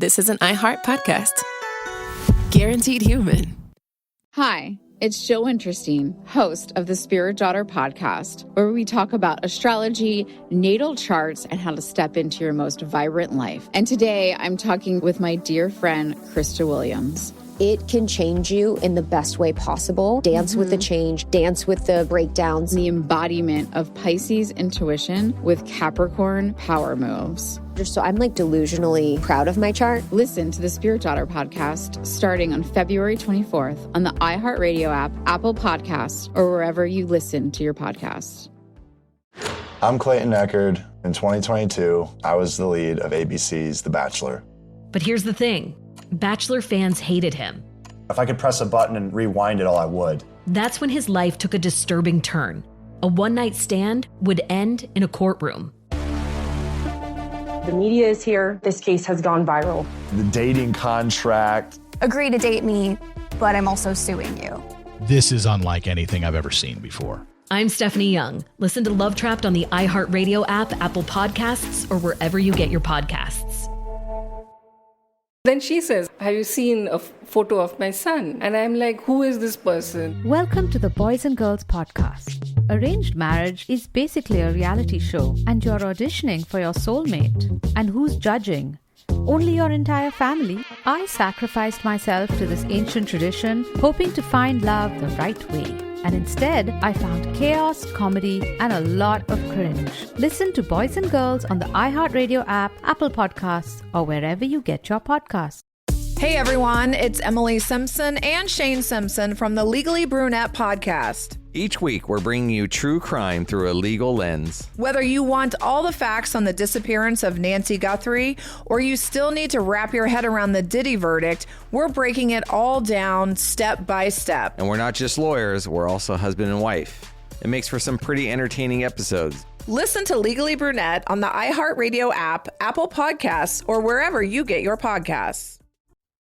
this is an iHeart podcast. Guaranteed human. Hi, it's Jill Winterstein, host of the Spirit Daughter podcast, where we talk about astrology, natal charts, and how to step into your most vibrant life. And today I'm talking with my dear friend, Krista Williams. It can change you in the best way possible. Dance with the change, dance with the breakdowns. The embodiment of Pisces intuition with Capricorn power moves. So I'm like delusionally proud of my chart. Listen to the Spirit Daughter podcast starting on February 24th on the iHeartRadio app, Apple Podcasts, or wherever you listen to your podcasts. I'm Clayton Eckerd. In 2022, I was the lead of ABC's The Bachelor. But here's the thing. Bachelor fans hated him. If I could press a button and rewind it all, I would. That's when his life took a disturbing turn. A one-night stand would end in a courtroom. The media is here. This case has gone viral. The dating contract. Agree to date me, but I'm also suing you. This is unlike anything I've ever seen before. I'm Stephanie Young. Listen to Love Trapped on the iHeartRadio app, Apple Podcasts, or wherever you get your podcasts. Then she says, have you seen a photo of my son? And I'm like, who is this person? Welcome to the Boys and Girls Podcast. Arranged marriage is basically a reality show, and you're auditioning for your soulmate. And who's judging? Only your entire family. I sacrificed myself to this ancient tradition, hoping to find love the right way. And instead, I found chaos, comedy, and a lot of cringe. Listen to Boys and Girls on the iHeartRadio app, Apple Podcasts, or wherever you get your podcasts. Hey everyone, it's Emily Simpson and Shane Simpson from the Legally Brunette podcast. Each week, we're bringing you true crime through a legal lens. Whether you want all the facts on the disappearance of Nancy Guthrie, or you still need to wrap your head around the Diddy verdict, we're breaking it all down step by step. And we're not just lawyers, we're also husband and wife. It makes for some pretty entertaining episodes. Listen to Legally Brunette on the iHeartRadio app, Apple Podcasts, or wherever you get your podcasts.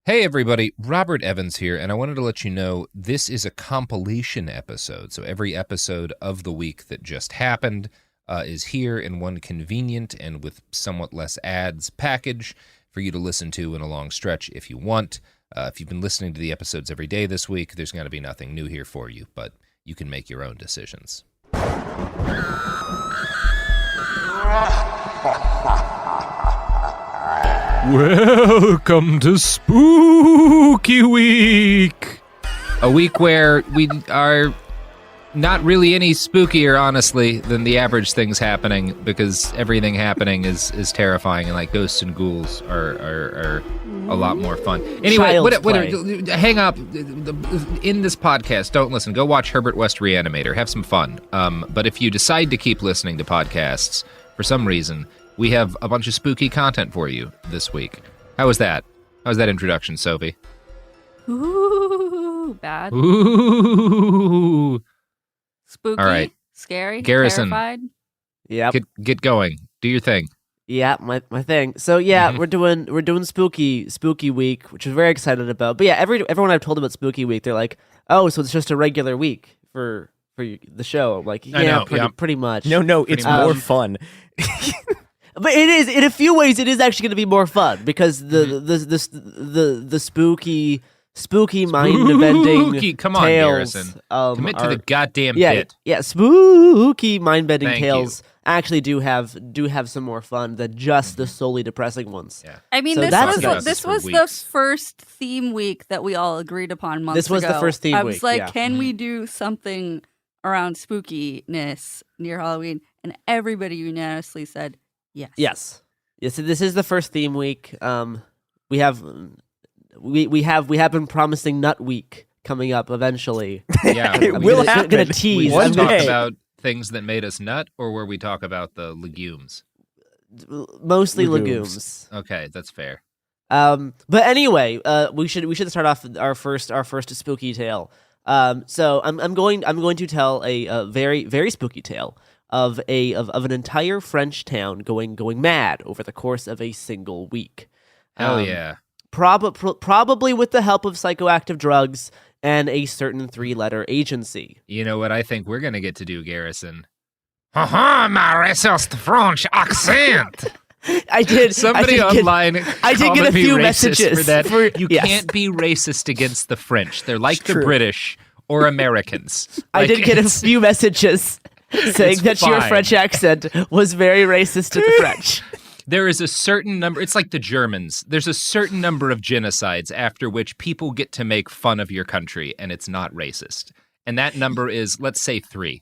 Hey everybody, Robert Evans here, and I wanted to let you know this is a compilation episode. So every episode of the week that just happened is here in one convenient and with somewhat less ads package for you to listen to in a long stretch if you want. If you've been listening to the episodes every day this week, there's going to be nothing new here for you, but you can make your own decisions. Welcome to Spooky Week. A week where we are not really any spookier, honestly, than the average things happening, because everything happening is terrifying, and like ghosts and ghouls are a lot more fun. Anyway, hang up. In this podcast, don't listen. Go watch Herbert West Reanimator. Have some fun. But if you decide to keep listening to podcasts for some reason, we have a bunch of spooky content for you this week. How was that? How was that introduction, Sophie? Ooh, bad. Ooh. Spooky. All right. Scary. Garrison. Terrified. Yep. Get going. Do your thing. Yeah, my thing. So yeah, we're doing spooky week, which we're very excited about. But yeah, everyone I've told about Spooky Week, they're like, oh, so it's just a regular week for the show. I'm like, yeah, pretty much. No, it's more fun. But it is, in a few ways, it is actually going to be more fun because the spooky mind-bending Come on, tales, Garrison. Commit to the goddamn bit. Yeah, spooky mind-bending tales actually do have some more fun than just the solely depressing ones. Yeah. I mean, so this was the first theme week that we all agreed upon months ago. This was the first theme week. I was like, can we do something around spookiness near Halloween? And everybody unanimously said yes. So this is the first theme week. We have been promising Nut Week coming up eventually. Yeah, we'll happen. Gonna tease. One day. Talk about things that made us nut, or where we talk about the legumes? Mostly legumes. Okay, that's fair. But anyway, we should start off with our first spooky tale. So I'm going to tell a very very spooky tale of an entire French town going mad over the course of a single week. Hell yeah. Probably with the help of psychoactive drugs and a certain 3-letter agency. You know what I think we're going to get to do, Garrison? Ha-ha, my racist French accent! I did. Somebody online. I did get a few messages for that. You can't be racist against the French. They're like the British or Americans. I did get a few messages saying that your French accent was very racist to the French. There is a certain number. It's like the Germans. There's a certain number of genocides after which people get to make fun of your country, and it's not racist. And that number is, let's say, 3.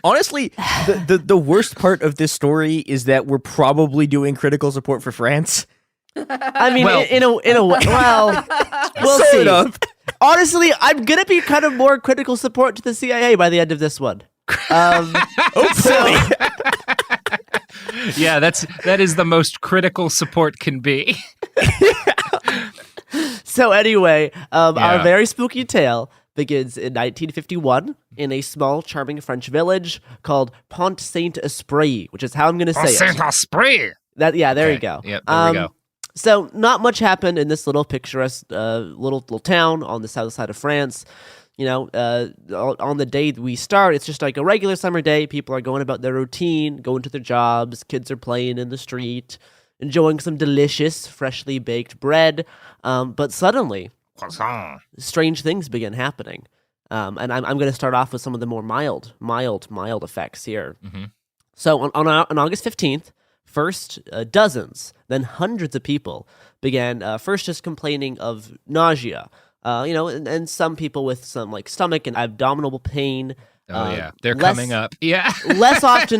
Honestly, the worst part of this story is that we're probably doing critical support for France. I mean, in a way, well, we'll see. Honestly, I'm gonna be kind of more critical support to the CIA by the end of this one. Hopefully. Yeah, that is the most critical support can be. So anyway, our very spooky tale begins in 1951 in a small, charming French village called Pont Saint-Esprit, which is how I'm going to say it. Saint-Esprit! There you go. Yep, there we go. So not much happened in this little picturesque little town on the south side of France. You know, on the day we start, it's just like a regular summer day. People are going about their routine, going to their jobs. Kids are playing in the street, enjoying some delicious, freshly baked bread. But suddenly, strange things begin happening. And I'm going to start off with some of the more mild effects here. Mm-hmm. So on August 15th, first dozens, then hundreds of people began first just complaining of nausea. And some people with some like stomach and abdominal pain. They're coming up. Yeah, less often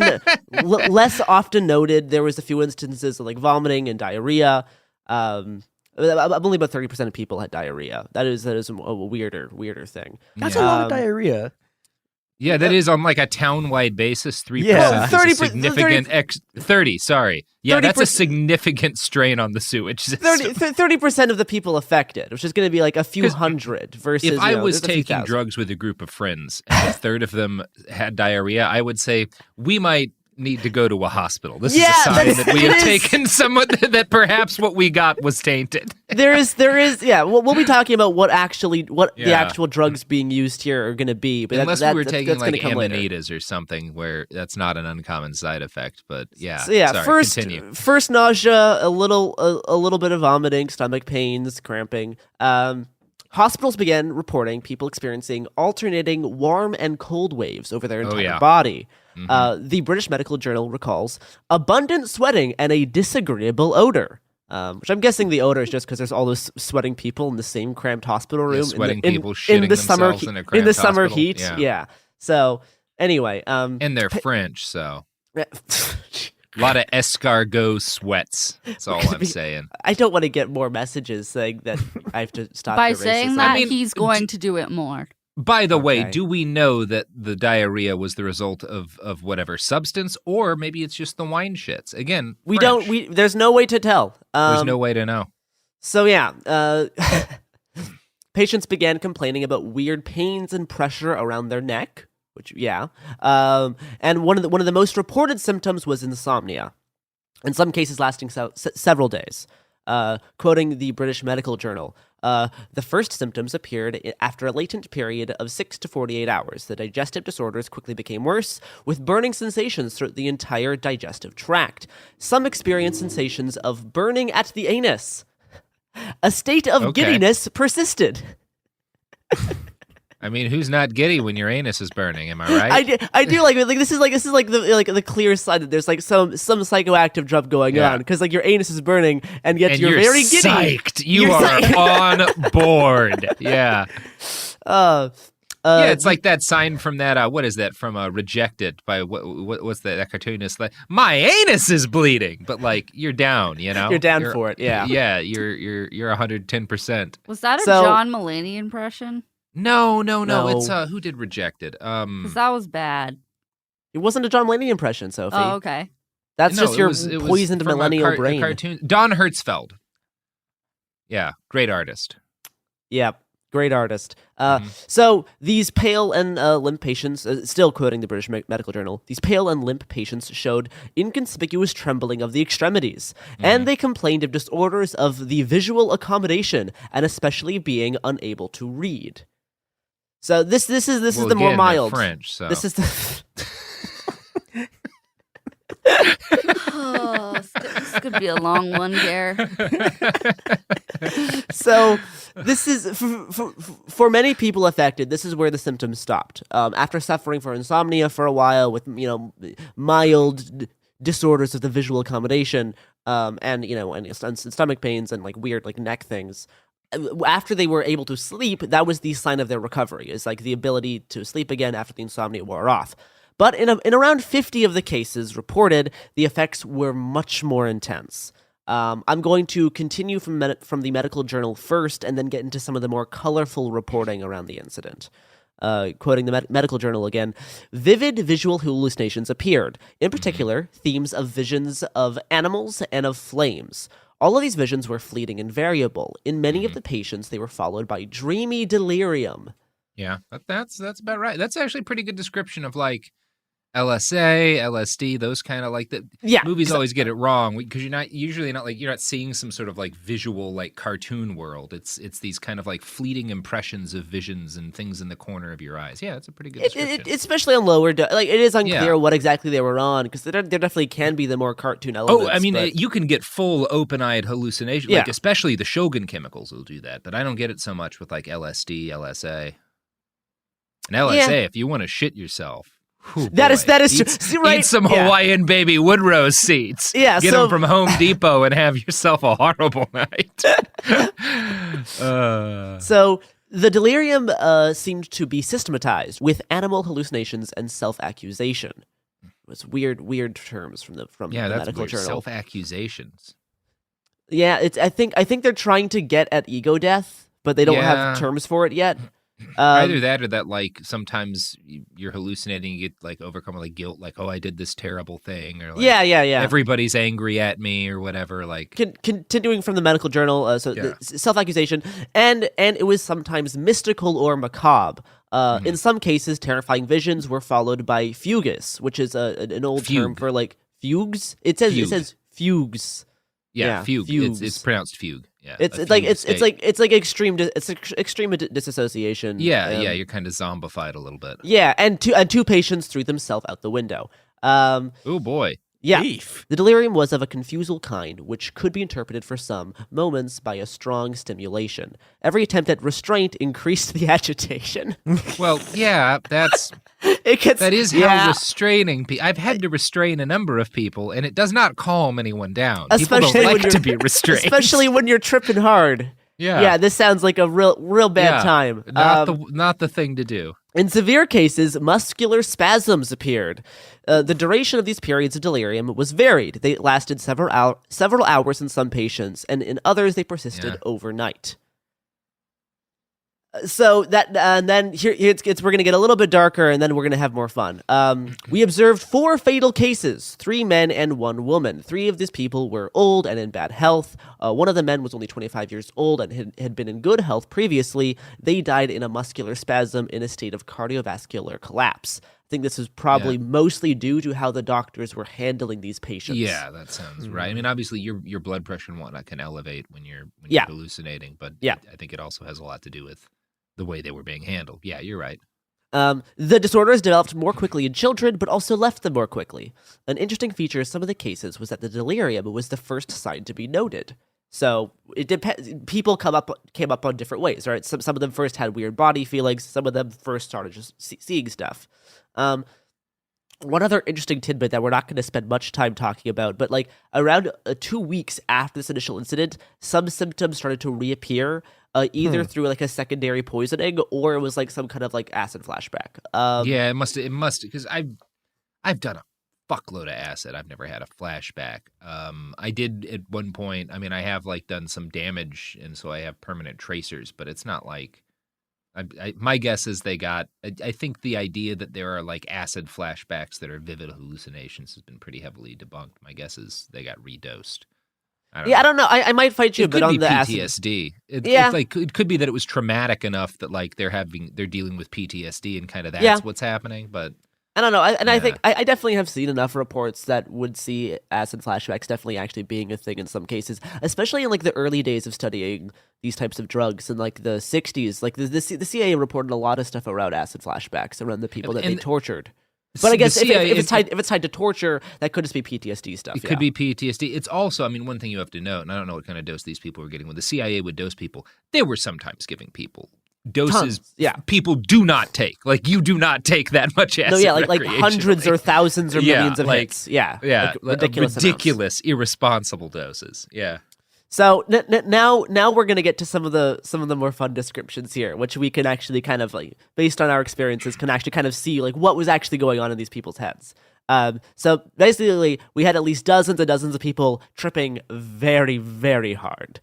noted. There was a few instances of like vomiting and diarrhea. Only about 30% of people had diarrhea. That is a weirder thing. That's a lot of diarrhea. Yeah, that is on like a town-wide basis. 3% Yeah. is a significant 30. Sorry, yeah, that's a significant strain on the sewage system. 30% of the people affected, which is going to be like a few hundred versus. If I was there's a few taking thousand. drugs with a group of friends and a third of them had diarrhea, I would say we might need to go to a hospital. This is a sign that we have taken someone that perhaps what we got was tainted. There is, yeah. We'll be talking about what the actual drugs being used here are going to be. But unless we were taking like Amanitas or something, where that's not an uncommon side effect. But continue. First nausea, a little bit of vomiting, stomach pains, cramping. Hospitals began reporting people experiencing alternating warm and cold waves over their entire body. Mm-hmm. The British Medical Journal recalls abundant sweating and a disagreeable odor. Which I'm guessing the odor is just because there's all those sweating people in the same cramped hospital room. Sweating people shitting themselves in a cramped summer hospital. heat. Yeah. So anyway, and they're French, so a lot of escargot sweats. That's all I'm saying. I don't want to get more messages saying that I have to stop by the saying racism. that he's going to do it more. By the way, do we know that the diarrhea was the result of whatever substance, or maybe it's just the wine shits? Again, we French. don't. There's no way to tell. There's no way to know. So yeah, patients began complaining about weird pains and pressure around their neck. And one of the most reported symptoms was insomnia, in some cases lasting several days. Quoting the British Medical Journal, the first symptoms appeared after a latent period of 6 to 48 hours. The digestive disorders quickly became worse, with burning sensations throughout the entire digestive tract. Some experienced sensations of burning at the anus. A state of giddiness persisted. I mean, who's not giddy when your anus is burning? Am I right? I do like this is like the clear sign that there's like some psychoactive drug going on, because like your anus is burning and yet you're very giddy. Psyched. You are on board. Yeah. It's like that sign from that. What is that from? Rejected by what's that cartoonist? Like, my anus is bleeding, but like you're down. You know, you're down for it. Yeah. Yeah. You're 110%. Was that a John Mulaney impression? No. It's who did Rejected? Because that was bad. It wasn't a John Mulaney impression, Sophie. Oh, okay. That's just your poisoned millennial brain. Cartoon. Don Hertzfeld. Yeah, great artist. Yeah, great artist. So these pale and limp patients, still quoting the British Medical Journal, these pale and limp patients showed inconspicuous trembling of the extremities, and they complained of disorders of the visual accommodation, and especially being unable to read. So this is the more mild French. So this is the Oh, this could be a long one, Gare. So this is for many people affected. This is where the symptoms stopped. After suffering from insomnia for a while, with mild disorders of the visual accommodation, and stomach pains and like weird like neck things. After they were able to sleep, that was the sign of their recovery. Is like the ability to sleep again after the insomnia wore off. But in around 50 of the cases reported, the effects were much more intense. I'm going to continue from the medical journal first, and then get into some of the more colorful reporting around the incident. Quoting the medical journal again, vivid visual hallucinations appeared. In particular, themes of visions of animals and of flames. All of these visions were fleeting and variable. In many of the patients, they were followed by dreamy delirium. Yeah, that's about right. That's actually a pretty good description of like LSA, LSD, those kind of like the movies always get it wrong because you're not seeing some sort of like visual like cartoon world. It's these kind of like fleeting impressions of visions and things in the corner of your eyes. Yeah, it's a pretty good description. Especially on lower like it is unclear what exactly they were on because there definitely can be the more cartoon elements. Oh, I mean, you can get full open-eyed hallucination. Like especially the Shogun chemicals will do that, but I don't get it so much with like LSD, LSA. And LSA, if you want to shit yourself. Ooh, that is true. Right? Eat some Hawaiian baby Woodrose seeds. Yeah, get them from Home Depot and have yourself a horrible night. So the delirium seemed to be systematized with animal hallucinations and self-accusation. It was weird terms from the medical journal. Self-accusations. Yeah, I think they're trying to get at ego death, but they don't have terms for it yet. Either that or that, like, sometimes you're hallucinating, you get, like, overcome with, like, guilt, like, oh, I did this terrible thing, or, like, everybody's angry at me, or whatever, like. Continuing from the medical journal, self-accusation, and it was sometimes mystical or macabre. In some cases, terrifying visions were followed by fugus, which is an old term for, like, fugues. It says fugues. Yeah, fugue. It's pronounced fugue. Yeah, it's like extreme disassociation. Yeah, you're kind of zombified a little bit. Yeah, and two patients threw themselves out the window. Oh boy. Yeah. The delirium was of a confusal kind, which could be interpreted for some moments by a strong stimulation. Every attempt at restraint increased the agitation. Well, yeah, that is how restraining people. I've had to restrain a number of people, and it does not calm anyone down. Especially people don't like to be restrained, especially when you're tripping hard. Yeah, this sounds like a real bad time. Not the thing to do. In severe cases, muscular spasms appeared. The duration of these periods of delirium was varied. They lasted several hours in some patients, and in others they persisted overnight. So that and then we're going to get a little bit darker, and then we're going to have more fun. We observed 4 fatal cases, 3 men and 1 woman. 3 of these people were old and in bad health. One of the men was only 25 years old and had been in good health previously. They died in a muscular spasm in a state of cardiovascular collapse. I think this is probably mostly due to how the doctors were handling these patients. Yeah, that sounds right. I mean, obviously, your blood pressure and whatnot can elevate when you're hallucinating, but I think it also has a lot to do with the way they were being handled. Yeah, you're right. The disorders developed more quickly in children, but also left them more quickly. An interesting feature of some of the cases was that the delirium was the first sign to be noted. So it people came up on different ways, right? Some of them first had weird body feelings. Some of them first started just seeing stuff. One other interesting tidbit that we're not going to spend much time talking about, but like around 2 weeks after this initial incident, some symptoms started to reappear, either through like a secondary poisoning or it was like some kind of like acid flashback. Yeah, it must because I've done a fuckload of acid. I've never had a flashback. I did at one point. I mean, I have like done some damage, and so I have permanent tracers, but it's not like. My guess is they got. I think the idea that there are like acid flashbacks that are vivid hallucinations has been pretty heavily debunked. My guess is they got redosed. I don't know. I might fight you, but on the PTSD. It could be that it was traumatic enough that like they're dealing with PTSD and kind of that's what's happening. But I don't know. I think I definitely have seen enough reports that would see acid flashbacks definitely actually being a thing in some cases, especially in like the early days of studying these types of drugs in like the 60s. Like the CIA reported a lot of stuff around acid flashbacks around the people that they tortured. But I guess CIA, if it's tied to torture, that could just be PTSD stuff. It could be PTSD. It's also, I mean, one thing you have to note, and I don't know what kind of dose these people were getting. When the CIA would dose people, they were sometimes giving people doses people do not take. Like, you do not take that much acid. No, yeah, like hundreds or thousands or millions of hits. Yeah, like ridiculous, amounts. Irresponsible doses. Yeah. So now we're gonna get to some of the more fun descriptions here, which we can actually kind of like, based on our experiences, can actually kind of see like what was actually going on in these people's heads. So basically, we had at least dozens and dozens of people tripping very, very hard.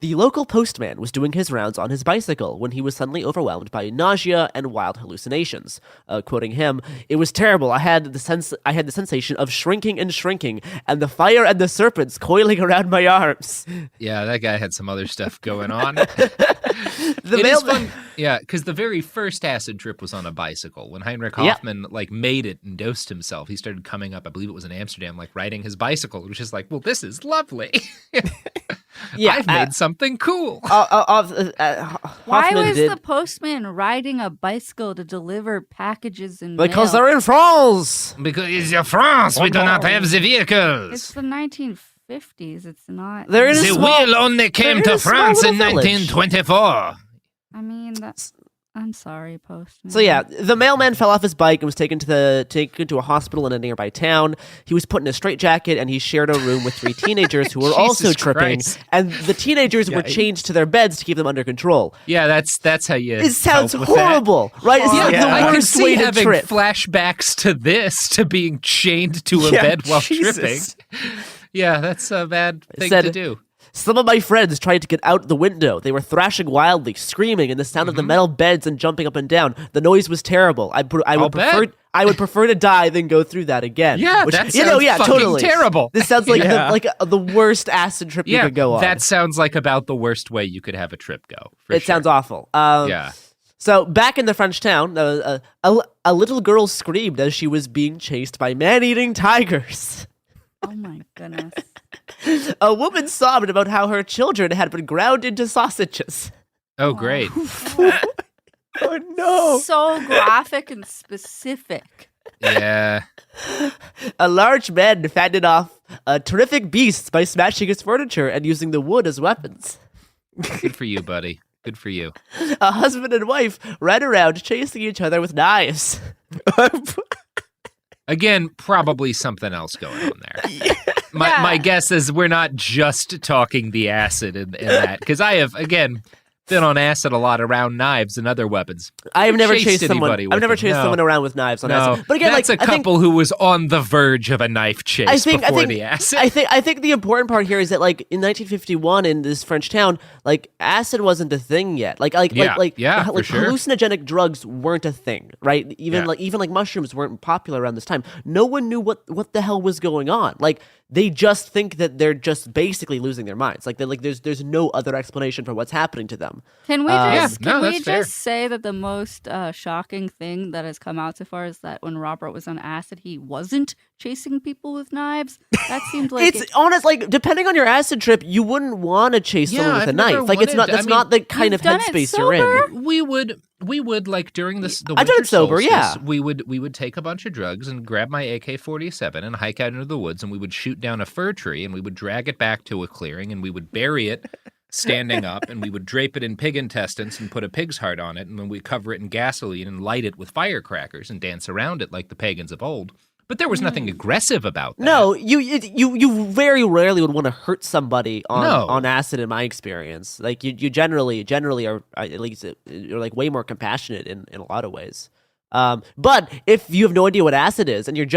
The local postman was doing his rounds on his bicycle when he was suddenly overwhelmed by nausea and wild hallucinations. Quoting him, "It was terrible. I had the sensation of shrinking and shrinking, and the fire and the serpents coiling around my arms." Yeah, that guy had some other stuff going on. It is fun. Yeah, because the very first acid trip was on a bicycle. When Heinrich Hoffmann made it and dosed himself, he started coming up, I believe it was in Amsterdam, like riding his bicycle, which is like, well, this is lovely. I've made something cool. Why was the postman riding a bicycle to deliver packages and mail? Because they're in France. Because it's in France. We do not have the vehicles. It's the 1950s. It's not. The wheel only came to France in 1924. I mean, I'm sorry, postman. So yeah, the mailman fell off his bike and was taken to a hospital in a nearby town. He was put in a straitjacket and he shared a room with 3 teenagers who were also tripping. Christ. And the teenagers were chained to their beds to keep them under control. Yeah, that's how you. It sounds horrible, right? It's like the worst way to having trip. Flashbacks to being chained to a bed while tripping. Yeah, that's a bad thing to do. Some of my friends tried to get out the window. They were thrashing wildly, screaming, and the sound of the metal beds and jumping up and down. The noise was terrible. I would prefer to die than go through that again. Yeah, that sounds fucking totally terrible. This sounds like the worst acid trip you could go on. That sounds like about the worst way you could have a trip go. It sounds awful. Yeah. So back in the French town, a little girl screamed as she was being chased by man-eating tigers. Oh my goodness. A woman sobbed about how her children had been ground into sausages. Oh, great. Oh, no. So graphic and specific. Yeah. A large man fended off terrific beasts by smashing his furniture and using the wood as weapons. Good for you, buddy. Good for you. A husband and wife ran around chasing each other with knives. Again, probably something else going on there. My guess is we're not just talking the acid in that, because I have, again, been on acid a lot around knives and other weapons. I have never chased someone. I've never chased someone around with knives on acid. But again, that's a couple who was on the verge of a knife chase before the acid. I think the important part here is that, like, in 1951 in this French town, like, acid wasn't a thing yet. Hallucinogenic drugs weren't a thing, right? Even mushrooms weren't popular around this time. No one knew what the hell was going on. Like, they just think that they're just basically losing their minds. Like, there's no other explanation for what's happening to them. Can we just say that the most shocking thing that has come out so far is that when Robert was on acid, he wasn't chasing people with knives? That seemed like it's honest. Like, depending on your acid trip, you wouldn't want to chase someone with a knife. Like, it's not. That's not the kind of headspace you're in. We would like during the winter I've done it sober, solstice, we would take a bunch of drugs and grab my AK-47 and hike out into the woods, and we would shoot down a fir tree and we would drag it back to a clearing and we would bury it standing up, and we would drape it in pig intestines and put a pig's heart on it, and then we'd cover it in gasoline and light it with firecrackers and dance around it like the pagans of old. But there was nothing aggressive about that. No, you very rarely would want to hurt somebody on acid. In my experience, like you generally are, at least you're like way more compassionate in a lot of ways. But if you have no idea what acid is and you're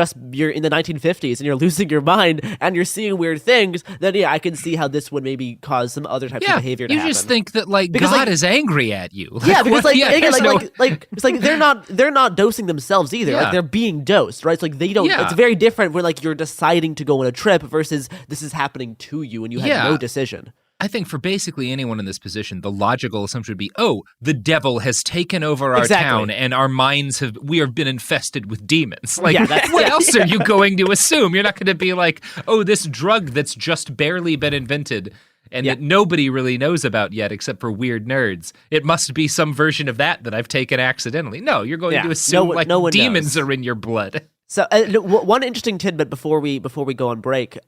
in the 1950s and you're losing your mind and you're seeing weird things, then I can see how this would maybe cause some other types of behavior to happen. You just think that God is angry at you. Because it's like they're not dosing themselves either. Like, they're being dosed, right? It's like they don't. It's very different when like you're deciding to go on a trip versus this is happening to you and you have no decision. I think for basically anyone in this position, the logical assumption would be, the devil has taken over our town and our minds we have been infested with demons. Like, what else are you going to assume? You're not going to be like, this drug that's just barely been invented and that nobody really knows about yet except for weird nerds. It must be some version of that I've taken accidentally. No, you're going to assume demons are in your blood. So one interesting tidbit before we go on break.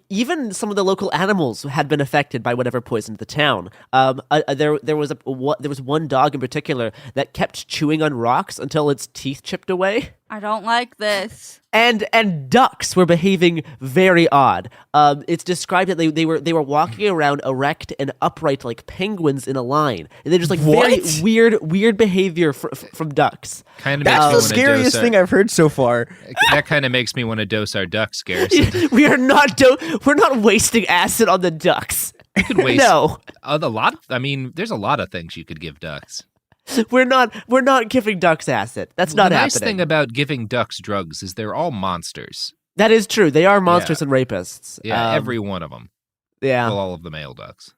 Even some of the local animals had been affected by whatever poisoned the town. There was one dog in particular that kept chewing on rocks until its teeth chipped away. I don't like this. And ducks were behaving very odd. It's described that they were walking around erect and upright like penguins in a line. And they're just like very weird behavior from ducks. That's the scariest thing I've heard so far. That kind of makes me want to dose our ducks, Garrison. We're not wasting acid on the ducks. You could waste there's a lot of things you could give ducks. We're not giving ducks acid. That's not happening. The nice thing about giving ducks drugs is they're all monsters. That is true. They are monsters and rapists. Yeah, every one of them. Yeah. Well, all of the male ducks.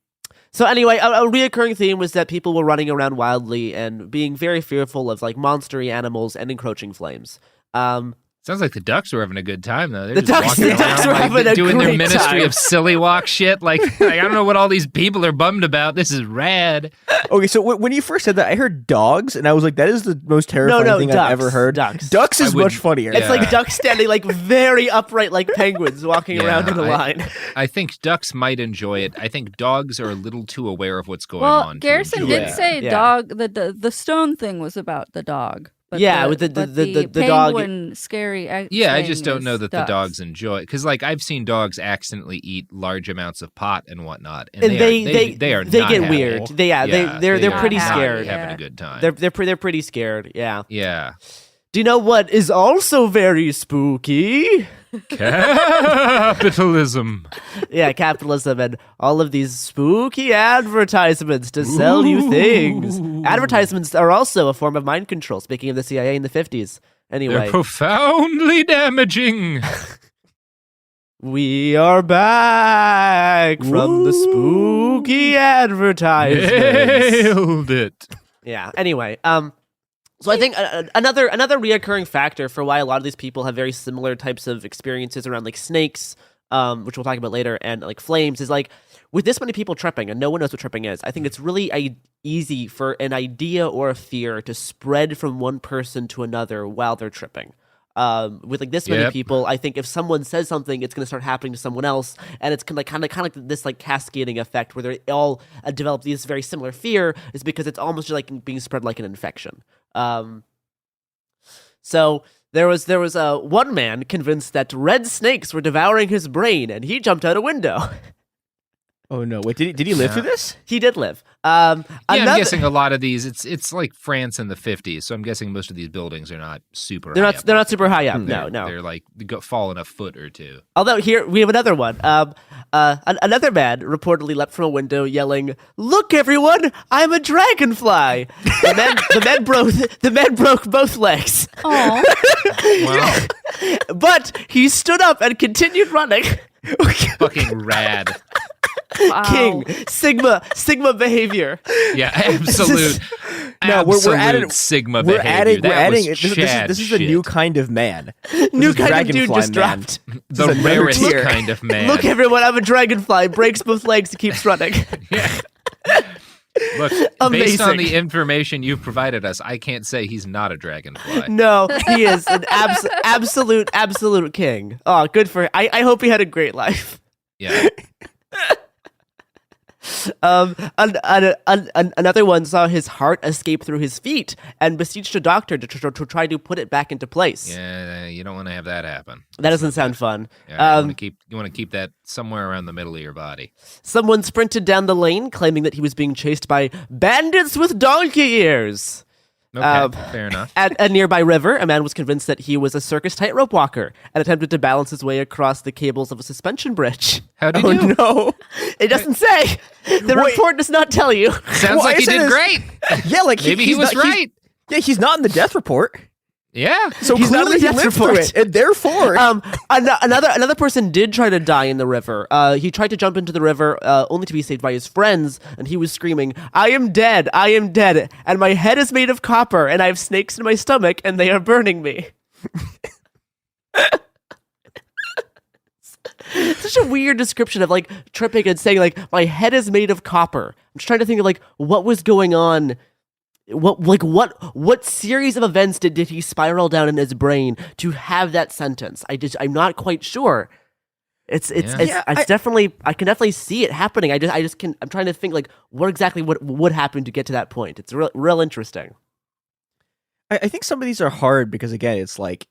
So anyway, a reoccurring theme was that people were running around wildly and being very fearful of like monstery animals and encroaching flames. Sounds like the ducks were having a good time, though. They're the just ducks were having a doing great their ministry time. of silly walk shit. Like, I don't know what all these people are bummed about. This is rad. Okay, so when you first said that, I heard dogs, and I was like, that is the most terrifying thing ducks, I've ever heard. Ducks is much funnier. It's like ducks standing like very upright like penguins walking around in a line. I think ducks might enjoy it. I think dogs are a little too aware of what's going Well, on. Garrison did say dog. The stone thing was about the dog. But with the dog. Penguin scary. Yeah, I just don't know that ducks. the dogs enjoy it because, like, I've seen dogs accidentally eat large amounts of pot and whatnot, and they not get happy. weird. They're pretty scared. Having a good time. They're pretty scared. Yeah. Yeah. Do you know what is also very spooky? Capitalism. Yeah, capitalism and all of these spooky advertisements to sell you things. Advertisements are also a form of mind control, speaking of the CIA in the 50s. Anyway. They're profoundly damaging. We are back from the spooky advertisements. Nailed it. Yeah, anyway, so I think another reoccurring factor for why a lot of these people have very similar types of experiences around like snakes, which we'll talk about later, and like flames is like with this many people tripping and no one knows what tripping is. I think it's really easy for an idea or a fear to spread from one person to another while they're tripping. With like this many people, I think if someone says something, it's going to start happening to someone else, and it's kind of like this like cascading effect where they all develop this very similar fear. Is because it's almost like being spread like an infection. So there was one man convinced that red snakes were devouring his brain, and he jumped out a window. Oh no! Wait, did he live through this? He did live. I'm guessing a lot of these. It's like France in the 50s, so I'm guessing most of these buildings are not super. They're not super high up. No. They're like falling a foot or two. Although here we have another one. Another man reportedly leapt from a window, yelling, "Look, everyone! I'm a dragonfly!" The man broke both legs. Oh. Wow. But he stood up and continued running. Fucking rad. Wow. King Sigma behavior. Yeah, absolute. No, we're adding Sigma we're behavior. Adding. This is a new kind of man. New kind of dude just dropped. The rarest kind of man. Look, everyone! I'm a dragonfly. Breaks both legs and keeps running. Yeah. Look, based on the information you've provided us, I can't say he's not a dragonfly. No, he is an absolute king. Oh, good for him. I hope he had a great life. Yeah. Another one saw his heart escape through his feet and beseeched a doctor to try to put it back into place. Yeah, you don't want to have that happen. That doesn't sound fun. Yeah, you want to keep that somewhere around the middle of your body. Someone sprinted down the lane claiming that he was being chased by bandits with donkey ears. Okay, fair enough. At a nearby river, a man was convinced that he was a circus tightrope walker and attempted to balance his way across the cables of a suspension bridge. How did you? No, it doesn't say. The report does not tell you. Sounds like he did great. Yeah, like maybe he was right. He's not in the death report. Yeah, so he's not in the death report. It, and therefore, another person did try to die in the river. He tried to jump into the river, only to be saved by his friends, and he was screaming, I am dead, and my head is made of copper, and I have snakes in my stomach, and they are burning me." Such a weird description of like tripping and saying like my head is made of copper. I'm just trying to think of like what was going on. What series of events did he spiral down in his brain to have that sentence? I'm not quite sure. I can definitely see it happening. I'm trying to think like what exactly would happen to get to that point. It's real interesting. I think some of these are hard because again, it's like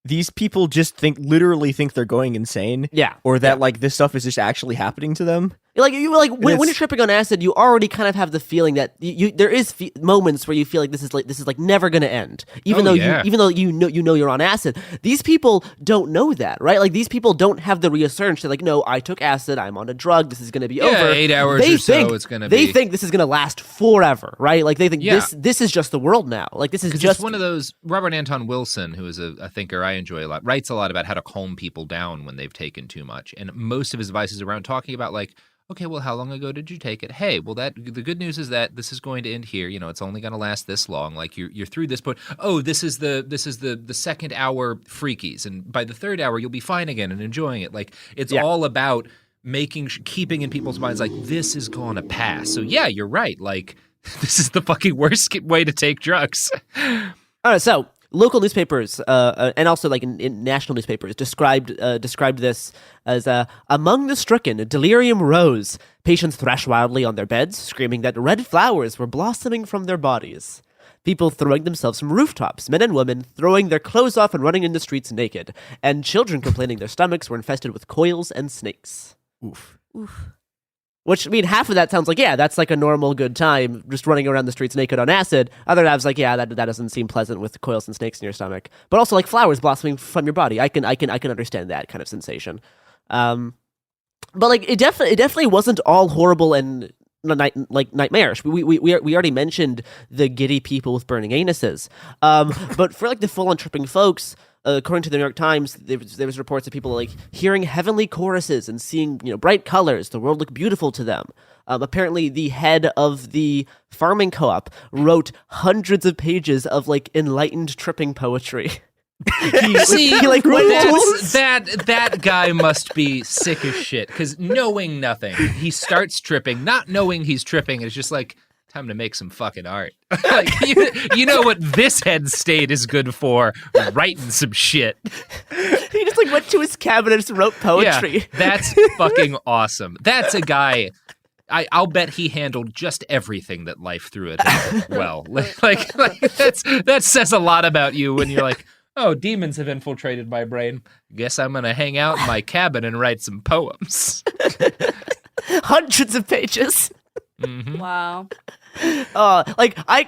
these people just literally think they're going insane. Yeah. Or that like this stuff is just actually happening to them. When you're tripping on acid, you already kind of have the feeling that there is moments where you feel like this is never going to end, even though you know you're on acid. These people don't know that, right? Like these people don't have the reassurance. They're like, no, I took acid. I'm on a drug. This is going to be over. 8 hours it's going to be. They think this is going to last forever, right? Like they think this is just the world now. Like this is just it's one of those. Robert Anton Wilson, who is a thinker I enjoy a lot, writes a lot about how to calm people down when they've taken too much, and most of his advice is around talking about like, okay, well, how long ago did you take it? Hey, well, the good news is that this is going to end here. You know, it's only going to last this long. Like you're through this point. Oh, this is the second hour freakies, and by the third hour, you'll be fine again and enjoying it. Like it's all about keeping in people's minds like this is going to pass. So yeah, you're right. Like this is the fucking worst way to take drugs. All right, so. Local newspapers and also like in national newspapers described this as among the stricken, delirium rose. Patients thrashed wildly on their beds, screaming that red flowers were blossoming from their bodies. People throwing themselves from rooftops, men and women throwing their clothes off and running in the streets naked, and children complaining their stomachs were infested with coils and snakes. Oof. Which, I mean, half of that sounds like, yeah, that's like a normal good time, just running around the streets naked on acid. Other half's like, yeah, that doesn't seem pleasant with coils and snakes in your stomach. But also, like, flowers blossoming from your body. I can understand that kind of sensation. But, like, it definitely wasn't all horrible and, nightmarish. We already mentioned the giddy people with burning anuses. But for, like, the full-on tripping folks... according to the New York Times, there was reports of people like hearing heavenly choruses and seeing bright colors. The world looked beautiful to them. Apparently, the head of the farming co-op wrote hundreds of pages of like enlightened tripping poetry. That guy must be sick as shit because knowing nothing, he starts tripping, not knowing he's tripping. It's just like. Time to make some fucking art. Like you know what this head state is good for? Writing some shit. He just like went to his cabinet and just wrote poetry. Yeah, that's fucking awesome. That's a guy. I'll bet he handled just everything that life threw at him well. Like that says a lot about you when you're like, oh, demons have infiltrated my brain. Guess I'm gonna hang out in my cabin and write some poems. Hundreds of pages. Mm-hmm. Wow. Like I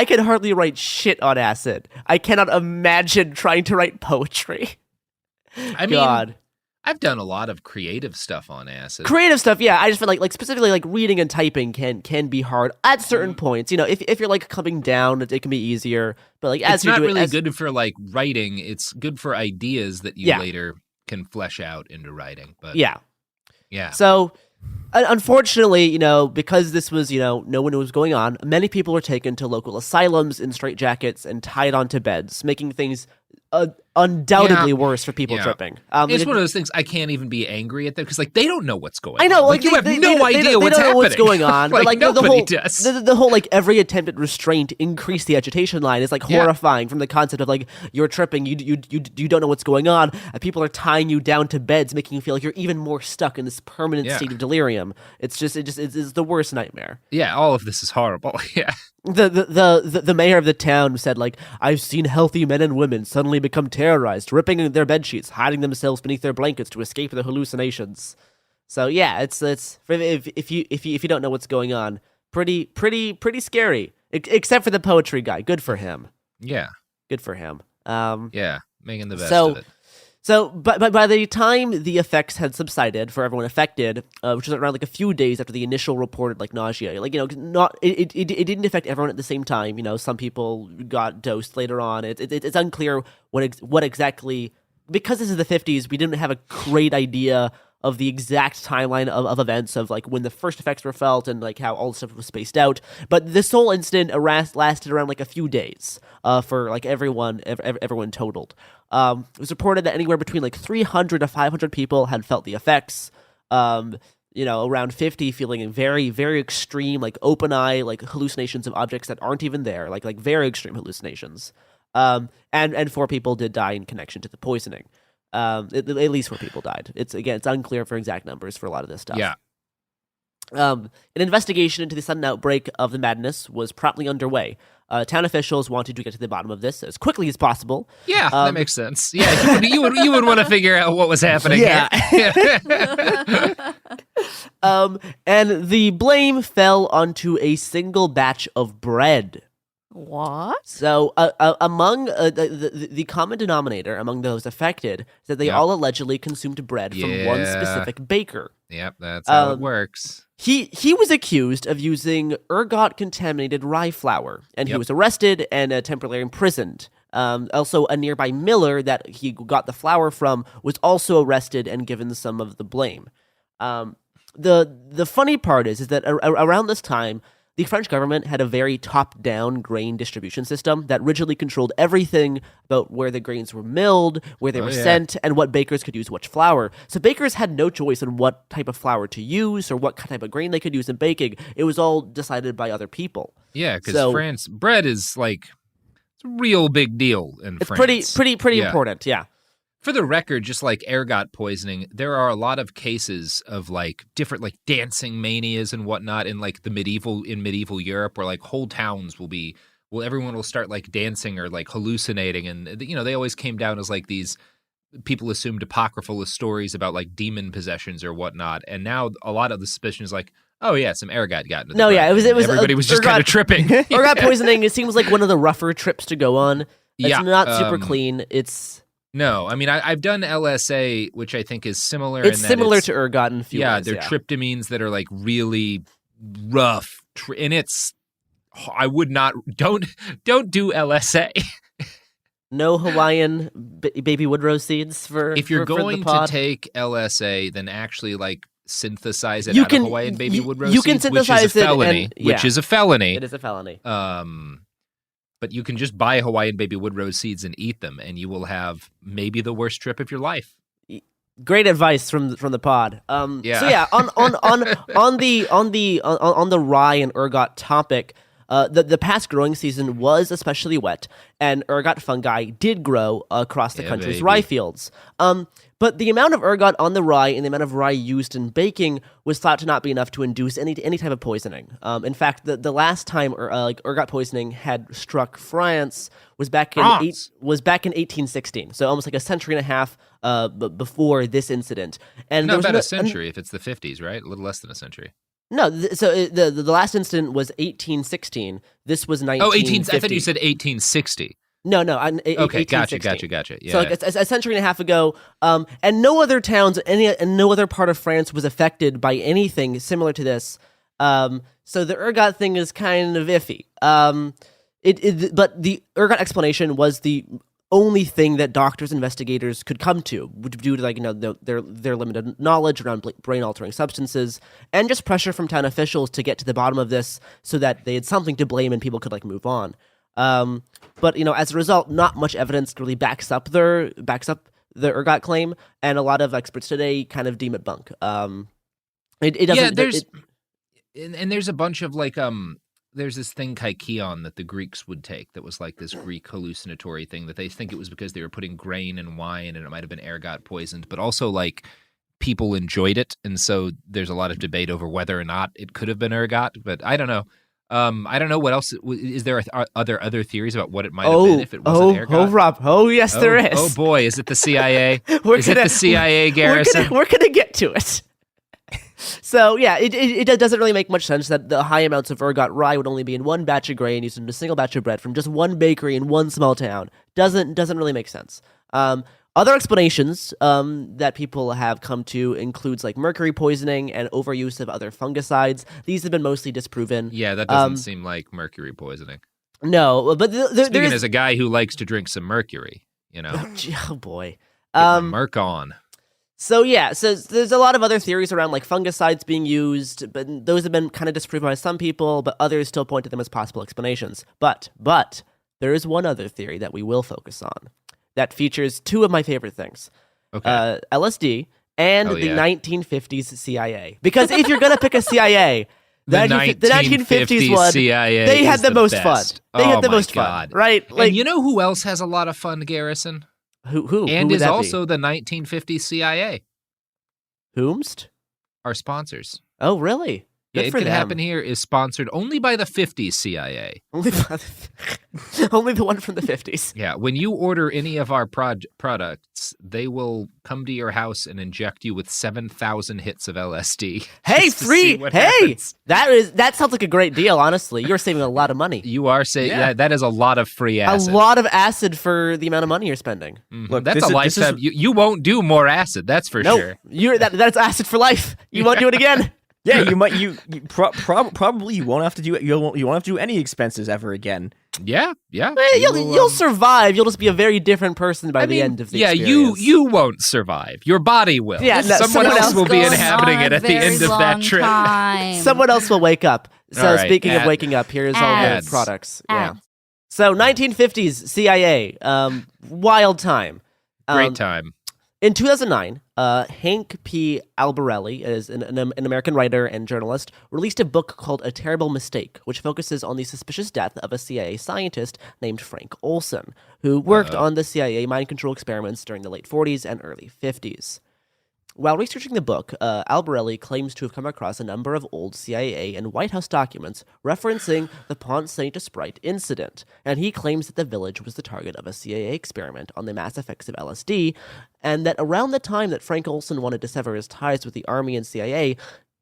can hardly write shit on acid. I cannot imagine trying to write poetry. I mean, God. I've done a lot of creative stuff on acid. Creative stuff, yeah. I just feel like specifically like reading and typing can be hard at certain points. You know, if you're like coming down, it can be easier. But like as it's you're not doing, really good for like writing. It's good for ideas that you later can flesh out into writing. But yeah. So. Unfortunately, because this was, no one knew what was going on, many people were taken to local asylums in straitjackets and tied onto beds, making things undoubtedly worse for people tripping. It's one of those things I can't even be angry at them because, like, they don't know what's going on. I know, like you have no idea what's happening. They don't know what's going on. Like, but like nobody does. The whole like every attempt at restraint increase the agitation line is like horrifying from the concept of like you're tripping, you don't know what's going on, and people are tying you down to beds, making you feel like you're even more stuck in this permanent state of delirium. It's the worst nightmare. Yeah, all of this is horrible. Yeah. The mayor of the town said, like, I've seen healthy men and women suddenly become terrorized, ripping their bed sheets, hiding themselves beneath their blankets to escape their hallucinations. So yeah, it's if you don't know what's going on, pretty scary. Except for the poetry guy, good for him. Yeah, good for him. Yeah, making the best of it. So, by the time the effects had subsided for everyone affected, which was around like a few days after the initial reported like nausea, like it didn't affect everyone at the same time. Some people got dosed later on. It's unclear what exactly, because this is the 50s. We didn't have a great idea of the exact timeline of events of like when the first effects were felt and like how all the stuff was spaced out. But this whole incident lasted around like a few days for like everyone totaled. It was reported that anywhere between like 300 to 500 people had felt the effects. Around 50 feeling very, very extreme, like open eye, like hallucinations of objects that aren't even there, like very extreme hallucinations. And 4 people did die in connection to the poisoning. At least 4 people died. It's unclear for exact numbers for a lot of this stuff. Yeah. An investigation into the sudden outbreak of the madness was promptly underway. Town officials wanted to get to the bottom of this as quickly as possible. Yeah, that makes sense. Yeah, you would want to figure out what was happening. Yeah. And the blame fell onto a single batch of bread. What? So, among the common denominator among those affected is that they all allegedly consumed bread from one specific baker. Yep, that's how it works. He was accused of using ergot-contaminated rye flour, and he was arrested and temporarily imprisoned. Also, a nearby miller that he got the flour from was also arrested and given some of the blame. The funny part is that around this time, the French government had a very top-down grain distribution system that rigidly controlled everything about where the grains were milled, where they were sent, and what bakers could use which flour. So bakers had no choice in what type of flour to use or what type of grain they could use in baking. It was all decided by other people. Yeah, because France, bread is like, it's a real big deal in France. It's pretty important, yeah. For the record, just like ergot poisoning, there are a lot of cases of like different like dancing manias and whatnot in like the medieval Europe, where like whole towns everyone will start like dancing or like hallucinating, and they always came down as like these people assumed apocryphal stories about like demon possessions or whatnot, and now a lot of the suspicion is like, oh yeah, some ergot got into the bread. It was everybody was just kind of tripping. Ergot poisoning, it seems like one of the rougher trips to go on. It's not super clean. No, I mean, I've done LSA, which I think is similar. It's similar to ergot in a few ways. Yeah, they're tryptamines that are like really rough, and I would not, don't do LSA. No Hawaiian baby woodrose seeds if you're going to take LSA, then actually like synthesize it out of Hawaiian baby woodrose seeds. You can synthesize which is a felony. Which is a felony. It is a felony. But you can just buy Hawaiian baby woodrose seeds and eat them, and you will have maybe the worst trip of your life. Great advice from the pod. So yeah, on the rye and ergot topic, the past growing season was especially wet, and ergot fungi did grow across the country's rye fields. But the amount of ergot on the rye and the amount of rye used in baking was thought to not be enough to induce any type of poisoning. In fact, the last time ergot poisoning had struck France was back in 1816, so almost like a century and a half before this incident. And not about a century if it's the 50s, right? A little less than a century. No, so the last incident was 1816. This was 1950. I thought you said 1860. No. Okay, gotcha. Yeah. So like a century and a half ago, and no other towns, and no other part of France was affected by anything similar to this. So the ergot thing is kind of iffy. But the ergot explanation was the only thing that doctors and investigators could come to due to their limited knowledge around brain altering substances and just pressure from town officials to get to the bottom of this so that they had something to blame and people could move on. But as a result, not much evidence really backs up the ergot claim, and a lot of experts today kind of deem it bunk. It doesn't. There's a bunch of there's this thing kaikion that the Greeks would take that was like this Greek hallucinatory thing that they think it was because they were putting grain in wine and it might have been ergot poisoned, but also people enjoyed it, and so there's a lot of debate over whether or not it could have been ergot. But I don't know. I don't know what else is there. Are there other theories about what it might have been if it wasn't ergot? Oh, Rob. Oh, yes, there is. Oh boy, is it the CIA? It the CIA garrison? We're gonna get to it. So yeah, it doesn't really make much sense that the high amounts of ergot rye would only be in one batch of grain used in a single batch of bread from just one bakery in one small town. Doesn't really make sense. Other explanations that people have come to includes mercury poisoning and overuse of other fungicides. These have been mostly disproven. Yeah, that doesn't seem like mercury poisoning. No, but speaking as a guy who likes to drink some mercury, Oh boy, merc on. So there's a lot of other theories around like fungicides being used, but those have been kind of disproven by some people, but others still point to them as possible explanations. But there is one other theory that we will focus on that features two of my favorite things. Okay. LSD and the 1950s CIA. Because if you're going to pick a CIA, the 1950s one, CIA they had the most best. fun. They had the most fun, right? Like, and you know who else has a lot of fun, Garrison? Who? And who is also the 1950s CIA. Whomst? Our sponsors. Oh, really? Good It for Could them. Happen Here is sponsored only by the 50s CIA. Only the one from the 50s. Yeah, when you order any of our products, they will come to your house and inject you with 7,000 hits of LSD. Hey, free! Hey, that sounds like a great deal. Honestly, you're saving a lot of money. You are saving. That is a lot of free acid. A lot of acid for the amount of money you're spending. Mm-hmm. Look, that's a lifetime. You won't do more acid. That's for sure. That's acid for life. You won't do it again. Yeah, you might. Probably you won't have to do. You won't have to do any expenses ever again. Yeah. Well, you'll survive. You'll just be a very different person by the end of the experience. you won't survive. Your body will. Yeah, someone else will be inhabiting it at the end of that trip. Someone else will wake up. So right, speaking of waking up, here's all the products. Yeah. So 1950s CIA, wild time. Great time. In 2009, Hank P. Albarelli, is an American writer and journalist, released a book called A Terrible Mistake, which focuses on the suspicious death of a CIA scientist named Frank Olson, who worked on the CIA mind control experiments during the late 40s and early 50s. While researching the book, Albarelli claims to have come across a number of old CIA and White House documents referencing the Pont Saint-Esprit incident, and he claims that the village was the target of a CIA experiment on the mass effects of LSD, and that around the time that Frank Olson wanted to sever his ties with the Army and CIA,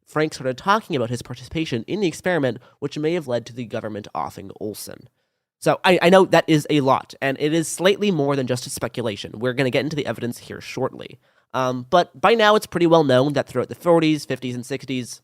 Frank started talking about his participation in the experiment, which may have led to the government offing Olson. So I know that is a lot, and it is slightly more than just a speculation. We're going to get into the evidence here shortly. But by now, it's pretty well known that throughout the 40s, 50s, and 60s,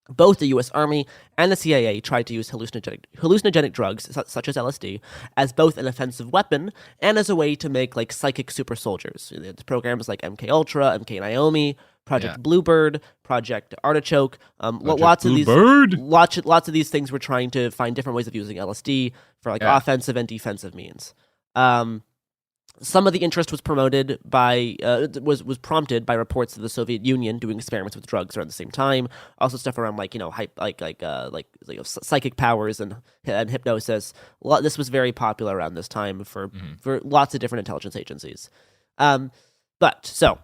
both the U.S. Army and the CIA tried to use hallucinogenic drugs, such as LSD, as both an offensive weapon and as a way to make like psychic super soldiers. It's programs like MK Ultra, MK Naomi, Project Bluebird, Project Artichoke. Lots of these things were trying to find different ways of using LSD for like offensive and defensive means. Some of the interest was promoted by was prompted by reports of the Soviet Union doing experiments with drugs around the same time. Also, stuff around psychic powers and hypnosis. This was very popular around this time for lots of different intelligence agencies. So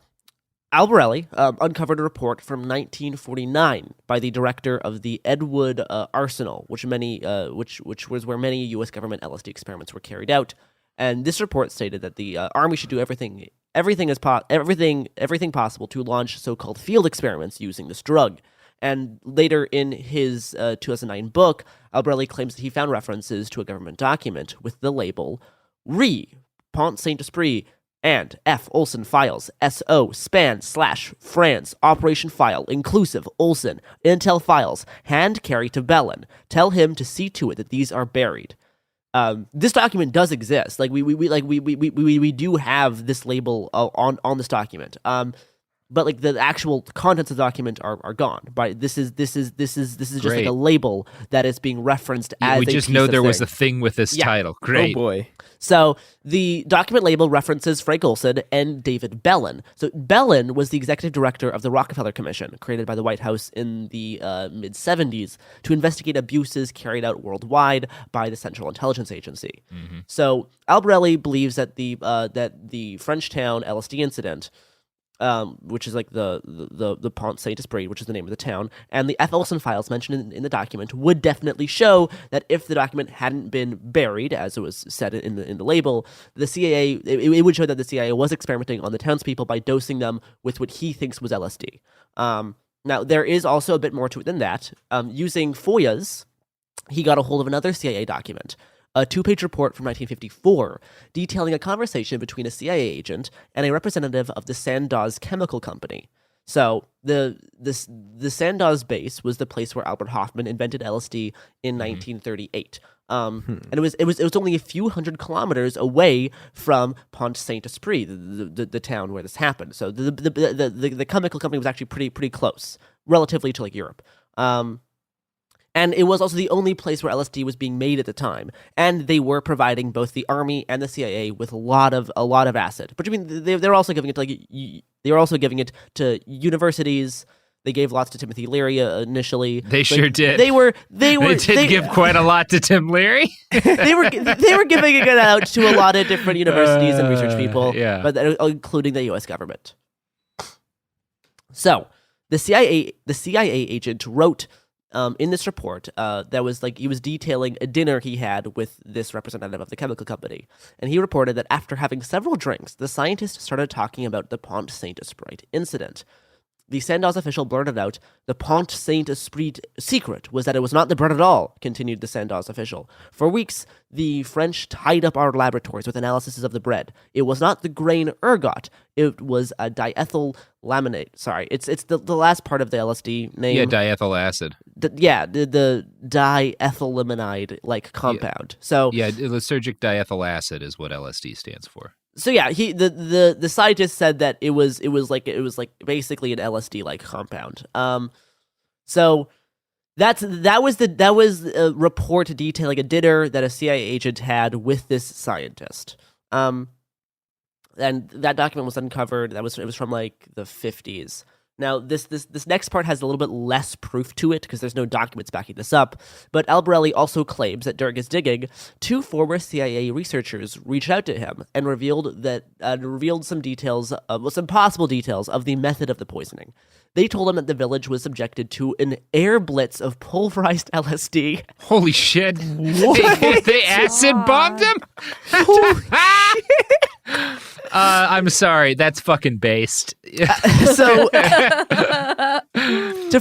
Albarelli uncovered a report from 1949 by the director of the Edgewood Arsenal, which was where many U.S. government LSD experiments were carried out. And this report stated that the Army should do everything possible to launch so-called field experiments using this drug. And later in his 2009 book, Albarelli claims that he found references to a government document with the label RE, Pont Saint-Esprit, and F. Olson Files, SO, SPAN/France, Operation File, Inclusive, Olson, Intel Files, Hand carry to Bellin. Tell him to see to it that these are buried. This document does exist. Like we do have this label on this document. But like the actual contents of the document are gone. But this is just like a label that is being referenced as. We just know there was a thing with this title. Great. Oh boy. So the document label references Frank Olson and David Bellin. So Bellin was the executive director of the Rockefeller Commission, created by the White House in the mid-'70s to investigate abuses carried out worldwide by the Central Intelligence Agency. Mm-hmm. So Albarelli believes that the Frenchtown LSD incident, which is like the Pont Saint-Esprit, which is the name of the town, and the F. Olson Files mentioned in the document would definitely show that if the document hadn't been buried, as it was said in the label, the CIA, it would show that the CIA was experimenting on the townspeople by dosing them with what he thinks was LSD. Now, there is also a bit more to it than that. Using FOIAs, he got a hold of another CIA document, a 2-page report from 1954 detailing a conversation between a CIA agent and a representative of the Sandoz Chemical Company. So the Sandoz base was the place where Albert Hofmann invented LSD in 1938. And it was only a few hundred kilometers away from Pont Saint Esprit, the town where this happened. So the chemical company was actually pretty close, relatively to like Europe. And it was also the only place where LSD was being made at the time, and they were providing both the army and the CIA with a lot of acid. But I mean, they're also giving it to universities. They gave lots to Timothy Leary initially. They sure did. They did give quite a lot to Tim Leary. they were giving it out to a lot of different universities and research people, but including the U.S. government. So the CIA agent wrote in this report that was like he was detailing a dinner he had with this representative of the chemical company, and he reported that after having several drinks, the scientist started talking about the Pont Saint Esprit incident. The Sandoz official blurted out, "The Pont Saint Esprit secret was that it was not the bread at all," continued the Sandoz official. "For weeks, the French tied up our laboratories with analyses of the bread. It was not the grain ergot. It was a diethyl laminate." Sorry, it's the last part of the LSD name. Yeah, diethyl acid. The diethylamide like compound. So lysergic diethyl acid is what LSD stands for. So yeah, the scientist said that it was like basically an LSD like compound. So that was a report detailing a dinner that a CIA agent had with this scientist. And that document was uncovered. It was from like the 50s. Now, this next part has a little bit less proof to it because there's no documents backing this up, but Albarelli also claims that during his digging, 2 former CIA researchers reached out to him and revealed some possible details of the method of the poisoning. They told him that the village was subjected to an air blitz of pulverized LSD. Holy shit. They acid bombed him? I'm sorry, that's fucking based. So, to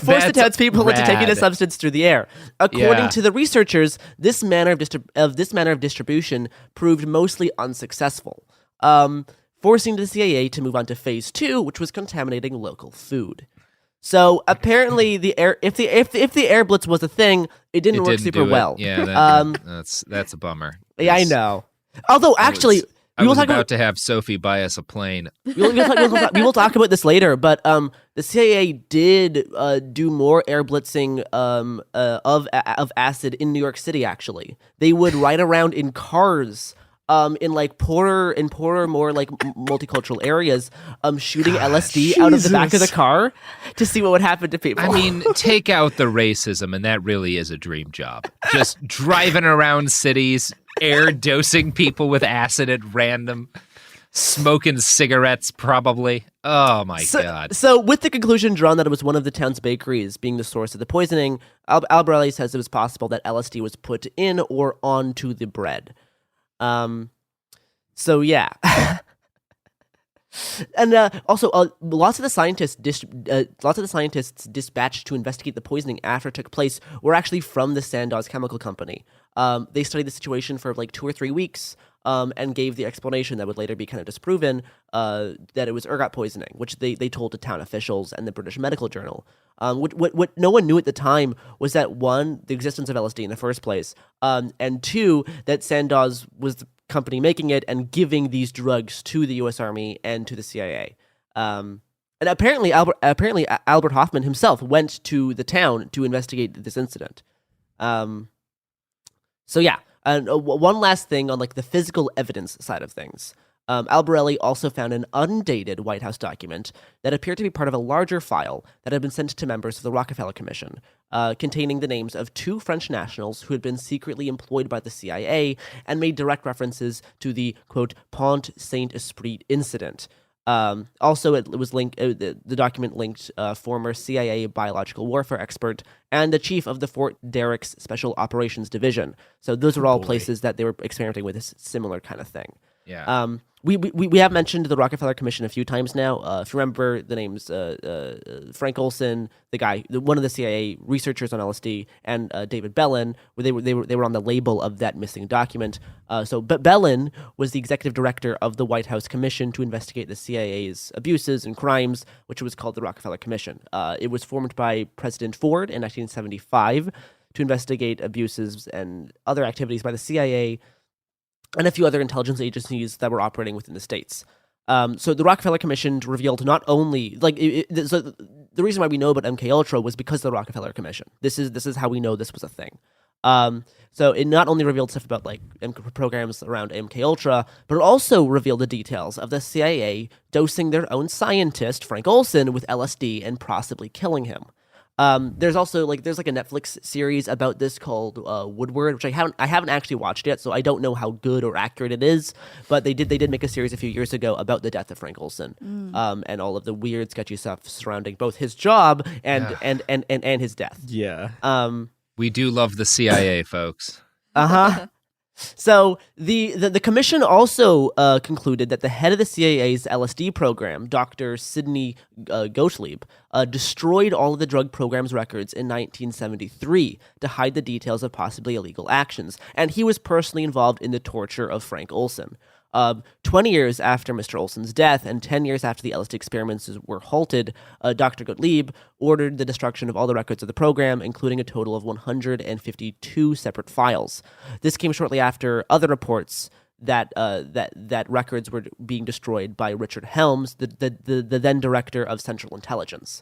force the townspeople into taking the substance through the air. According to the researchers, this manner of distribution proved mostly unsuccessful, forcing the CIA to move on to phase 2, which was contaminating local food. So apparently, if the air blitz was a thing, it didn't work super well. Yeah, that's a bummer. Yeah, I know. Although actually. I was about to have Sophie buy us a plane. We will talk about this later, but the CIA did do more air blitzing of acid in New York City. Actually, they would ride around in cars in poorer, more like multicultural areas, shooting LSD out of the back of the car to see what would happen to people. I mean, take out the racism, and that really is a dream job. Just driving around cities, air dosing people with acid at random, smoking cigarettes probably. Oh my God. So with the conclusion drawn that it was one of the town's bakeries being the source of the poisoning, Albarelli says it was possible that LSD was put in or onto the bread. So yeah. And also, lots of the scientists dispatched to investigate the poisoning after it took place were actually from the Sandoz Chemical Company. They studied the situation for like 2 or 3 weeks, and gave the explanation that would later be kind of disproven, that it was ergot poisoning, which they told to town officials and the British Medical Journal. What no one knew at the time was that 1, the existence of LSD in the first place, and 2, that Sandoz was the company making it and giving these drugs to the U.S. Army and to the CIA. And apparently Albert Hofmann himself went to the town to investigate this incident. So yeah, and one last thing on like the physical evidence side of things. Albarelli also found an undated White House document that appeared to be part of a larger file that had been sent to members of the Rockefeller Commission, containing the names of 2 French nationals who had been secretly employed by the CIA and made direct references to the, quote, Pont Saint Esprit incident. Also, it was linked. The document linked former CIA biological warfare expert and the chief of the Fort Derrick's Special Operations Division. So those are all places that they were experimenting with this similar kind of thing. Yeah. We have mentioned the Rockefeller Commission a few times now. If you remember the names, Frank Olson, one of the CIA researchers on LSD, and David Bellin, where they were on the label of that missing document. But Bellin was the executive director of the White House Commission to investigate the CIA's abuses and crimes, which was called the Rockefeller Commission. It was formed by President Ford in 1975 to investigate abuses and other activities by the CIA and a few other intelligence agencies that were operating within the states. So the Rockefeller Commission revealed not only so the reason why we know about MKUltra was because of the Rockefeller Commission. This is how we know this was a thing. So it not only revealed stuff about programs around MKUltra, but it also revealed the details of the CIA dosing their own scientist Frank Olson with LSD and possibly killing him. There's also there's a Netflix series about this called Woodward, which I haven't actually watched yet, so I don't know how good or accurate it is. But they did make a series a few years ago about the death of Frank Olson, and all of the weird, sketchy stuff surrounding both his job and his death. Yeah. We do love the CIA, folks. So the commission also concluded that the head of the CIA's LSD program, Dr. Sidney Gottlieb, destroyed all of the drug program's records in 1973 to hide the details of possibly illegal actions, and he was personally involved in the torture of Frank Olson. 20 years after Mr. Olson's death and 10 years after the LSD experiments were halted, Dr. Gottlieb ordered the destruction of all the records of the program, including a total of 152 separate files. This came shortly after other reports that records were being destroyed by Richard Helms, the then director of Central Intelligence.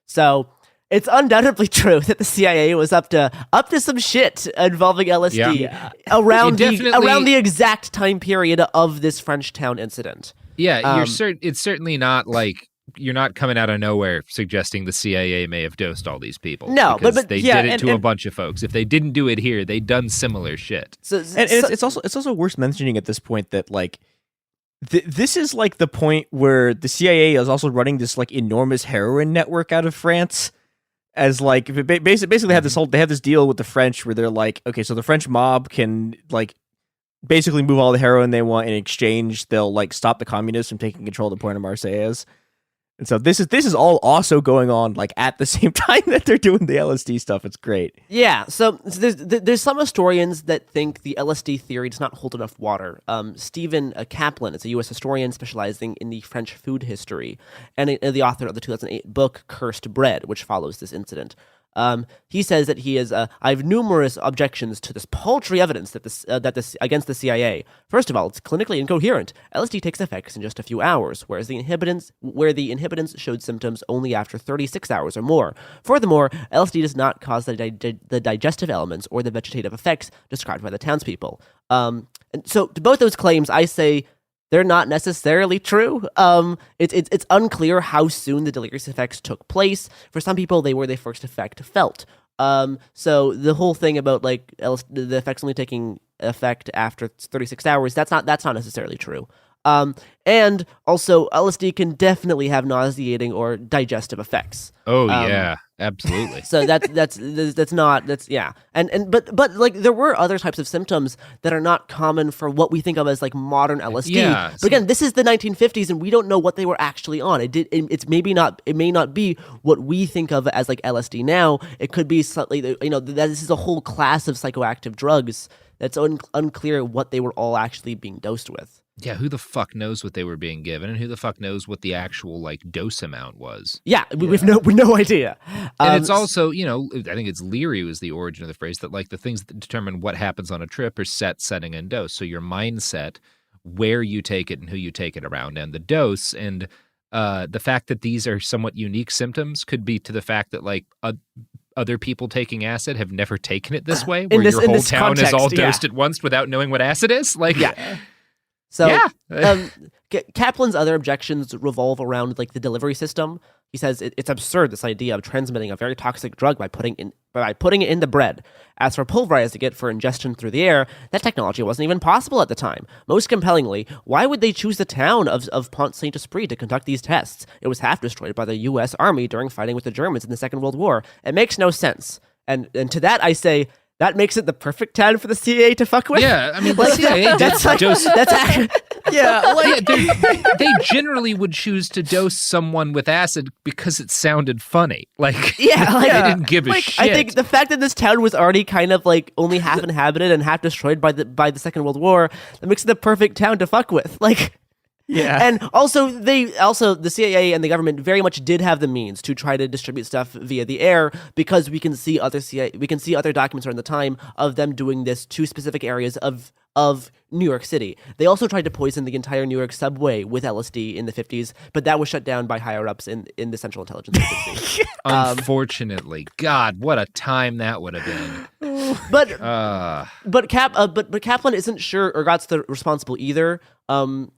So it's undoubtedly true that the CIA was up to some shit involving LSD around the exact time period of this Frenchtown incident. Yeah, it's certainly not you're not coming out of nowhere suggesting the CIA may have dosed all these people. No, but they did it to a bunch of folks. If they didn't do it here, they'd done similar shit. It's also worth mentioning at this point that this is the point where the CIA is also running this enormous heroin network out of France. As basically they have this deal with the French where they're okay, so the French mob can basically move all the heroin they want. In exchange, they'll stop the communists from taking control of the Port of Marseilles. And so this is all also going on at the same time that they're doing the LSD stuff. It's great. Yeah. So there's some historians that think the LSD theory does not hold enough water. Stephen Kaplan is a U.S. historian specializing in the French food history and the author of the 2008 book Cursed Bread, which follows this incident. He says that I have numerous objections to this paltry evidence that against the CIA. First of all, it's clinically incoherent. LSD takes effects in just a few hours, where the inhibitants showed symptoms only after 36 hours or more. Furthermore, LSD does not cause the digestive elements or the vegetative effects described by the townspeople. And so to both those claims, I say they're not necessarily true. It's unclear how soon the delirious effects took place. For some people, they were the first effect felt. So the whole thing about the effects only taking effect after 36 hours, that's not necessarily true. And also, LSD can definitely have nauseating or digestive effects. Oh yeah, absolutely. So but there were other types of symptoms that are not common for what we think of as modern LSD. Yeah, but again, this is the 1950s, and we don't know what they were actually on. It may not be what we think of as LSD now. It could be slightly, that this is a whole class of psychoactive drugs that's unclear what they were all actually being dosed with. Yeah, who the fuck knows what they were being given, and who the fuck knows what the actual like dose amount was? We've no idea. And it's also, I think it's Leary was the origin of the phrase that like the things that determine what happens on a trip are set, setting, and dose. So your mindset, where you take it, and who you take it around, and the dose, and the fact that these are somewhat unique symptoms could be to the fact that like other people taking acid have never taken it this way, where your whole town is all dosed at once without knowing what acid is. Like, So, Kaplan's other objections revolve around like the delivery system. He says it's absurd, this idea of transmitting a very toxic drug by putting it in the bread. As for pulverizing it for ingestion through the air, that technology wasn't even possible at the time. Most compellingly, why would they choose the town of Pont-Saint-Esprit to conduct these tests? It was half destroyed by the U.S. Army during fighting with the Germans in the Second World War. It makes no sense. And to that I say, that makes it the perfect town for the CIA to fuck with. Yeah, I mean, the CIA that's dose. They generally would choose to dose someone with acid because it sounded funny. They didn't give a shit. I think the fact that this town was already kind of like only half inhabited and half destroyed by the Second World War, that makes it the perfect town to fuck with. Yeah. And also the CIA and the government very much did have the means to try to distribute stuff via the air, because we can see other documents around the time of them doing this to specific areas of New York City. They also tried to poison the entire New York subway with LSD in the 50s, but that was shut down by higher ups in the Central Intelligence Agency. Unfortunately, God, what a time that would have been. But Kaplan isn't sure Ergot's the responsible either.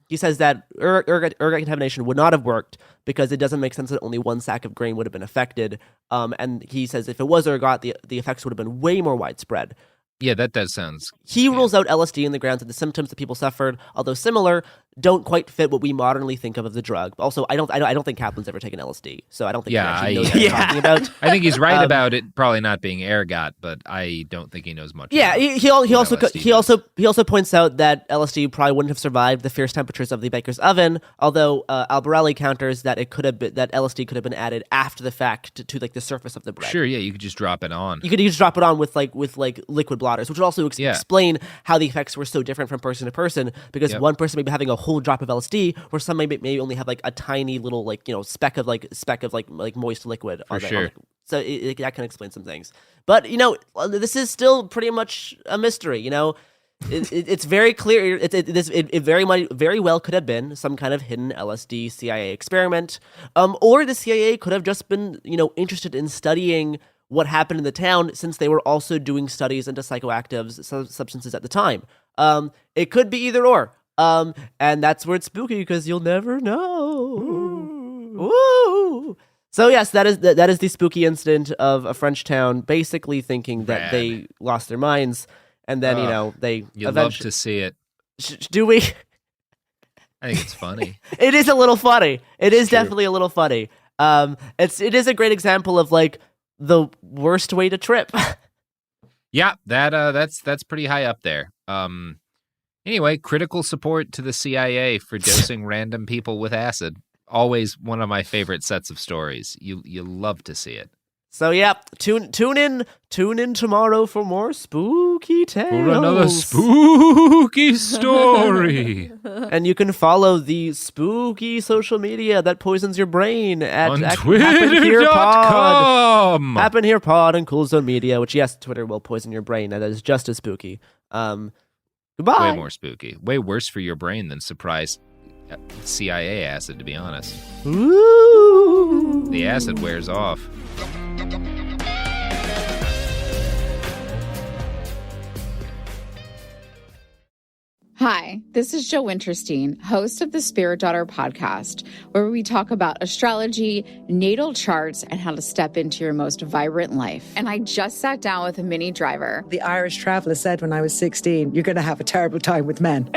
He says that ergot contamination would not have worked because it doesn't make sense that only one sack of grain would have been affected. And he says if it was ergot, the effects would have been way more widespread. Yeah, that does sound... He rules out LSD in the grounds that the symptoms that people suffered, although similar, don't quite fit what we modernly think of as the drug. Also, I don't think Kaplan's ever taken LSD, so I don't think he actually knows what he's talking about. I think he's right about it probably not being ergot, but I don't think he knows much. Yeah, he also points out that LSD probably wouldn't have survived the fierce temperatures of the baker's oven, although Albarelli counters that LSD could have been added after the fact to the surface of the bread. Sure, yeah, you could just drop it on. You could just drop it on with liquid blotters, which would also explain how the effects were so different from person to person, because one person may be having a whole drop of LSD, where some may only have a tiny little speck of moist liquid on sure. So that can explain some things. But this is still pretty much a mystery. It's very clear. It very well could have been some kind of hidden LSD CIA experiment, or the CIA could have just been interested in studying what happened in the town, since they were also doing studies into psychoactive substances at the time. It could be either or. And that's where it's spooky, because you'll never know. Ooh. So yes, that is the spooky incident of a French town basically thinking that they lost their minds, and then they love to see it. Do we? I think it's funny. It is a little funny. It is definitely a little funny. It is a great example of the worst way to trip. Yeah, that's pretty high up there. Anyway, critical support to the CIA for dosing random people with acid. Always one of my favorite sets of stories. You love to see it. So yeah, tune in tomorrow for more spooky tales. For another spooky story. And you can follow the spooky social media that poisons your brain on Twitter.com. Happen Here Pod and Cool Zone Media, which yes, Twitter will poison your brain. That is just as spooky. Goodbye. Way more spooky. Way worse for your brain than surprise CIA acid, to be honest. Ooh. The acid wears off. Hi, this is Jo Winterstein, host of the Spirit Daughter podcast, where we talk about astrology, natal charts, and how to step into your most vibrant life. And I just sat down with a Minnie Driver. The Irish traveller said when I was 16, you're going to have a terrible time with men.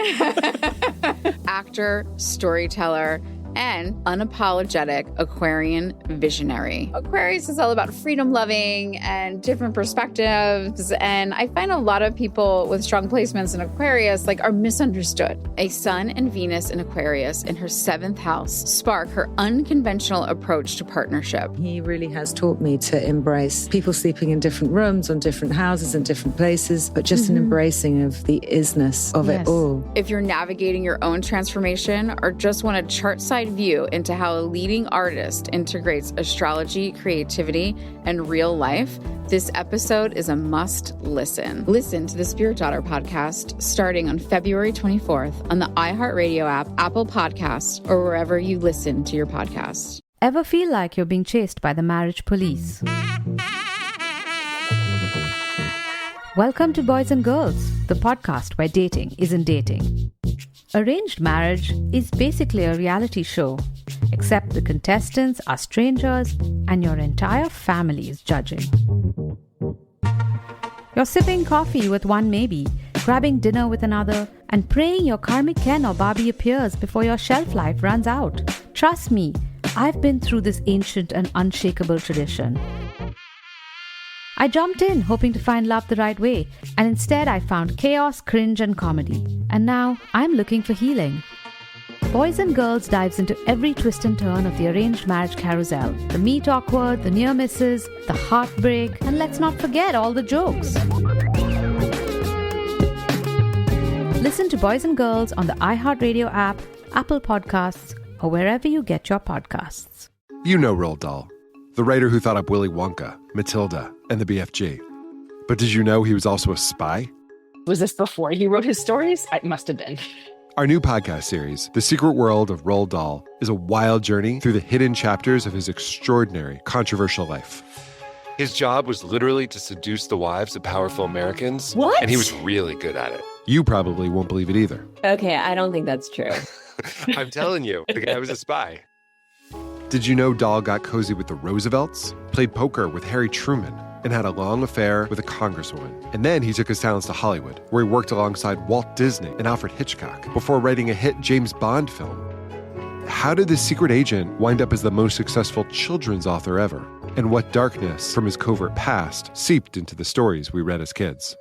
Actor, storyteller, and unapologetic Aquarian visionary. Aquarius is all about freedom-loving and different perspectives, and I find a lot of people with strong placements in Aquarius are misunderstood. A Sun and Venus in Aquarius in her 7th house spark her unconventional approach to partnership. He really has taught me to embrace people sleeping in different rooms, on different houses, in different places, but just an embracing of the isness of it all. If you're navigating your own transformation or just want a chart-side view into how a leading artist integrates astrology, creativity, and real life, this episode is a must listen. Listen to the Spirit Daughter podcast starting on February 24th on the iHeartRadio app, Apple Podcasts, or wherever you listen to your podcasts. Ever feel like you're being chased by the marriage police? Welcome to Boys and Girls, the podcast where dating isn't dating. Arranged marriage is basically a reality show, except the contestants are strangers and your entire family is judging. You're sipping coffee with one maybe, grabbing dinner with another, and praying your karmic Ken or Barbie appears before your shelf life runs out. Trust me, I've been through this ancient and unshakable tradition. I jumped in hoping to find love the right way, and instead I found chaos, cringe, and comedy. And now I'm looking for healing. Boys and Girls dives into every twist and turn of the arranged marriage carousel. The meet awkward, the near misses, the heartbreak, and let's not forget all the jokes. Listen to Boys and Girls on the iHeartRadio app, Apple Podcasts, or wherever you get your podcasts. You know Roald Dahl, the writer who thought up Willy Wonka, Matilda, and the BFG. But did you know he was also a spy? Was this before he wrote his stories? It must have been. Our new podcast series, The Secret World of Roald Dahl, is a wild journey through the hidden chapters of his extraordinary, controversial life. His job was literally to seduce the wives of powerful Americans. What? And he was really good at it. You probably won't believe it either. Okay, I don't think that's true. I'm telling you, the guy was a spy. Did you know Dahl got cozy with the Roosevelts, played poker with Harry Truman, and had a long affair with a congresswoman? And then he took his talents to Hollywood, where he worked alongside Walt Disney and Alfred Hitchcock before writing a hit James Bond film. How did this secret agent wind up as the most successful children's author ever? And what darkness from his covert past seeped into the stories we read as kids?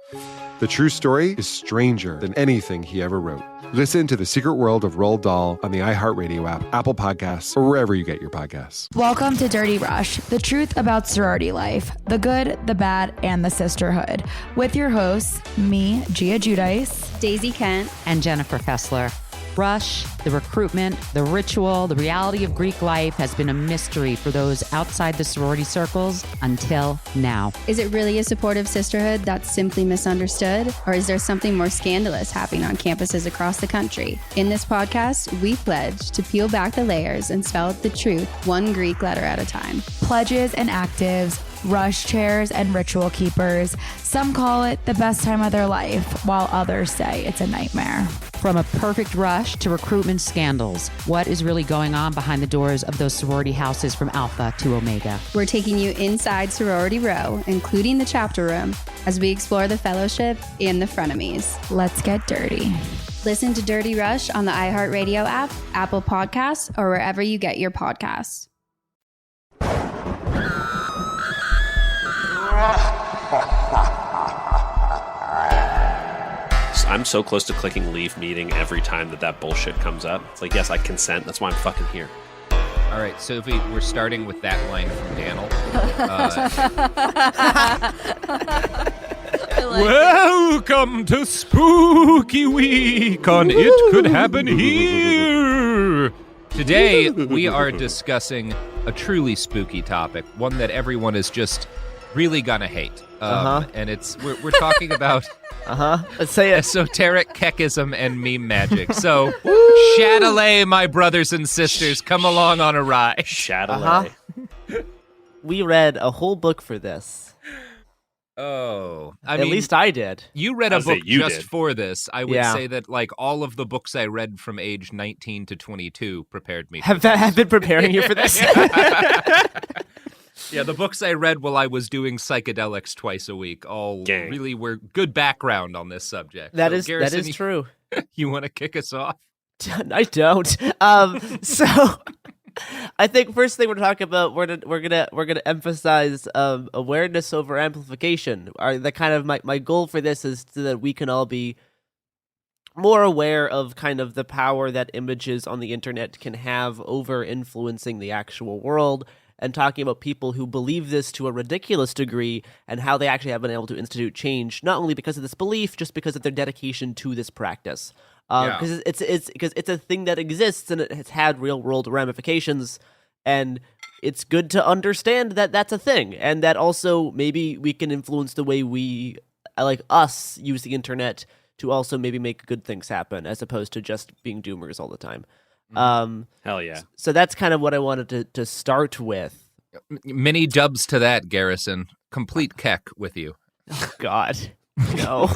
The true story is stranger than anything he ever wrote. Listen to The Secret World of Roald Dahl on the iHeartRadio app, Apple Podcasts, or wherever you get your podcasts. Welcome to Dirty Rush, the truth about sorority life, the good, the bad, and the sisterhood. With your hosts, me, Gia Giudice, Daisy Kent, and Jennifer Fessler. Rush, the recruitment, the ritual, the reality of Greek life has been a mystery for those outside the sorority circles until now. Is it really a supportive sisterhood that's simply misunderstood? Or is there something more scandalous happening on campuses across the country? In this podcast, we pledge to peel back the layers and spell out the truth one Greek letter at a time. Pledges and actives, rush chairs and ritual keepers. Some call it the best time of their life, while others say it's a nightmare. From a perfect rush to recruitment scandals, what is really going on behind the doors of those sorority houses from Alpha to Omega? We're taking you inside Sorority Row, including the chapter room, as we explore the fellowship and the frenemies. Let's get dirty. Listen to Dirty Rush on the iHeartRadio app, Apple Podcasts, or wherever you get your podcasts. I'm so close to clicking leave meeting every time that bullshit comes up. It's like, yes, I consent. That's why I'm fucking here. All right, Sophie, we're starting with that line from Daniel. Welcome to Spooky Week on It Could Happen Here. Today, we are discussing a truly spooky topic, one that everyone is just really gonna hate. And we're talking about Let's say it. Esoteric Kekism and meme magic. So, Chatelet, my brothers and sisters, come along on a ride. Chatelet. We read a whole book for this. Oh, at least I did. You read a book just for this. I would say that like all of the books I read from age 19 to 22 prepared me. Have been preparing you for this. Yeah, the books I read while I was doing psychedelics twice a week all really were good background on this subject. That so, is Garrison, that is true. You want to kick us off? I don't. So I think first thing we're talking about, we're gonna emphasize awareness over amplification. The kind of my goal for this is so that we can all be more aware of kind of the power that images on the internet can have over influencing the actual world, and talking about people who believe this to a ridiculous degree and how they actually have been able to institute change, not only because of this belief, just because of their dedication to this practice. Because it's a thing that exists and it has had real world ramifications, and it's good to understand that that's a thing, and that also maybe we can influence the way we, like us, use the internet to also maybe make good things happen, as opposed to just being doomers all the time. Hell yeah. So that's kind of what I wanted to start with. Many dubs to that, Garrison. Complete keck with you. Oh, God. No.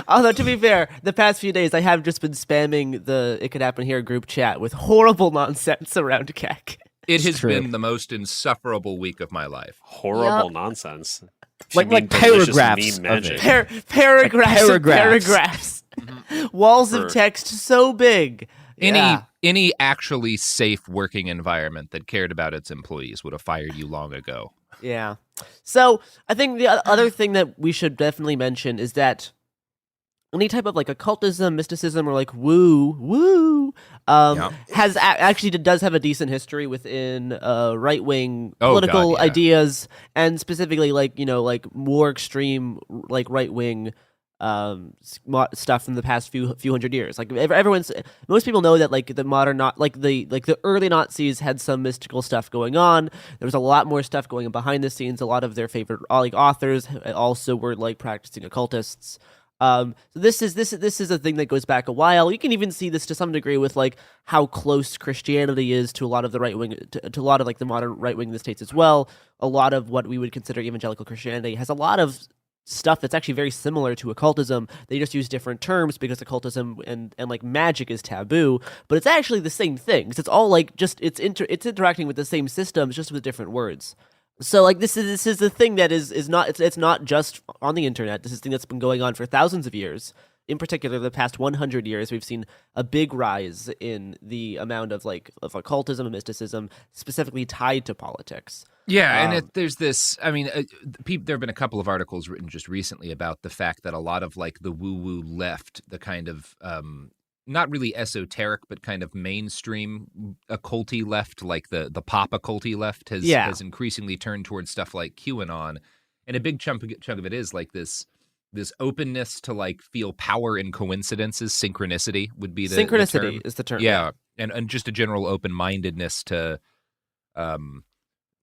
Although, to be fair, the past few days I have just been spamming the It Could Happen Here group chat with horrible nonsense around Keck. It has been the most insufferable week of my life. Horrible nonsense. Like paragraphs of it. Paragraphs. Walls of text so big. Any actually safe working environment that cared about its employees would have fired you long ago. Yeah. So I think the other thing that we should definitely mention is that any type of like occultism, mysticism, or like woo, actually does have a decent history within right wing political ideas, and specifically like more extreme like right wing stuff in the past few hundred years. Like most people know that like the early Nazis had some mystical stuff going on. There was a lot more stuff going on behind the scenes. A lot of their favorite like authors also were like practicing occultists. So this is a thing that goes back a while. You can even see this to some degree with like how close Christianity is to a lot of the right wing, to a lot of like the modern right wing in the States as well. A lot of what we would consider evangelical Christianity has a lot of stuff that's actually very similar to occultism. They just use different terms because occultism and like magic is taboo, but it's actually the same thing. It's all like just it's interacting with the same systems, just with different words. So like this is the thing that is not it's not just on the internet. This is a thing that's been going on for thousands of years. In particular, the past 100 years, we've seen a big rise in the amount of occultism and mysticism, specifically tied to politics. Yeah, and there's this. I mean, there have been a couple of articles written just recently about the fact that a lot of like the woo-woo left, the kind of not really esoteric, but kind of mainstream occulty left, like the pop occulty left, has increasingly turned towards stuff like QAnon, and a big chunk of it is like this openness to like feel power in coincidences. Synchronicity would be the synchronicity term. Is the term. Yeah, and just a general open-mindedness to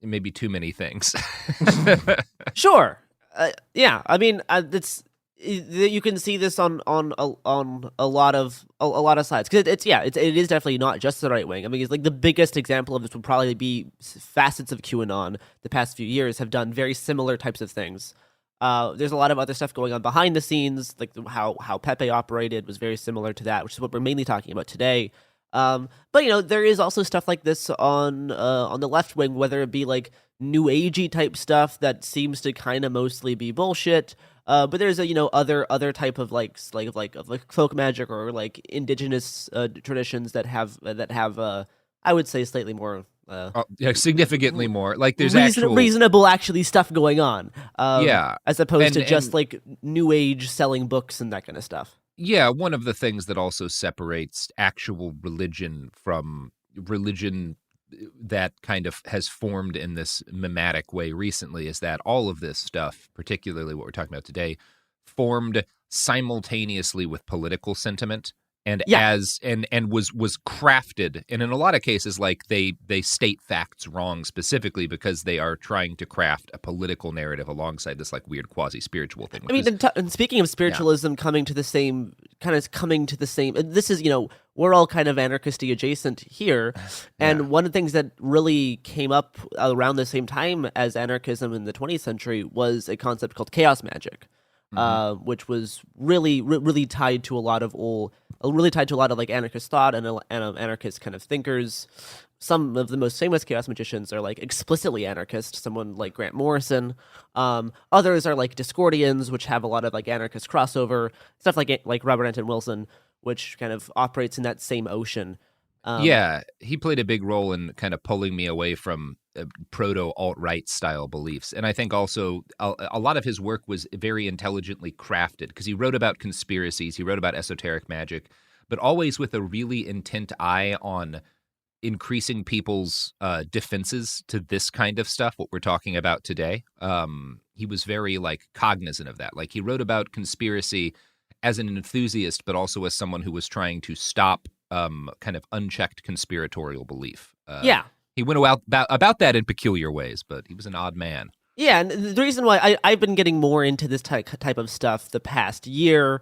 maybe too many things. Sure. Yeah. I mean, you can see this on a lot of sides, because it is definitely not just the right wing. I mean, it's like the biggest example of this would probably be facets of QAnon. The past few years have done very similar types of things. There's a lot of other stuff going on behind the scenes, like how Pepe operated was very similar to that, which is what we're mainly talking about today. But there is also stuff like this on the left wing, whether it be like new agey type stuff that seems to kind of mostly be bullshit. But there's other type of like folk magic or like indigenous traditions that have I would say slightly more. Significantly more. Like there's reasonable actually stuff going on. As opposed to just like new age selling books and that kind of stuff. Yeah, one of the things that also separates actual religion from religion that kind of has formed in this mimetic way recently is that all of this stuff, particularly what we're talking about today, formed simultaneously with political sentiment and was crafted, and in a lot of cases, like they state facts wrong specifically because they are trying to craft a political narrative alongside this like weird quasi-spiritual thing. I mean, and speaking of spiritualism coming to the same, this is, we're all kind of anarchisty adjacent here, and one of the things that really came up around the same time as anarchism in the 20th century was a concept called chaos magic. Which was really tied to a lot of like anarchist thought and anarchist kind of thinkers. Some of the most famous chaos magicians are like explicitly anarchist, someone like Grant Morrison. Others are like Discordians, which have a lot of like anarchist crossover stuff, like Robert Anton Wilson, which kind of operates in that same ocean. He played a big role in kind of pulling me away from proto-alt-right style beliefs. And I think also a lot of his work was very intelligently crafted because he wrote about conspiracies, he wrote about esoteric magic, but always with a really intent eye on increasing people's defenses to this kind of stuff, what we're talking about today. He was very like cognizant of that. Like he wrote about conspiracy as an enthusiast, but also as someone who was trying to stop kind of unchecked conspiratorial belief. He went about that in peculiar ways, but he was an odd man. Yeah, and the reason why I've been getting more into this type of stuff the past year,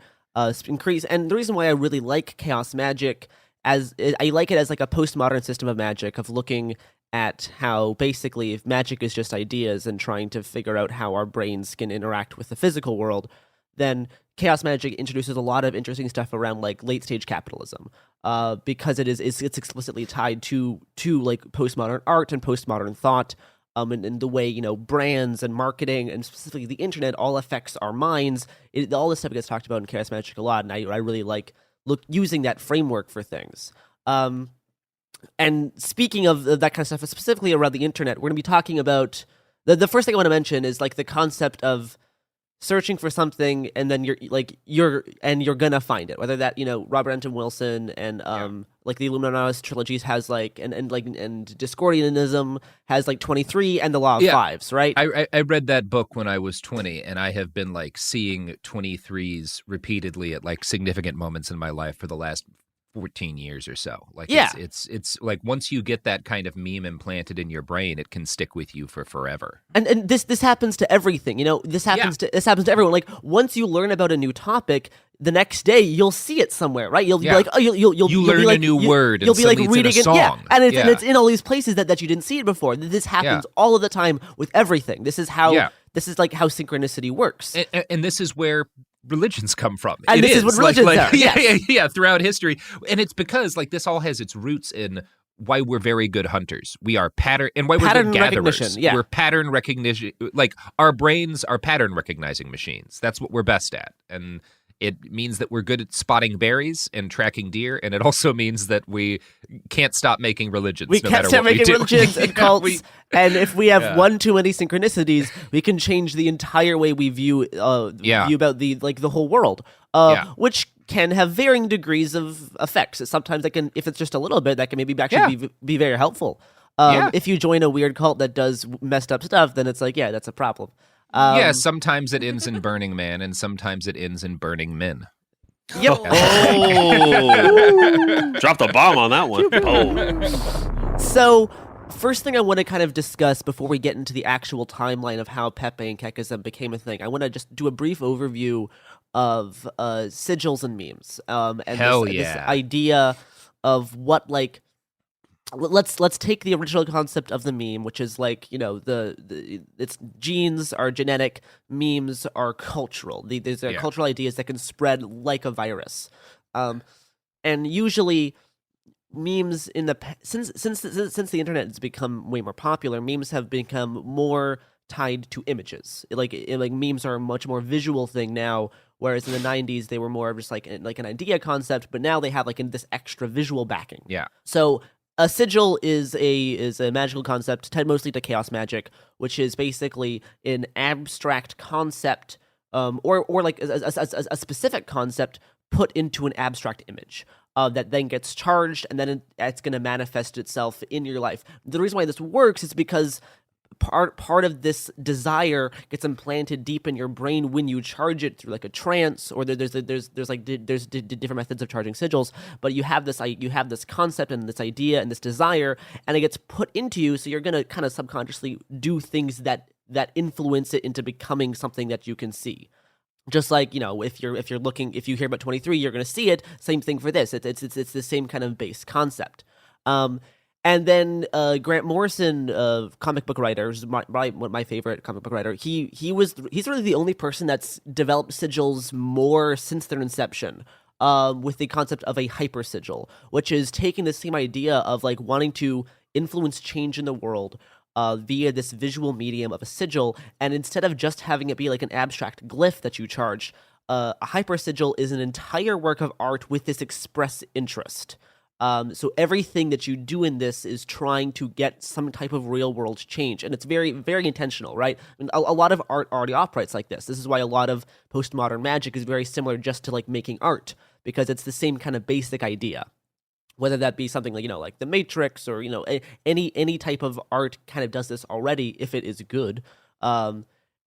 increase, and the reason why I really like chaos magic, I like it as like a postmodern system of magic, of looking at how basically if magic is just ideas and trying to figure out how our brains can interact with the physical world, then chaos magic introduces a lot of interesting stuff around like late stage capitalism, because it's explicitly tied to like postmodern art and postmodern thought, and the way brands and marketing and specifically the internet all affects our minds. All this stuff gets talked about in chaos magic a lot, and I really like using that framework for things. And speaking of that kind of stuff, specifically around the internet, we're going to be talking about The first thing I want to mention is like the concept of searching for something and then you're gonna find it. Whether that, Robert Anton Wilson and like the Illuminatus trilogies has like and Discordianism has like 23 and the Law of Fives, right? I read that book when I was 20, and I have been like seeing 23s repeatedly at like significant moments in my life for the last 14 years or so. Like it's like once you get that kind of meme implanted in your brain, it can stick with you for forever. And this happens to everything. This happens to everyone. Like once you learn about a new topic, the next day you'll see it somewhere, right? You'll be like, oh, you'll learn be like, a new word. You'll be like reading it, and it's in all these places that you didn't see it before. This happens all of the time with everything. This is how this is like how synchronicity works. And this is where religions come from. And this is what religions are. Yeah, throughout history. And it's because like this all has its roots in why we're very good hunters. We are pattern we're good gatherers. We're pattern recognition. Like our brains are pattern recognizing machines. That's what we're best at. And it means that we're good at spotting berries and tracking deer, and it also means that we can't stop making religions. We can't stop making religions and cults, and if we have one too many synchronicities, we can change the entire way we view about the whole world, which can have varying degrees of effects. Sometimes that can, if it's just a little bit, that can maybe actually be very helpful. If you join a weird cult that does messed up stuff, then it's like, that's a problem. Sometimes it ends in Burning Man, and sometimes it ends in Burning Men. Yep. Dropped a bomb on that one. Oh. So, first thing I want to kind of discuss before we get into the actual timeline of how Pepe and Kekism became a thing, I want to just do a brief overview of sigils and memes. And this idea of what like. Let's take the original concept of the meme, which is like, its genes are genetic, memes are cultural. These are cultural ideas that can spread like a virus, and usually memes since the internet has become way more popular, memes have become more tied to images. Like memes are a much more visual thing now, whereas in the 90s they were more just like an idea concept, but now they have like this extra visual backing. So. A sigil is a magical concept tied mostly to chaos magic, which is basically an abstract concept, or like a specific concept put into an abstract image that then gets charged, and then it's going to manifest itself in your life. The reason why this works is because part of this desire gets implanted deep in your brain when you charge it through like a trance, or there's different methods of charging sigils, but you have this concept and this idea and this desire, and it gets put into you, so you're gonna kind of subconsciously do things that influence it into becoming something that you can see. Just like, if you hear about 23, you're gonna see it. Same thing for this. It's the same kind of base concept. And then Grant Morrison, comic book writer, who's my favorite comic book writer, he's really the only person that's developed sigils more since their inception, with the concept of a hyper sigil, which is taking the same idea of like wanting to influence change in the world via this visual medium of a sigil, and instead of just having it be like an abstract glyph that you charge, a hyper sigil is an entire work of art with this express interest. So everything that you do in this is trying to get some type of real world change, and it's very, very intentional, right? I mean, a lot of art already operates like this. This is why a lot of postmodern magic is very similar just to like making art, because it's the same kind of basic idea. Whether that be something like, like The Matrix, or, any type of art kind of does this already if it is good. And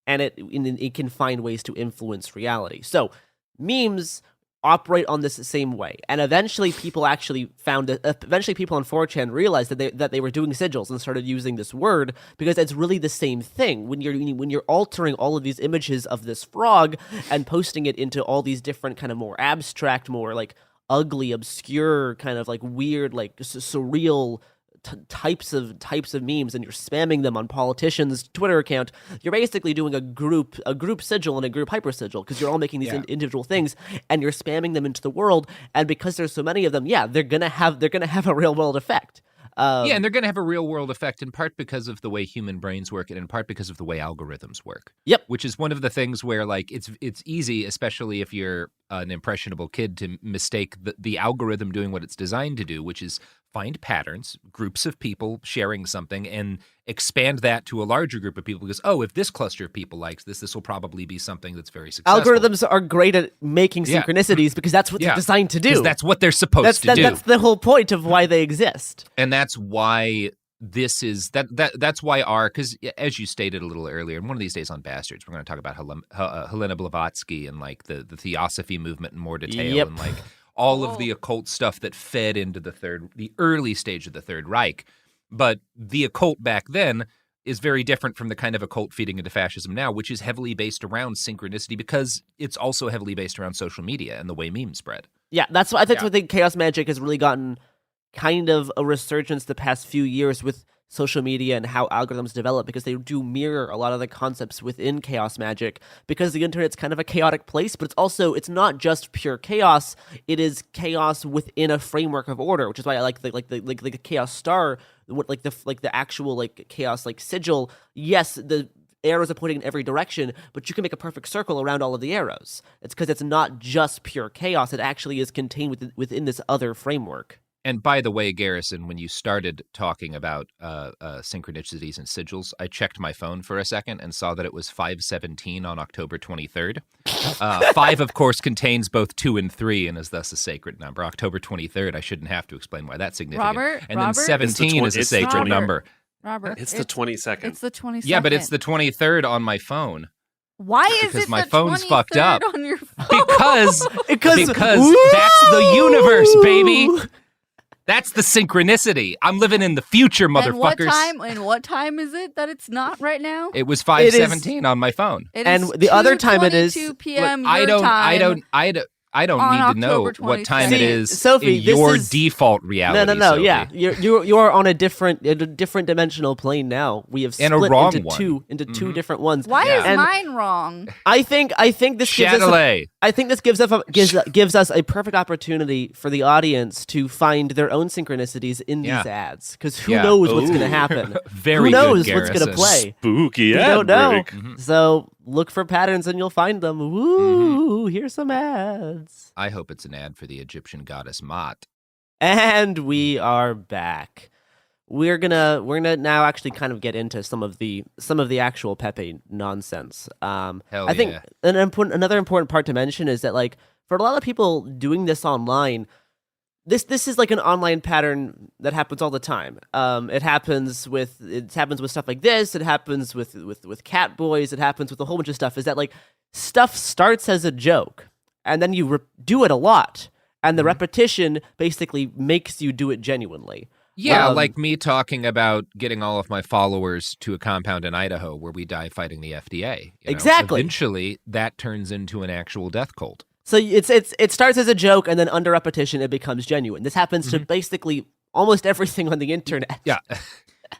it can find ways to influence reality. So memes operate on this same way, and eventually people actually eventually people on 4chan realized that they were doing sigils and started using this word, because it's really the same thing. When you're altering all of these images of this frog and posting it into all these different kind of more abstract, more like ugly, obscure, kind of like weird, like surreal types of memes, and you're spamming them on politicians' Twitter account, you're basically doing a group sigil and a group hyper sigil, because you're all making these individual things and you're spamming them into the world. And because there's so many of them, they're gonna have a real world effect. And they're gonna have a real world effect in part because of the way human brains work, and in part because of the way algorithms work. Yep. Which is one of the things where like it's easy, especially if you're an impressionable kid to mistake the algorithm doing what it's designed to do, which is find patterns, groups of people sharing something, and expand that to a larger group of people because, oh, if this cluster of people likes this will probably be something that's very successful. Algorithms are great at making synchronicities because that's what they're designed to do. Because that's what they're supposed to do. That's the whole point of why they exist. And that's why this is that's why because as you stated a little earlier, and one of these days on Bastards, we're going to talk about Helena Blavatsky and like the Theosophy movement in more detail and like all of the occult stuff that fed into the early stage of the Third Reich. But the occult back then is very different from the kind of occult feeding into fascism now, which is heavily based around synchronicity because it's also heavily based around social media and the way memes spread. Yeah, that's what I think chaos magic has really gotten kind of a resurgence the past few years with social media and how algorithms develop, because they do mirror a lot of the concepts within chaos magic, because the internet's kind of a chaotic place, but it's not just pure chaos, it is chaos within a framework of order, which is why I like the chaos star, like the actual like chaos like sigil. Yes, the arrows are pointing in every direction, but you can make a perfect circle around all of the arrows. It's because it's not just pure chaos, it actually is contained within this other framework. And by the way, Garrison, when you started talking about synchronicities and sigils, I checked my phone for a second and saw that it was 5/17 on October 23rd. 5, of course, contains both 2 and 3 and is thus a sacred number. October 23rd, I shouldn't have to explain why that's significant. Then 17 is a sacred number. Robert, it's the 22nd. It's the 22nd. Yeah, but it's the 23rd on my phone. Why is because it my the phone's 23rd fucked up? On your phone? Because that's the universe, baby. That's the synchronicity. I'm living in the future, motherfuckers. And what time is it that it's not right now? It was 5:17 on my phone. And the other time it is 2 p.m. I don't need to know what time it is. Sophie, in your default reality. No. Sophie. Yeah, you are on a different dimensional plane now. We have split into two different ones. Why is mine wrong? I think this gives us a perfect opportunity for the audience to find their own synchronicities in these ads, because who knows what's going to happen? Who knows what's going to play? Spooky ad. We don't know. So look for patterns and you'll find them. Woo! Here's some ads. I hope it's an ad for the Egyptian goddess Mot. And we are back. We're gonna now actually kind of get into some of the actual Pepe nonsense. I think another important part to mention is that, like, for a lot of people doing this online, this is like an online pattern that happens all the time. It happens with stuff like this. It happens with cat boys. It happens with a whole bunch of stuff. Is that, like, stuff starts as a joke, and then you do it a lot, and the repetition basically makes you do it genuinely. Yeah, like me talking about getting all of my followers to a compound in Idaho where we die fighting the FDA. Exactly. Eventually, that turns into an actual death cult. So it starts as a joke, and then under repetition, it becomes genuine. This happens to basically almost everything on the internet. Yeah.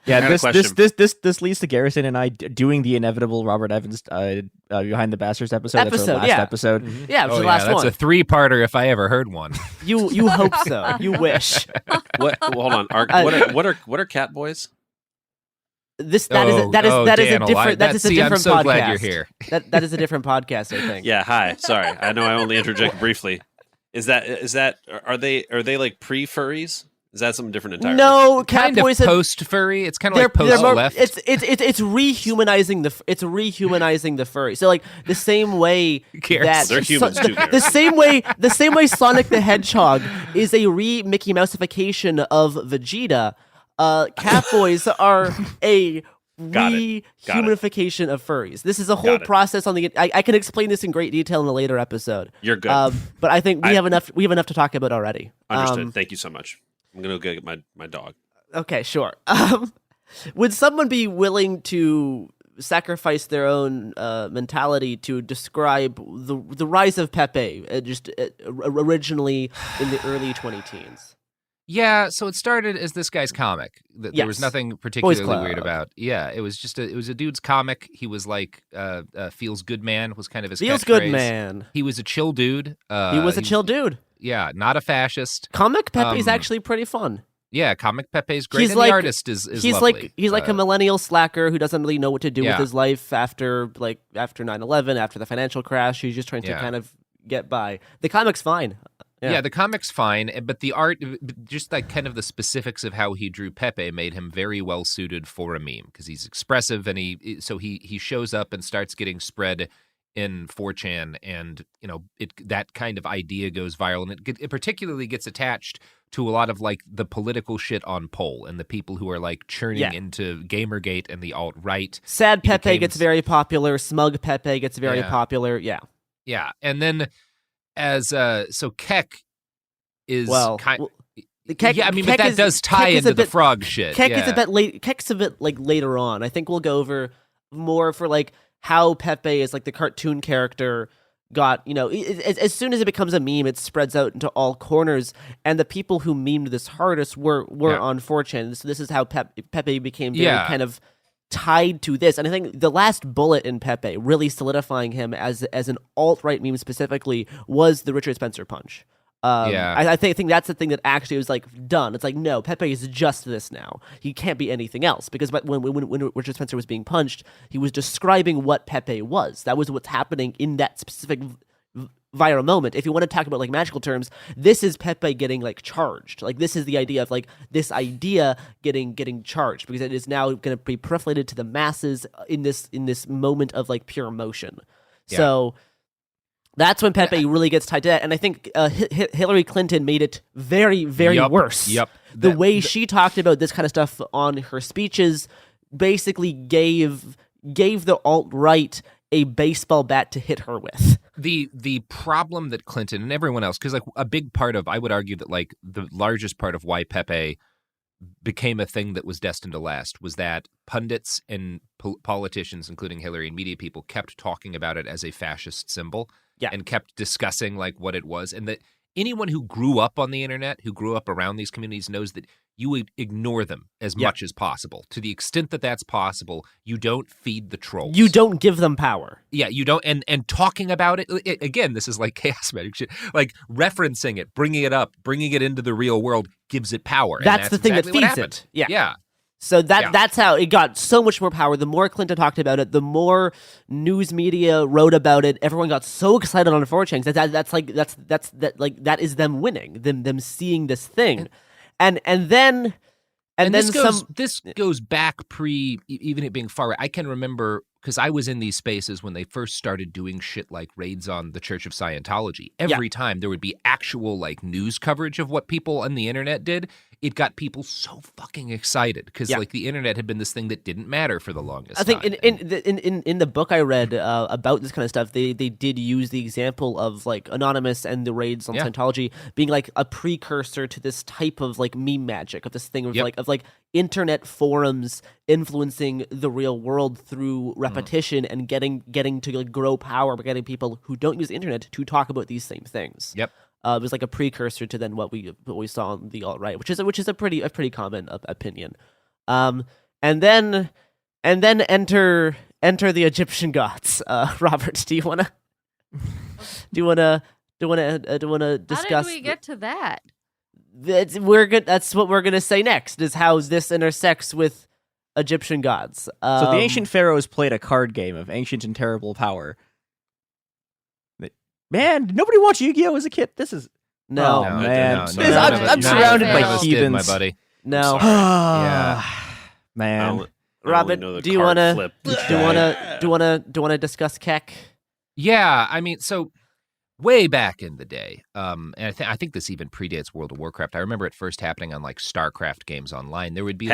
Yeah, this leads to Garrison and I doing the inevitable Robert Evans Behind the Bastards episode. That's our last episode. Mm-hmm. Yeah, it was the last one. That's a 3-parter if I ever heard one. You hope so. You wish. Hold on. What are cat boys? That is a different I'm so podcast. Glad you're here. That is a different podcast, I think. Yeah. Hi. Sorry, I know I only interject briefly. Is that are they like pre-furries? Is that something different entirely? No, kind of post-furry. It's kind of like post-left. It's rehumanizing the furry. So, like, the same way that they're humans too. The same way Sonic the Hedgehog is a Mickey Mouseification of Vegeta. Cat boys are a rehumanification of furries. This is a whole process on the. I can explain this in great detail in a later episode. You're good, but I think we have enough. We have enough to talk about already. Understood. Thank you so much. I'm gonna go get my dog. Okay, sure. Would someone be willing to sacrifice their own mentality to describe the rise of Pepe, originally in the early 20-teens? Yeah, so it started as this guy's comic. There was nothing particularly weird about. Yeah, it was just it was a dude's comic. He was like feels good man was kind of his feels catchphrase. Good man. He was a chill dude. He was a chill dude. Yeah, not a fascist. Comic Pepe's actually pretty fun. Yeah, Comic Pepe's great. And the artist is lovely. He's like a millennial slacker who doesn't really know what to do with his life after 9/11, after the financial crash. He's just trying to kind of get by. The comic's fine. Yeah, the comic's fine, but the art, just like kind of the specifics of how he drew Pepe made him very well suited for a meme because he's expressive and he shows up and starts getting spread in 4chan, and that kind of idea goes viral, and it particularly gets attached to a lot of like the political shit on Poll and the people who are like churning into Gamergate and the alt-right. Sad Pepe gets very popular. Smug Pepe gets very popular. Yeah. Yeah, and then so Keck is kind. Keck, yeah, I mean, but that does tie into the frog shit. Keck is a bit late. Keck's a bit like later on. I think we'll go over more for like how Pepe is like the cartoon character got. As soon as it becomes a meme, it spreads out into all corners, and the people who memed this hardest were on 4chan. So this is how Pepe became very kind of tied to this. And I think the last bullet in Pepe, really solidifying him as an alt-right meme specifically, was the Richard Spencer punch. I think that's the thing that actually was like done. It's like, no, Pepe is just this now. He can't be anything else. Because when Richard Spencer was being punched, he was describing what Pepe was. That was what's happening in that specific viral moment. If you want to talk about like magical terms, this is Pepe getting like charged. Like this is the idea of like this idea getting charged, because it is now going to be proliferated to the masses in this moment of like pure emotion. Yeah. So that's when Pepe really gets tied to that. And I think Hillary Clinton made it very, very worse. Yep. The way she talked about this kind of stuff on her speeches basically gave the alt-right a baseball bat to hit her with. The problem that Clinton and everyone else, because like a big part of, I would argue that like the largest part of why Pepe became a thing that was destined to last was that pundits and politicians, including Hillary and media people, kept talking about it as a fascist symbol and kept discussing like what it was. And that anyone who grew up on the internet, who grew up around these communities, knows that you would ignore them as much as possible. To the extent that that's possible, you don't feed the trolls. You don't give them power. Yeah, you don't. And talking about it, again, this is like chaos magic shit. Like referencing it, bringing it up, bringing it into the real world gives it power. That's the thing exactly that feeds it. Yeah. Yeah. So that's how it got so much more power. The more Clinton talked about it, the more news media wrote about it. Everyone got so excited on 4chan. That is them winning, them seeing this thing. And then this goes back even it being far right. I can remember, because I was in these spaces when they first started doing shit like raids on the Church of Scientology. Every time there would be actual like news coverage of what people on the internet did, it got people so fucking excited because like the internet had been this thing that didn't matter for the longest time. I think in the book I read about this kind of stuff, they did use the example of like Anonymous and the raids on Scientology being like a precursor to this type of like meme magic, of this thing of like internet forums influencing the real world through repetition and getting to like grow power by getting people who don't use the internet to talk about these same things. Yep. It was like a precursor to then what we saw on the alt-right, which is a pretty common opinion. And then enter the Egyptian gods. Robert, do you wanna discuss? How did we get to that? That's what we're gonna say next, is how this intersects with Egyptian gods. So the ancient pharaohs played a card game of ancient and terrible power. Man, nobody watched Yu-Gi-Oh as a kid. This is no, man. No, I'm surrounded by heathens, my buddy. No, yeah, man. Robert, do you wanna discuss Keck? Yeah, I mean, so way back in the day, and I think this even predates World of Warcraft. I remember it first happening on like StarCraft games online. There would be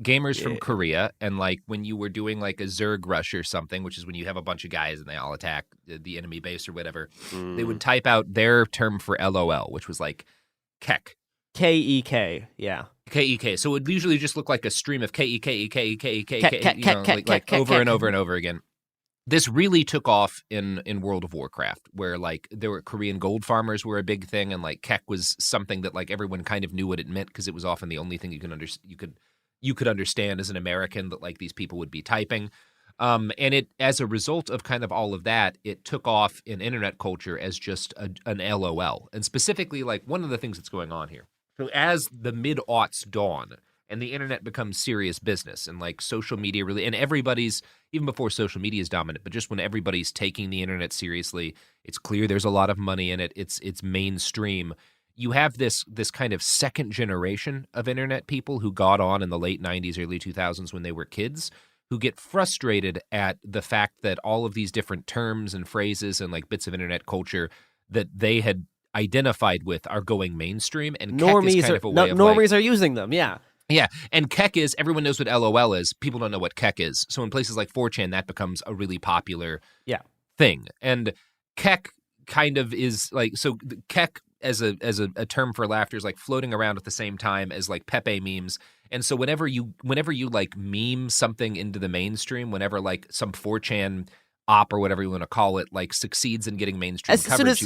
gamers from Korea, and like when you were doing like a Zerg rush or something, which is when you have a bunch of guys and they all attack the enemy base or whatever, they would type out their term for LOL, which was like Keck. K-E-K, yeah. K-E-K. So it would usually just look like a stream of K-E-K-E-K-E-K-E-K, like over and over and over again. This really took off in World of Warcraft, where like there were Korean gold farmers were a big thing, and like Keck was something that like everyone kind of knew what it meant because it was often the only thing you could understand as an American that like these people would be typing. And it, as a result of kind of all of that, it took off in internet culture as just an LOL. And specifically, like one of the things that's going on here. So as the mid-aughts dawn and the internet becomes serious business, and like social media really, and everybody's, even before social media is dominant, but just when everybody's taking the internet seriously, it's clear there's a lot of money in it. It's mainstream. You have this kind of second generation of internet people who got on in the late 90s, early 2000s when they were kids, who get frustrated at the fact that all of these different terms and phrases and like bits of internet culture that they had identified with are going mainstream, and normies Keck is kind of a way of normies are using them. Yeah. Yeah, and Keck is, everyone knows what LOL is. People don't know what Keck is. So in places like 4chan, that becomes a really popular thing. And Keck kind of is like, so Keck as a term for laughter is like floating around at the same time as like Pepe memes. And so whenever you like meme something into the mainstream, whenever like some 4chan op or whatever you want to call it, like succeeds in getting mainstream coverage.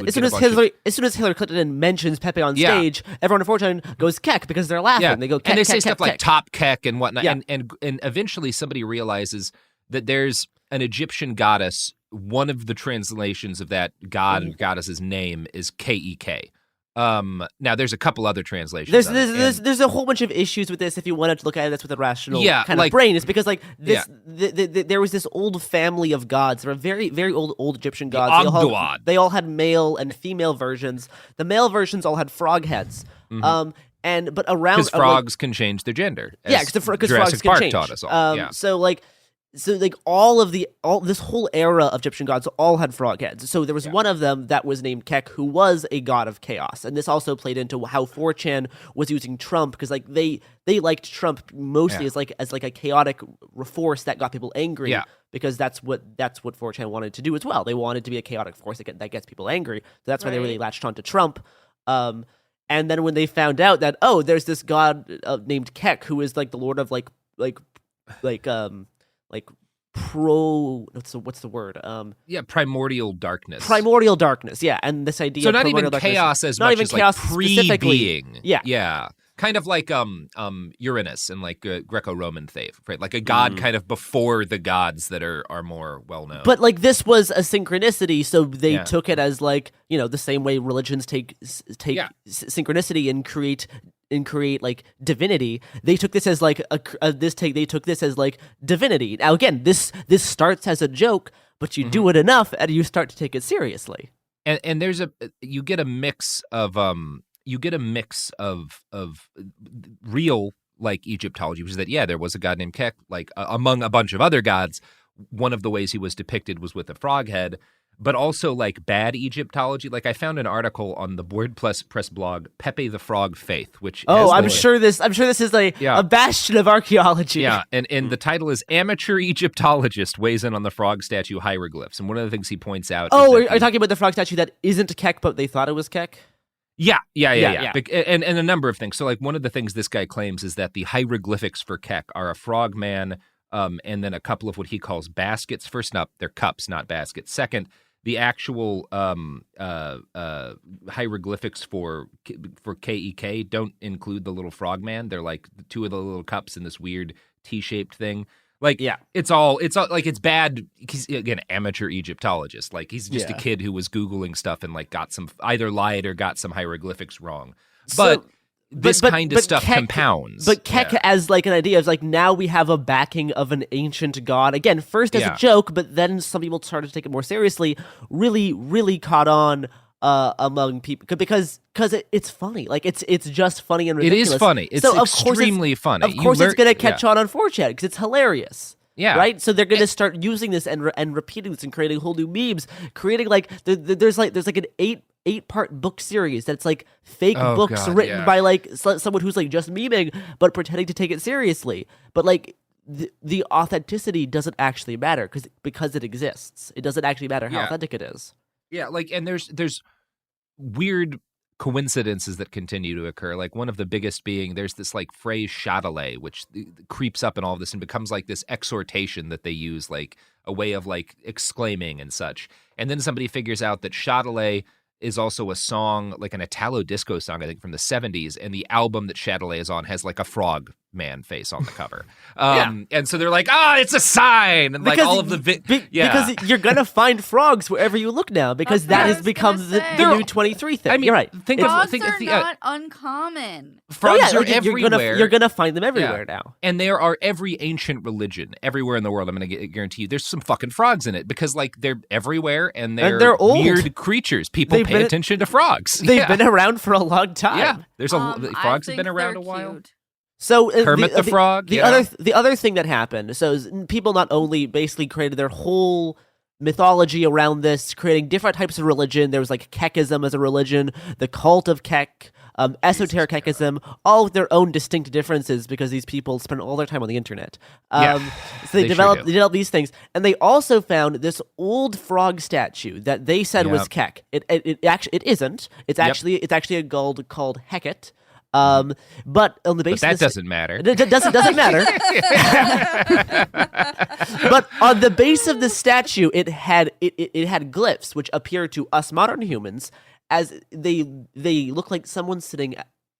As soon as Hillary Clinton mentions Pepe on stage, everyone unfortunately goes Keck because they're laughing. Yeah. They go Keck, and they Keck, say Keck, stuff Keck. like Top Keck and whatnot. Yeah. And eventually somebody realizes that there's an Egyptian goddess. One of the translations of that god and goddess's name is Kek. Now there's a couple other translations. There's a whole bunch of issues with this if you wanted to look at it with a rational kind like, of brain. It's because like this, there was this old family of gods. There were very, very old Egyptian gods. They all had male and female versions. The male versions all had frog heads. But around because frogs can change their gender. Yeah, because frogs Jurassic can Park change. taught us all. So this whole era of Egyptian gods all had frog heads. So there was one of them that was named Keck, who was a god of chaos, and this also played into how 4chan was using Trump, because like they liked Trump mostly as like a chaotic force that got people angry. Yeah. Because that's what 4chan wanted to do as well. They wanted to be a chaotic force that gets people angry. So that's why they really latched on to Trump. And then when they found out that there's this god named Keck who is like the lord of what's the word? Primordial darkness. Primordial darkness, yeah, and this idea. So of not even darkness, chaos as not much even as chaos like pre-being. specifically. Yeah. Kind of like Uranus and like Greco-Roman faith, right? Like a god kind of before the gods that are more well known. But like this was a synchronicity, so they took it as like the same way religions take synchronicity and create like divinity. They took this as like they took this as like divinity. Now again, this starts as a joke, but you do it enough and you start to take it seriously. And there's you get a mix of real like Egyptology, which is that there was a god named Keck, like among a bunch of other gods. One of the ways he was depicted was with a frog head, but also like bad Egyptology. Like I found an article on the WordPress blog Pepe the Frog Faith, which I'm sure this is a bastion of archaeology. Yeah, and the title is Amateur Egyptologist Weighs In on the Frog Statue Hieroglyphs, and one of the things he points out. Are you talking about the frog statue that isn't Keck, but they thought it was Keck? Yeah. And a number of things. So like one of the things this guy claims is that the hieroglyphics for Keck are a frog man, and then a couple of what he calls baskets. First up, they're cups, not baskets. Second, the actual hieroglyphics for Kek don't include the little frog man. They're like two of the little cups in this weird T-shaped thing. Like, it's all like it's bad. He's again amateur Egyptologist. Like he's just a kid who was Googling stuff and like got some either lied or got some hieroglyphics wrong. But this kind of stuff compounds. But Keck as like an idea of like now we have a backing of an ancient god. Again, first as a joke, but then some people started to take it more seriously. Really, really caught on among people because it's funny. Like it's just funny and ridiculous. It is funny. It's extremely funny. Of course, it's going to catch on 4chan because it's hilarious. Yeah. Right. So they're going to start using this and repeating this and creating whole new memes. Creating like there's like an 8-part book series that's like fake books written by like someone who's like just memeing but pretending to take it seriously. But like the authenticity doesn't actually matter because it exists. It doesn't actually matter how authentic it is. Yeah, like, and there's weird coincidences that continue to occur. Like one of the biggest being there's this like phrase Châtelet, which creeps up in all of this and becomes like this exhortation that they use, like a way of like exclaiming and such. And then somebody figures out that Châtelet is also a song, like an Italo disco song, I think from the 70s. And the album that Châtelet is on has like a frog man face on the cover. And so they're like, it's a sign. And like all of the because you're gonna find frogs wherever you look now, because that has become the new 23 thing. I mean, you're right. Frogs are not uncommon. Frogs are everywhere. You're gonna find them everywhere now. And there are every ancient religion everywhere in the world. I'm going to guarantee you there's some fucking frogs in it, because like they're everywhere and they're old. Weird creatures. People pay attention to frogs. They've been around for a long time. Yeah, there's frogs have been around a while. Cute. So Kermit the Frog. The other thing that happened. So people not only basically created their whole mythology around this, creating different types of religion. There was like Kekism as a religion, the cult of Kek, esoteric Kekism, all with their own distinct differences, because these people spend all their time on the internet. So they developed these things, and they also found this old frog statue that they said was Kek. It actually isn't. It's actually a god called Hecate. But on the basis that doesn't matter. It doesn't matter. But on the base of the statue, it had glyphs which appear to us modern humans as they look like someone sitting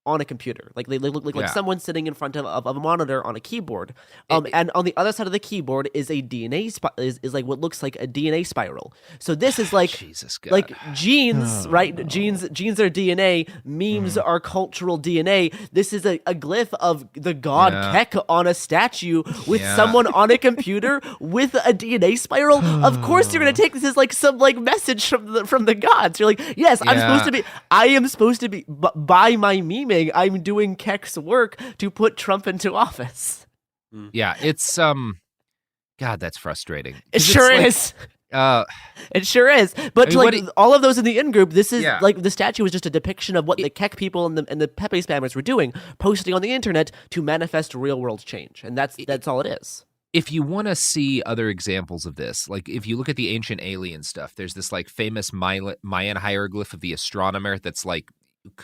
on a computer, like they look like someone sitting in front of a monitor on a keyboard. And on the other side of the keyboard is a DNA is like what looks like a DNA spiral. So this is like like genes, right? Genes are DNA. Memes are cultural DNA. This is a glyph of the god Kek on a statue with someone on a computer with a DNA spiral. Of course, you're gonna take this as like some like message from the gods. You're like, yes, I am supposed to be by my meming, I'm doing Kek's work to put Trump into office. Yeah, it's God, that's frustrating. It sure is. It sure is. But all of those in the in-group, this is like the statue was just a depiction of what the Kek people and the Pepe spammers were doing, posting on the internet to manifest real-world change, and that's all it is. If you want to see other examples of this, like if you look at the ancient alien stuff, there's this like famous Mayan hieroglyph of the astronomer that's like,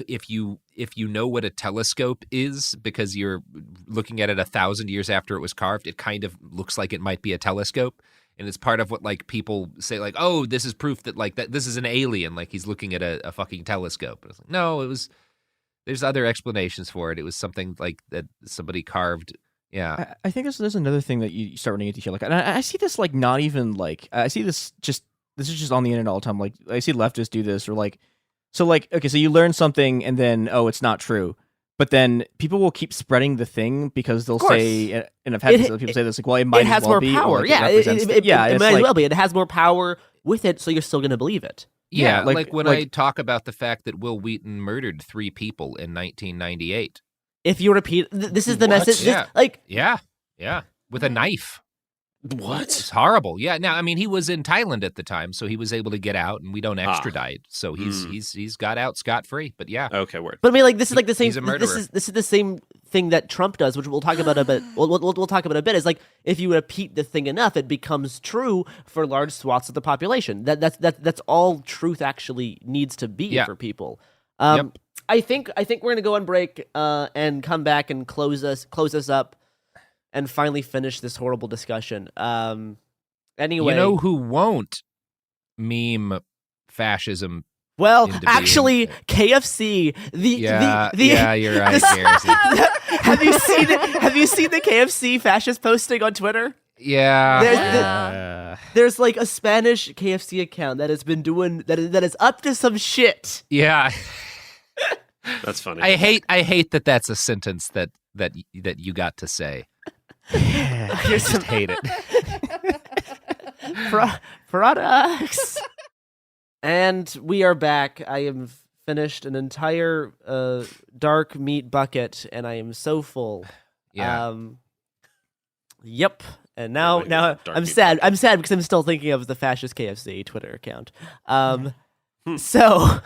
if you know what a telescope is because you're looking at it 1,000 years after it was carved, it kind of looks like it might be a telescope. And it's part of what like people say, like, oh, this is proof that like that this is an alien, like he's looking at a fucking telescope. And it's like, no, there's other explanations for it. It was something like that somebody carved. Yeah, I think there's another thing that you start running into here. Like, and I see this like not even like I see this is just on the internet all the time. Like I see leftists do this, or like. So like, okay, so you learn something and then, it's not true. But then people will keep spreading the thing because they'll say, and I've had other people say this, like, well, it might has as well more be. Power. Or It might as well be. It has more power with it, so you're still going to believe it. Yeah, like when I talk about the fact that Will Wheaton murdered 3 people in 1998. If you repeat, this is the message. Yeah, with a knife. What? It's horrible. Yeah. Now, I mean, he was in Thailand at the time, so he was able to get out, and we don't extradite, so he's got out scot-free. But yeah, okay, word. But I mean, like this is like the same. He's a murderer. This is the same thing that Trump does, which we'll talk about a bit. We'll talk about a bit. Is like if you repeat the thing enough, it becomes true for large swaths of the population. That's all truth actually needs to be for people. I think we're gonna go on break and come back and close us up. And finally finish this horrible discussion. Anyway, you know who won't meme fascism? Well, actually, KFC. Yeah, you're right. Have you seen the KFC fascist posting on Twitter? Yeah. There's like a Spanish KFC account that has been doing that is up to some shit. Yeah. That's funny. I hate that that's a sentence that you got to say. I just hate it. Products. And we are back. I have finished an entire dark meat bucket, and I am so full. Yeah. Yep. And now I'm sad. I'm sad because I'm still thinking of the fascist KFC Twitter account. So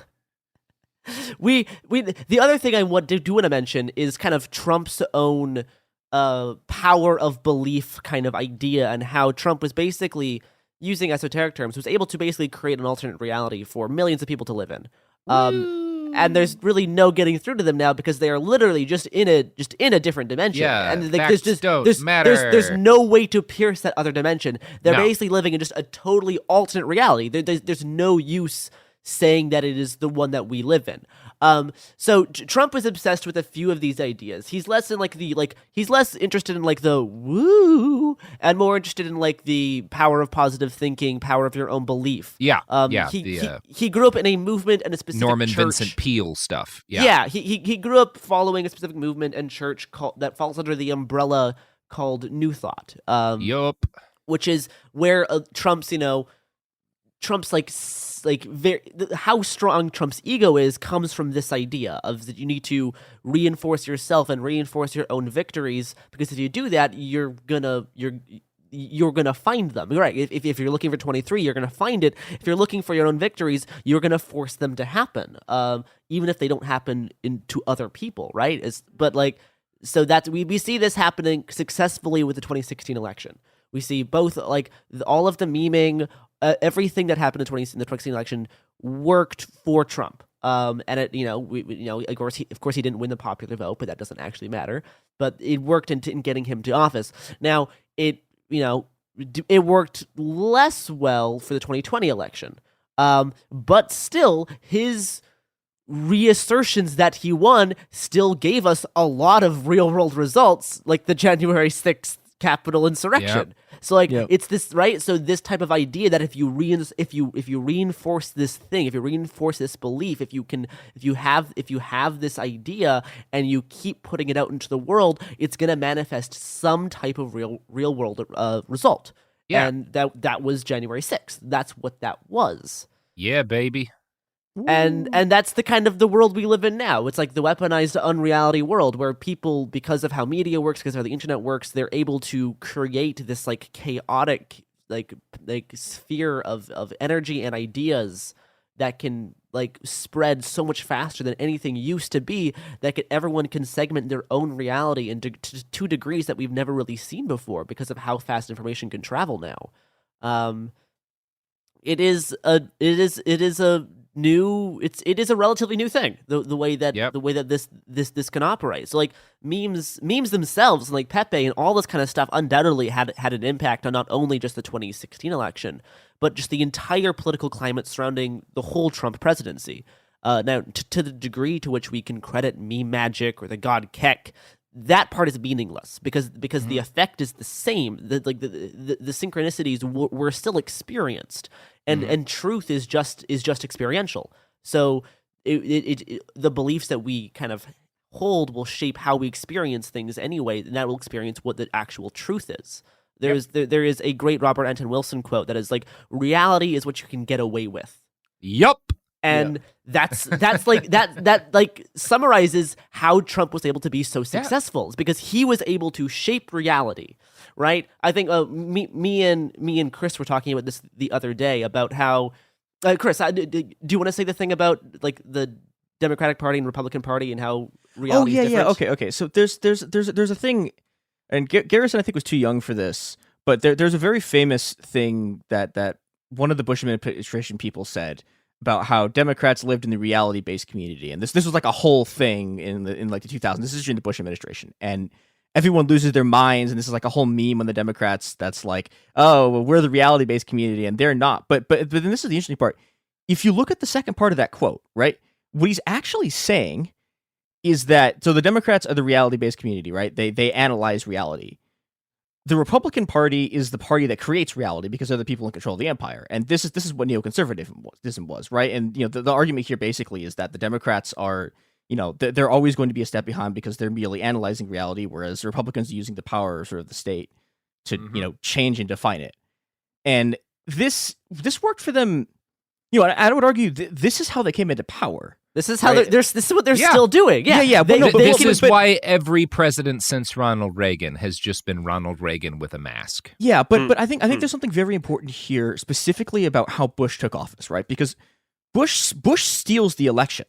we the other thing I want to mention is kind of Trump's own power of belief kind of idea, and how Trump was basically, using esoteric terms, was able to basically create an alternate reality for millions of people to live in. And there's really no getting through to them now because they are literally just in a different dimension. Yeah, and don't matter. There's no way to pierce that other dimension. They're basically living in just a totally alternate reality. There's no use saying that it is the one that we live in. So Trump is obsessed with a few of these ideas. He's less in he's less interested in like the woo and more interested in like the power of positive thinking, power of your own belief. Yeah. He grew up in a movement and a specific Norman church. Vincent Peale stuff. Yeah. Yeah. He grew up following a specific movement and church that falls under the umbrella called New Thought. Yup. Which is where Trump's how strong Trump's ego is comes from this idea of that you need to reinforce yourself and reinforce your own victories, because if you do that, you're gonna find them. Right? If you're looking for 23, you're gonna find it. If you're looking for your own victories, you're gonna force them to happen, even if they don't happen to other people. Right? So that we see this happening successfully with the 2016 election. We see both all of the memeing. Everything that happened in the 2016 election worked for Trump, and it, of course he didn't win the popular vote, but that doesn't actually matter. But it worked in getting him to office. Now it worked less well for the 2020 election, but still his reassertions that he won still gave us a lot of real world results, like the January 6th Capitol insurrection. Yep. So it's this, right? So this type of idea that if you reinforce this thing, if you reinforce this belief, if you have this idea and you keep putting it out into the world, it's going to manifest some type of real world result. Yeah. And that was January 6th. That's what that was. Yeah, baby. And that's the kind of the world we live in now. It's like the weaponized unreality world where people, because of how media works, because of how the internet works, they're able to create this like chaotic like sphere of energy and ideas that can like spread so much faster than anything used to be, that everyone can segment their own reality into to degrees that we've never really seen before because of how fast information can travel now. It is a relatively new thing, the way that this can operate. So like memes themselves, like Pepe and all this kind of stuff, undoubtedly had an impact on not only just the 2016 election, but just the entire political climate surrounding the whole Trump presidency. Now, to the degree to which we can credit meme magic or the god Kek, that part is meaningless because the effect is the same. The synchronicities were still experienced, and truth is just experiential. So the beliefs that we kind of hold will shape how we experience things anyway, and that will experience what the actual truth is. There is a great Robert Anton Wilson quote that is like, reality is what you can get away with. Yup. And that's like that like summarizes how Trump was able to be so successful. It's because he was able to shape reality, right? I think me and Chris were talking about this the other day about how Chris, do you want to say the thing about like the Democratic Party and Republican Party and how reality is different? Okay. So there's a thing, and Garrison I think was too young for this, but there's a very famous thing that one of the Bush administration people said about how Democrats lived in the reality-based community, and this was like a whole thing in like the 2000s. This is during the Bush administration, and everyone loses their minds, and this is like a whole meme on the Democrats that's like, oh, well, we're the reality-based community, and they're not. But then this is the interesting part. If you look at the second part of that quote, right, what he's actually saying is that so the Democrats are the reality-based community, right? They analyze reality. The Republican Party is the party that creates reality because they're the people in control of the empire. And this is what neoconservatism was, right? And the argument here basically is that the Democrats are, they're always going to be a step behind because they're merely analyzing reality, whereas the Republicans are using the power of sort of the state to, change and define it. And this worked for them. I would argue this is how they came into power. This is how this is what they're still doing. Yeah. This is why every president since Ronald Reagan has just been Ronald Reagan with a mask. Yeah, but I think there's something very important here, specifically about how Bush took office, right? Because Bush steals the election,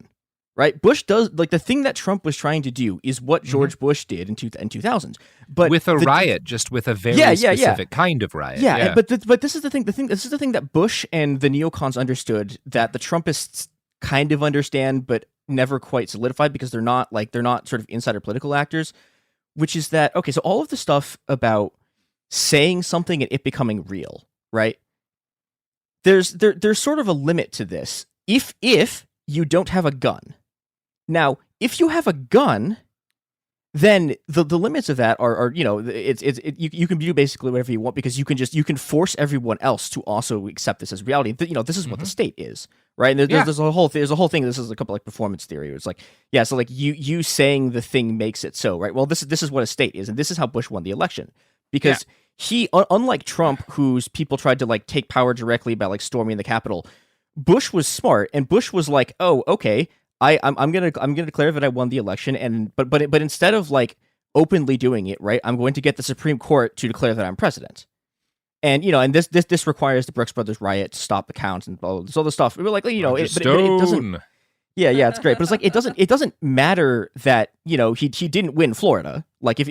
right? Bush does like the thing that Trump was trying to do is what George Bush did in 2000s, but with a riot, just with a very specific kind of riot. Yeah. But this is the thing. This is the thing that Bush and the neocons understood that the Trumpists kind of understand, but never quite solidified because they're not sort of insider political actors, which is that, okay, so all of the stuff about saying something and it becoming real, right? There's sort of a limit to this if you don't have a gun. Now, if you have a gun, then the limits of that are you can do basically whatever you want, because you can force everyone else to also accept this as reality. This is what the state is, right? And there's a whole thing. This is a couple like performance theory. It's like, yeah, so like you saying the thing makes it so, right? Well, this is what a state is, and this is how Bush won the election, because he, unlike Trump, whose people tried to like take power directly by like storming the Capitol, Bush was smart, and Bush was like, oh, okay. I'm gonna declare that I won the election, but instead of like openly doing it, right, I'm going to get the Supreme Court to declare that I'm president, and this requires the Brooks Brothers riot to stop the count and all this other stuff. We're like, but it doesn't. Yeah, it's great, but it's like it doesn't matter that he didn't win Florida. Like if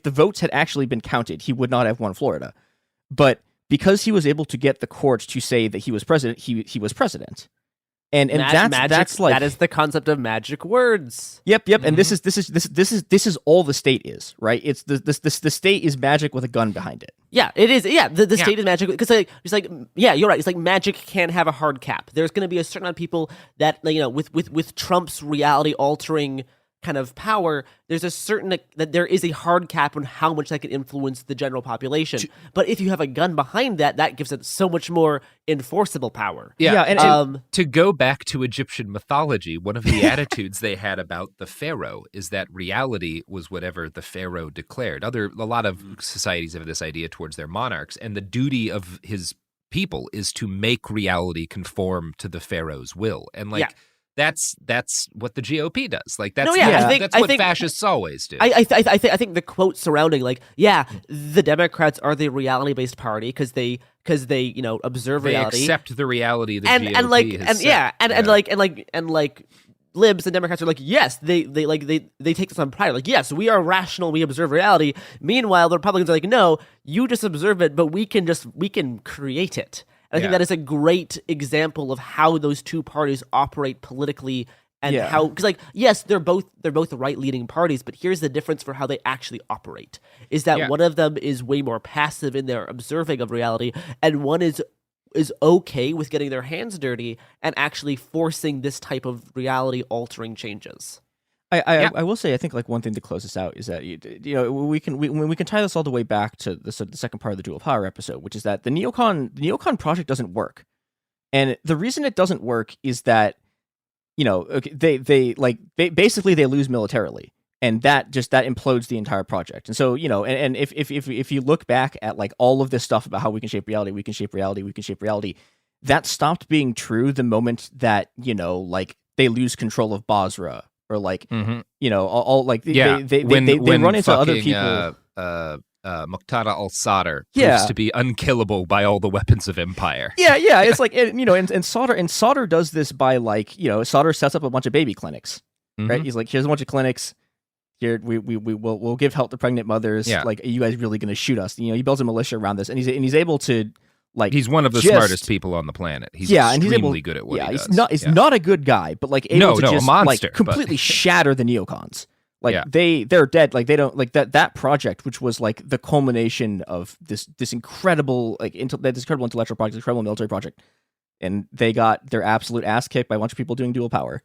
the votes had actually been counted, he would not have won Florida, but because he was able to get the court to say that he was president, he was president. And that's like, that is the concept of magic words. Yep. Mm-hmm. And this is all the state is, right? It's the state is magic with a gun behind it. Yeah, it is. Yeah, the state is magic because you're right. It's like magic can't have a hard cap. There's going to be a certain amount of people that with Trump's reality altering kind of power, there's a certain that there is a hard cap on how much that can influence the general population. But if you have a gun behind that gives it so much more enforceable power. Yeah, and to go back to Egyptian mythology, one of the attitudes they had about the pharaoh is that reality was whatever the pharaoh declared. A lot of societies have this idea towards their monarchs, and the duty of his people is to make reality conform to the pharaoh's will. And that's what the GOP does. Like that's what fascists always do. I think the quote surrounding the Democrats are the reality based party because they observe reality. They accept the reality the GOP has set. And libs and Democrats are like, yes, they take this on pride. Like, yes, we are rational, we observe reality. Meanwhile, the Republicans are like, no, you just observe it, but we can create it. And I think that is a great example of how those two parties operate politically, and how, because yes, they're both right-leaning parties, but here's the difference for how they actually operate: is that one of them is way more passive in their observing of reality, and one is okay with getting their hands dirty and actually forcing this type of reality-altering changes. I will say, I think like one thing to close this out is that we can tie this all the way back to the second part of the Dual Power episode, which is that the neocon project doesn't work, and the reason it doesn't work is that they basically lose militarily, and that implodes the entire project. And so and if you look back at like all of this stuff about how we can shape reality, that stopped being true the moment that they lose control of Basra. Or like, they run into other people. Muqtada al-Sadr proves to be unkillable by all the weapons of empire. It's like, and Sadr does this by Sadr sets up a bunch of baby clinics, right? He's like, here's a bunch of clinics. Here we'll give help to pregnant mothers. Yeah. Like, are you guys really going to shoot us? He builds a militia around this, and he's able to. Like, he's one of the smartest people on the planet. He's extremely good at what he does. He's not a good guy, but able to just a monster, completely shatter the neocons. They're dead. Like, they don't like that project, which was like the culmination of this incredible incredible intellectual project, this incredible military project, and they got their absolute ass kicked by a bunch of people doing dual power.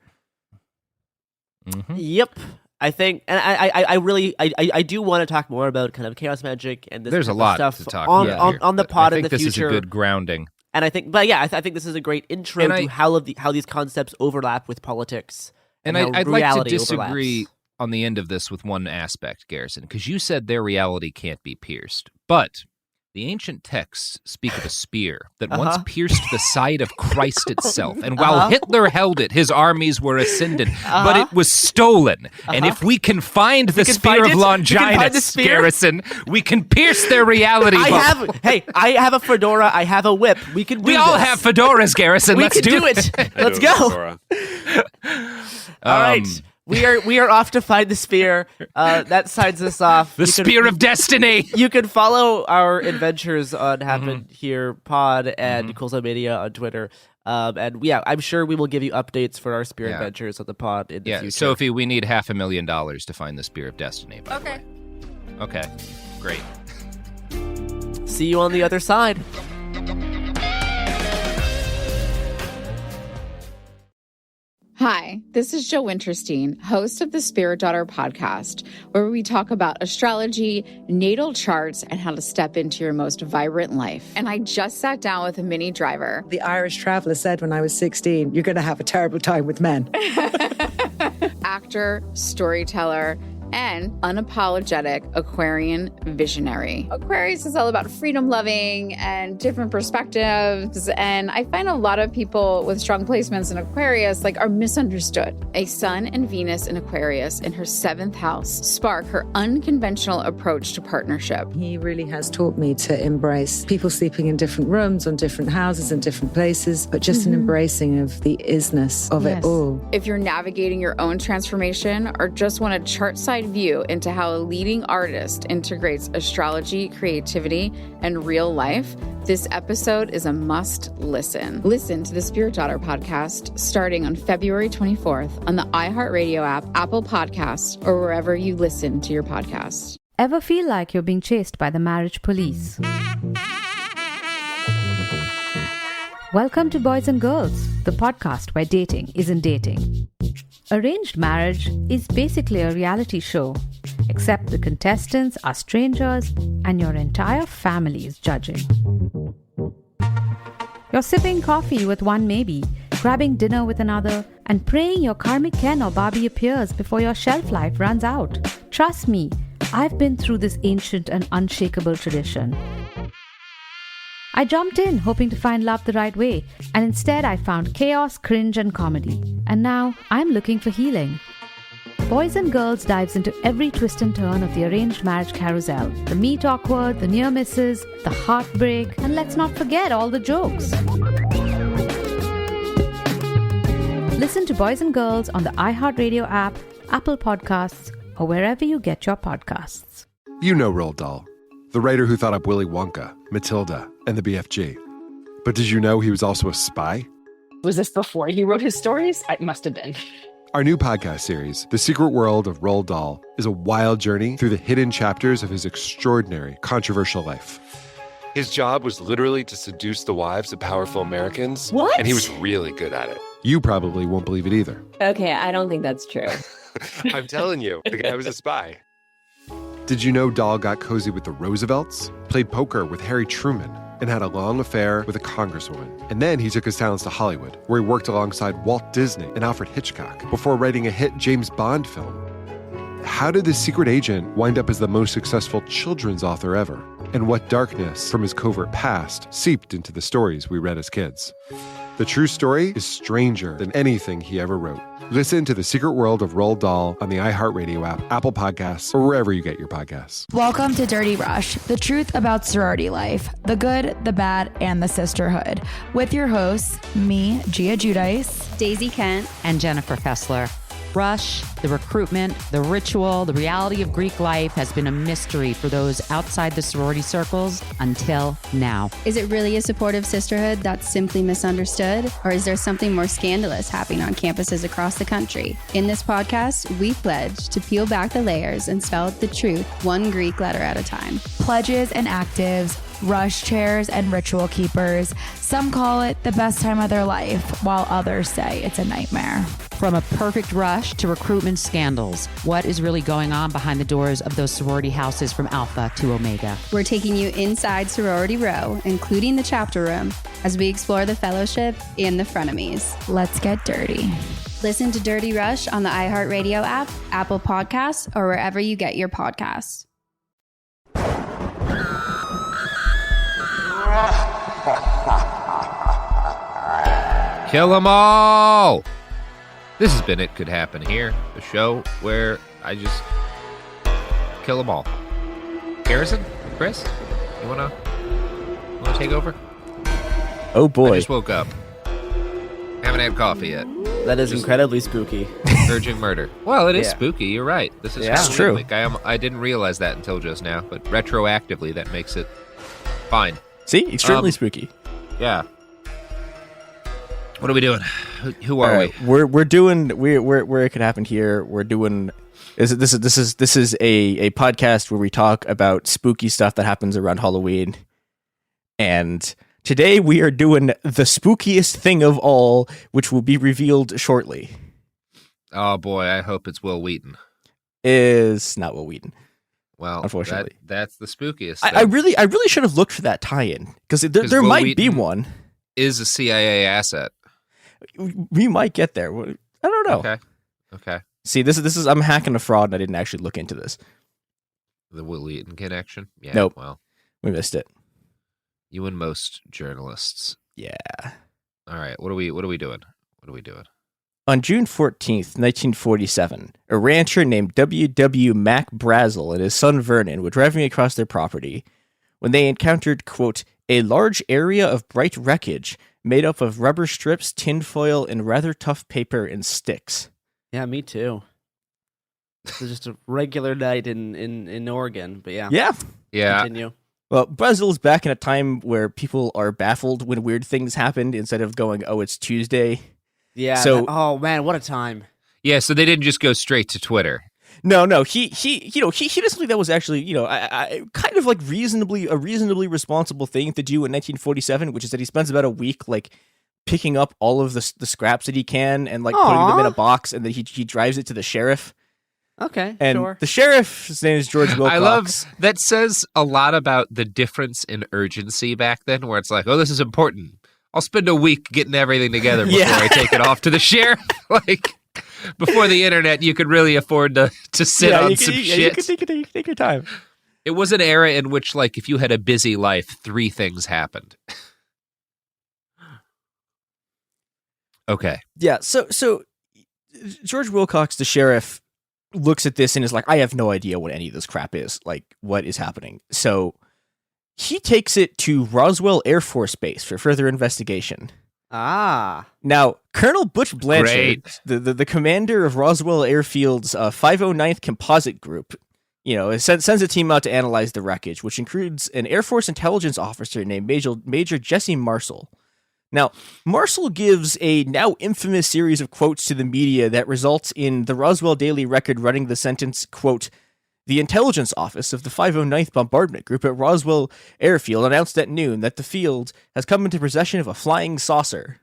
Mm-hmm. Yep. I think, and I do want to talk more about kind of chaos magic and this There's kind a lot of stuff to talk on the pod in the future. I think this is a good grounding. And I think, I think this is a great intro to how these concepts overlap with politics. And I'd like to disagree on the end of this with one aspect, Garrison, because you said their reality can't be pierced, but the ancient texts speak of a spear that once pierced the side of Christ itself. And while Hitler held it, his armies were ascended, but it was stolen. And if we can find the spear of Longinus, Garrison, we can pierce their reality. I have a fedora. I have a whip. We can do We all have fedoras, Garrison. Let's do it. Let's go. All right. We are off to find the spear. That signs us off. The spear of destiny. You can follow our adventures on Happen Here Pod and Cool Zone Media on Twitter. And I'm sure we will give you updates for our spear adventures on the pod in the future. Sophie, we need $500,000 to find the spear of destiny. By the way. Okay. Great. See you on the other side. Hi, this is Joe Winterstein, host of the Spirit Daughter podcast, where we talk about astrology, natal charts, and how to step into your most vibrant life. And I just sat down with a Minnie Driver. The Irish traveller said when I was 16, you're going to have a terrible time with men. Actor, storyteller, and unapologetic Aquarian visionary. Aquarius is all about freedom loving and different perspectives. And I find a lot of people with strong placements in Aquarius are misunderstood. A Sun and Venus in Aquarius in her 7th house spark her unconventional approach to partnership. He really has taught me to embrace people sleeping in different rooms, on different houses, in different places, but just an embracing of the isness of it all. If you're navigating your own transformation or just want a chart-side view into how a leading artist integrates astrology, creativity, and real life, this episode is a must listen. Listen to the Spirit Daughter podcast starting on February 24th on the iHeartRadio app, Apple Podcasts, or wherever you listen to your podcasts. Ever feel like you're being chased by the marriage police? Welcome to Boys and Girls, the podcast where dating isn't dating. Arranged marriage is basically a reality show, except the contestants are strangers and your entire family is judging. You're sipping coffee with one maybe, grabbing dinner with another, and praying your karmic Ken or Barbie appears before your shelf life runs out. Trust me, I've been through this ancient and unshakable tradition. I jumped in hoping to find love the right way, and instead I found chaos, cringe, and comedy. And now I'm looking for healing. Boys and Girls dives into every twist and turn of the arranged marriage carousel. The meet awkward, the near misses, the heartbreak, and let's not forget all the jokes. Listen to Boys and Girls on the iHeartRadio app, Apple Podcasts, or wherever you get your podcasts. You know Roald Dahl, the writer who thought up Willy Wonka, Matilda, and the BFG. But did you know he was also a spy? Was this before he wrote his stories? It must have been. Our new podcast series, The Secret World of Roald Dahl, is a wild journey through the hidden chapters of his extraordinary, controversial life. His job was literally to seduce the wives of powerful Americans. What? And he was really good at it. You probably won't believe it either. Okay, I don't think that's true. I'm telling you, the guy was a spy. Did you know Dahl got cozy with the Roosevelts, played poker with Harry Truman, and had a long affair with a congresswoman? And then he took his talents to Hollywood, where he worked alongside Walt Disney and Alfred Hitchcock before writing a hit James Bond film. How did this secret agent wind up as the most successful children's author ever? And what darkness from his covert past seeped into the stories we read as kids? The true story is stranger than anything he ever wrote. Listen to The Secret World of Roald Dahl on the iHeartRadio app, Apple Podcasts, or wherever you get your podcasts. Welcome to Dirty Rush, the truth about sorority life, the good, the bad, and the sisterhood. With your hosts, me, Gia Giudice, Daisy Kent, and Jennifer Fessler. Rush, the recruitment, the ritual, the reality of Greek life has been a mystery for those outside the sorority circles until now. Is it really a supportive sisterhood that's simply misunderstood? Or is there something more scandalous happening on campuses across the country? In this podcast, we pledge to peel back the layers and spell the truth one Greek letter at a time. Pledges and actives, rush chairs and ritual keepers. Some call it the best time of their life, while others say it's a nightmare. From a perfect rush to recruitment scandals, what is really going on behind the doors of those sorority houses from Alpha to Omega? We're taking you inside Sorority Row, including the chapter room, as we explore the fellowship and the frenemies. Let's get dirty. Listen to Dirty Rush on the iHeartRadio app, Apple Podcasts, or wherever you get your podcasts. Kill them all! This has been It Could Happen Here, the show where I just kill them all. Garrison? Chris? You wanna take over? Oh boy. I just woke up. Haven't had coffee yet. That is incredibly spooky. Urging murder. Well, it is Yeah. spooky, you're right. This is It's true. I didn't realize that until just now, but retroactively that makes it fine. See? Extremely spooky. Yeah. What are we doing? Who are we? We're doing where it could happen here. We're doing this is a podcast where we talk about spooky stuff that happens around Halloween. And today we are doing the spookiest thing of all, which will be revealed shortly. Oh boy, I hope it's Will Wheaton. Is not Will Wheaton. Well, unfortunately, that's the spookiest. I really should have looked for that tie-in because there Will might be Wheaton one. Is a CIA asset. We might get there. I don't know. Okay. See, this is I'm hacking a fraud, and I didn't actually look into this. The Will Wheaton connection. Yeah. Nope. Well, we missed it. You and most journalists. Yeah. All right. What are we doing? On June 14th, 1947, a rancher named W.W. Mac Brazel and his son Vernon were driving across their property when they encountered, quote, a large area of bright wreckage made up of rubber strips, tinfoil, and rather tough paper and sticks. Yeah, me too. This is just a regular night in Oregon, but yeah. Yeah. Continue. Well, Brazel's back in a time where people are baffled when weird things happened instead of going, oh, it's Tuesday. Yeah. So, oh man, what a time. Yeah. So they didn't just go straight to Twitter. No. He did something that was actually, I kind of like a reasonably responsible thing to do in 1947, which is that he spends about a week like picking up all of the scraps that he can and like putting them in a box, and then he drives it to the sheriff. Okay, and sure. The sheriff's name is George Wilcox. I love that. Says a lot about the difference in urgency back then, where it's like, oh, this is important. I'll spend a week getting everything together before I take it off to the sheriff. Like, before the internet, you could really afford to sit on some shit. You can take your time. It was an era in which, like, if you had a busy life, 3 things happened. Okay. Yeah, so George Wilcox, the sheriff, looks at this and is like, I have no idea what any of this crap is. Like, what is happening? So he takes it to Roswell Air Force Base for further investigation. Ah. Now, Colonel Butch Blanchard, the commander of Roswell Airfield's 509th Composite Group, sends a team out to analyze the wreckage, which includes an Air Force intelligence officer named Major Jesse Marshall. Now, Marshall gives a now infamous series of quotes to the media that results in the Roswell Daily Record running the sentence, quote, the intelligence office of the 509th Bombardment Group at Roswell Airfield announced at noon that the field has come into possession of a flying saucer.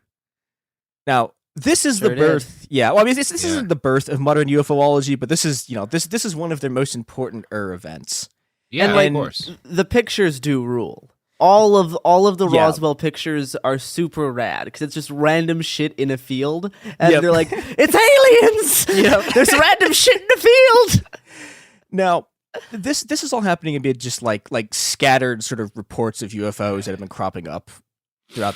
Now, this is the birth. Yeah, well, I mean, this isn't the birth of modern UFOlogy, but this is, this is one of their most important events. Yeah, and, of course. The pictures do rule. All of the Roswell pictures are super rad because it's just random shit in a field, and they're like, "It's aliens!" There's random shit in the field. Now, this is all happening amid just like scattered sort of reports of UFOs that have been cropping up throughout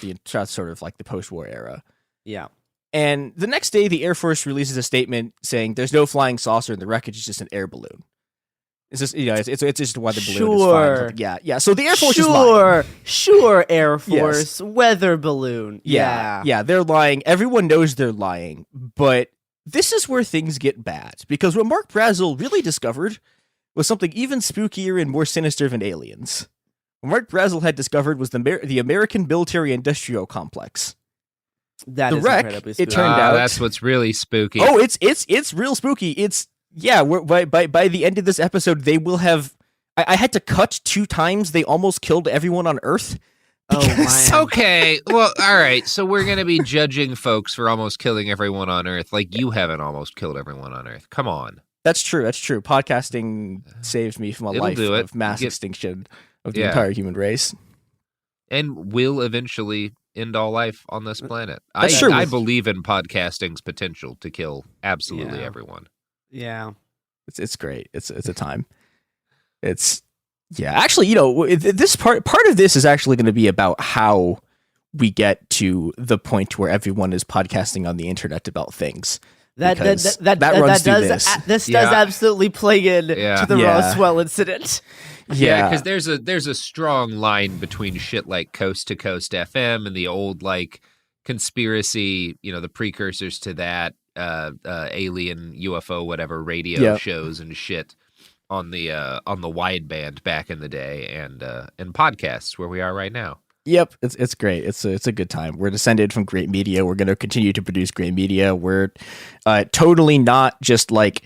sort of like the post-war era. Yeah. And the next day, the Air Force releases a statement saying there's no flying saucer and the wreckage is just an air balloon. It's just, it's just why the balloon is fine. Yeah. So the Air Force is lying. Sure, Air Force, weather balloon. Yeah. They're lying. Everyone knows they're lying, but this is where things get bad, because what Mark Brazel really discovered was something even spookier and more sinister than aliens. What Mark Brazel had discovered was the American military-industrial complex. That the is wreck, incredibly spooky. it turned out. That's what's really spooky. Oh, it's real spooky. By the end of this episode, they will have. I had to cut 2 times. They almost killed everyone on Earth. Okay, well, all right. So we're going to be judging folks for almost killing everyone on Earth, like you haven't almost killed everyone on Earth. Come on. That's true. Podcasting saves me from a life of mass extinction of the entire human race, and will eventually end all life on this planet. That's true. I believe in podcasting's potential to kill absolutely everyone. Yeah, it's great. It's a time. Actually, this part of this is actually going to be about how we get to the point where everyone is podcasting on the internet about things. That runs through this. This does absolutely play in to the Roswell incident. Yeah, because there's a strong line between shit like Coast to Coast FM and the old like conspiracy, the precursors to that alien UFO whatever radio shows and shit on the wideband back in the day, and podcasts where we are right now. Yep, it's great. It's a good time. We're descended from great media. We're going to continue to produce great media. We're totally not just like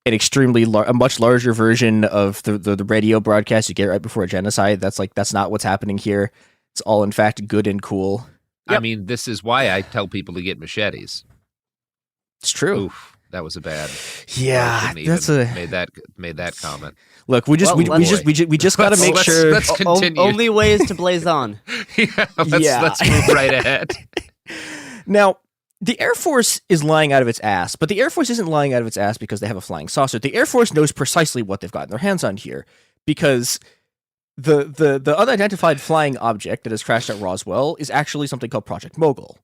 an a much larger version of the radio broadcast you get right before a genocide. That's not what's happening here. It's all in fact good and cool. Yep. I mean, this is why I tell people to get machetes. It's true. Oof. That was a bad. Yeah, that's made that comment. Look, we just got to make sure. Let's continue. Only ways to blaze on. Let's move right ahead. Now, the Air Force is lying out of its ass, but the Air Force isn't lying out of its ass because they have a flying saucer. The Air Force knows precisely what they've gotten their hands on here, because the unidentified flying object that has crashed at Roswell is actually something called Project Mogul.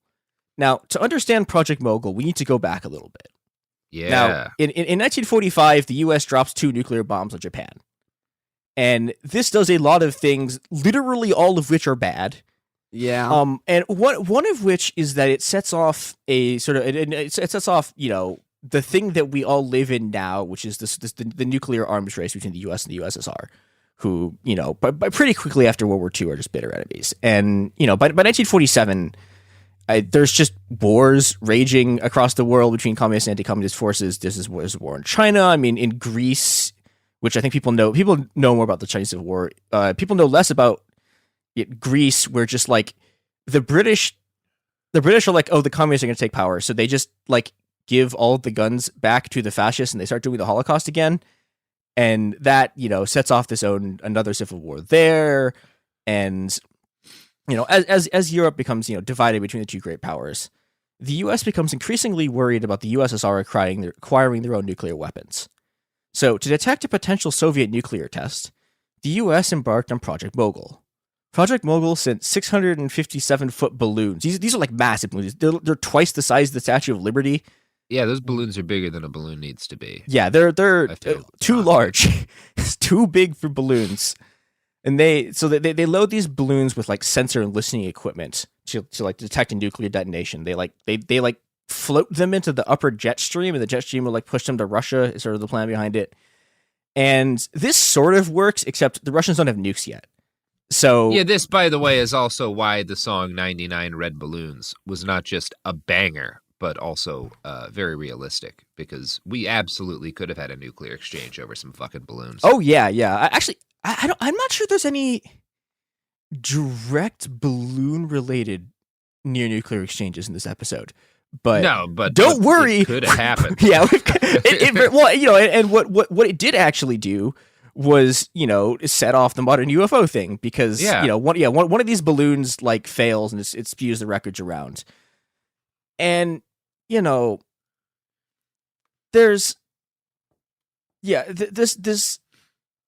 Now, to understand Project Mogul, we need to go back a little bit. Yeah. Now, in 1945, the U.S. drops 2 nuclear bombs on Japan. And this does a lot of things, literally all of which are bad. Yeah. And one of which is that it sets off a sort of it sets off, you know, the thing that we all live in now, which is the nuclear arms race between the U.S. and the USSR, who, you know, but pretty quickly after World War II are just bitter enemies. And, you know, by 1947, there's just wars raging across the world between communist and anti-communist forces. There's war in China. I mean, in Greece, which I think people know more about the Chinese Civil War. People know less about Greece, where just like the British are like, oh, the communists are going to take power, so they just like give all the guns back to the fascists and they start doing the Holocaust again, and that, you know, sets off another civil war there. And, you know, as Europe becomes, you know, divided between the two great powers, the U.S. becomes increasingly worried about the USSR acquiring their own nuclear weapons. So, to detect a potential Soviet nuclear test, the U.S. embarked on Project Mogul. Project Mogul sent 657-foot balloons. These are like massive balloons. They're twice the size of the Statue of Liberty. Yeah, those balloons are bigger than a balloon needs to be. Yeah, they're too large. It's too big for balloons. And they load these balloons with like sensor and listening equipment to like detect a nuclear detonation. They float them into the upper jet stream, and the jet stream will like push them to Russia, is sort of the plan behind it. And this sort of works, except the Russians don't have nukes yet. So yeah, this, by the way, is also why the song 99 Red Balloons was not just a banger, but also very realistic, because we absolutely could have had a nuclear exchange over some fucking balloons. Oh yeah. I'm not sure there's any direct balloon related near nuclear exchanges in this episode. But no, but don't worry, it could have happened. Yeah, well, you know, and what it did actually do was, you know, set off the modern UFO thing, because you know, one of these balloons like fails and it spews the wreckage around. And, you know, there's this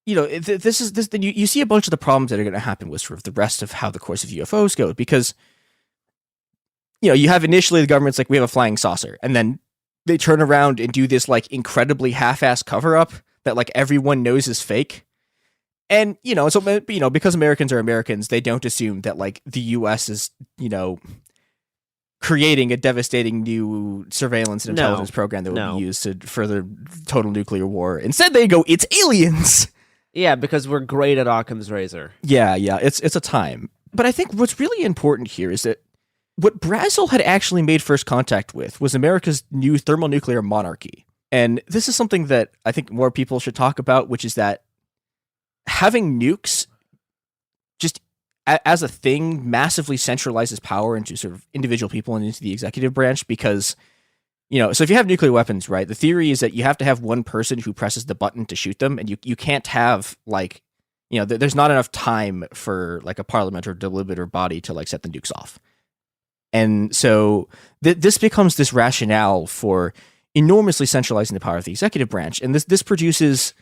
you know, you see a bunch of the problems that are going to happen with sort of the rest of how the course of UFOs go, because, you know, you have initially the government's like, we have a flying saucer, and then they turn around and do this like incredibly half-assed cover-up that like everyone knows is fake. And, you know, so, you know, because Americans are Americans, they don't assume that like the US is, you know, creating a devastating new surveillance and intelligence program that will be used to further total nuclear war. Instead, they go, it's aliens. Yeah, because we're great at Occam's razor. Yeah, it's a time. But I think what's really important here is that what Brazel had actually made first contact with was America's new thermonuclear monarchy. And this is something that I think more people should talk about, which is that having nukes just as a thing massively centralizes power into sort of individual people and into the executive branch, because, you know, so if you have nuclear weapons, right, the theory is that you have to have one person who presses the button to shoot them, and you can't have, like, you know, there's not enough time for like a parliament or deliberative body to like set the nukes off. And so this becomes this rationale for enormously centralizing the power of the executive branch. And this produces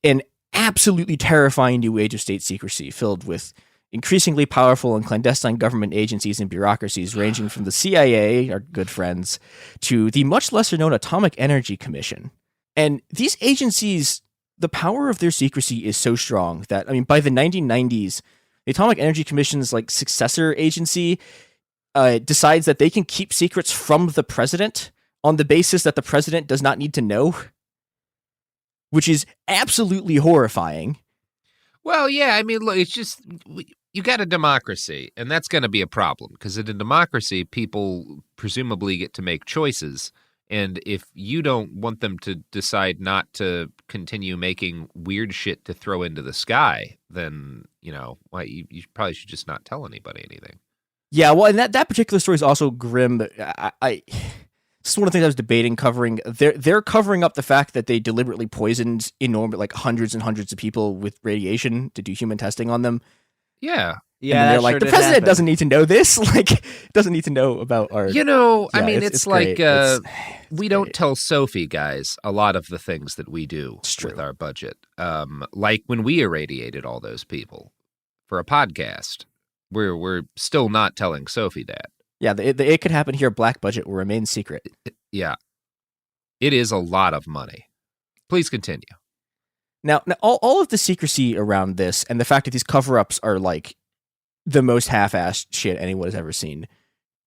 an absolutely terrifying new age of state secrecy filled with increasingly powerful and clandestine government agencies and bureaucracies ranging from the CIA, our good friends, to the much lesser known Atomic Energy Commission. And these agencies, the power of their secrecy is so strong that, I mean, by the 1990s, the Atomic Energy Commission's like successor agency decides that they can keep secrets from the president on the basis that the president does not need to know, which is absolutely horrifying. Well, yeah, I mean, look, it's just, you got a democracy, and that's going to be a problem, because in a democracy, people presumably get to make choices, and if you don't want them to decide not to continue making weird shit to throw into the sky, then, you know, well, you probably should just not tell anybody anything. Yeah, well, and that particular story is also grim. This is one of the things I was debating covering. They're covering up the fact that they deliberately poisoned enormous, like hundreds and hundreds of people with radiation to do human testing on them. Yeah. Yeah, and they're that like, sure the did president happen. doesn't need to know this. Like, doesn't need to know about our. You know, I Yeah, mean, it's it's like great. we don't tell Sophie guys a lot of the things that we do with our budget. Like when we irradiated all those people for a podcast, we're still not telling Sophie that. Yeah, the It Could Happen Here black budget will remain secret. Yeah, it is a lot of money. Please continue. Now all of the secrecy around this and the fact that these cover-ups are like the most half-assed shit anyone has ever seen,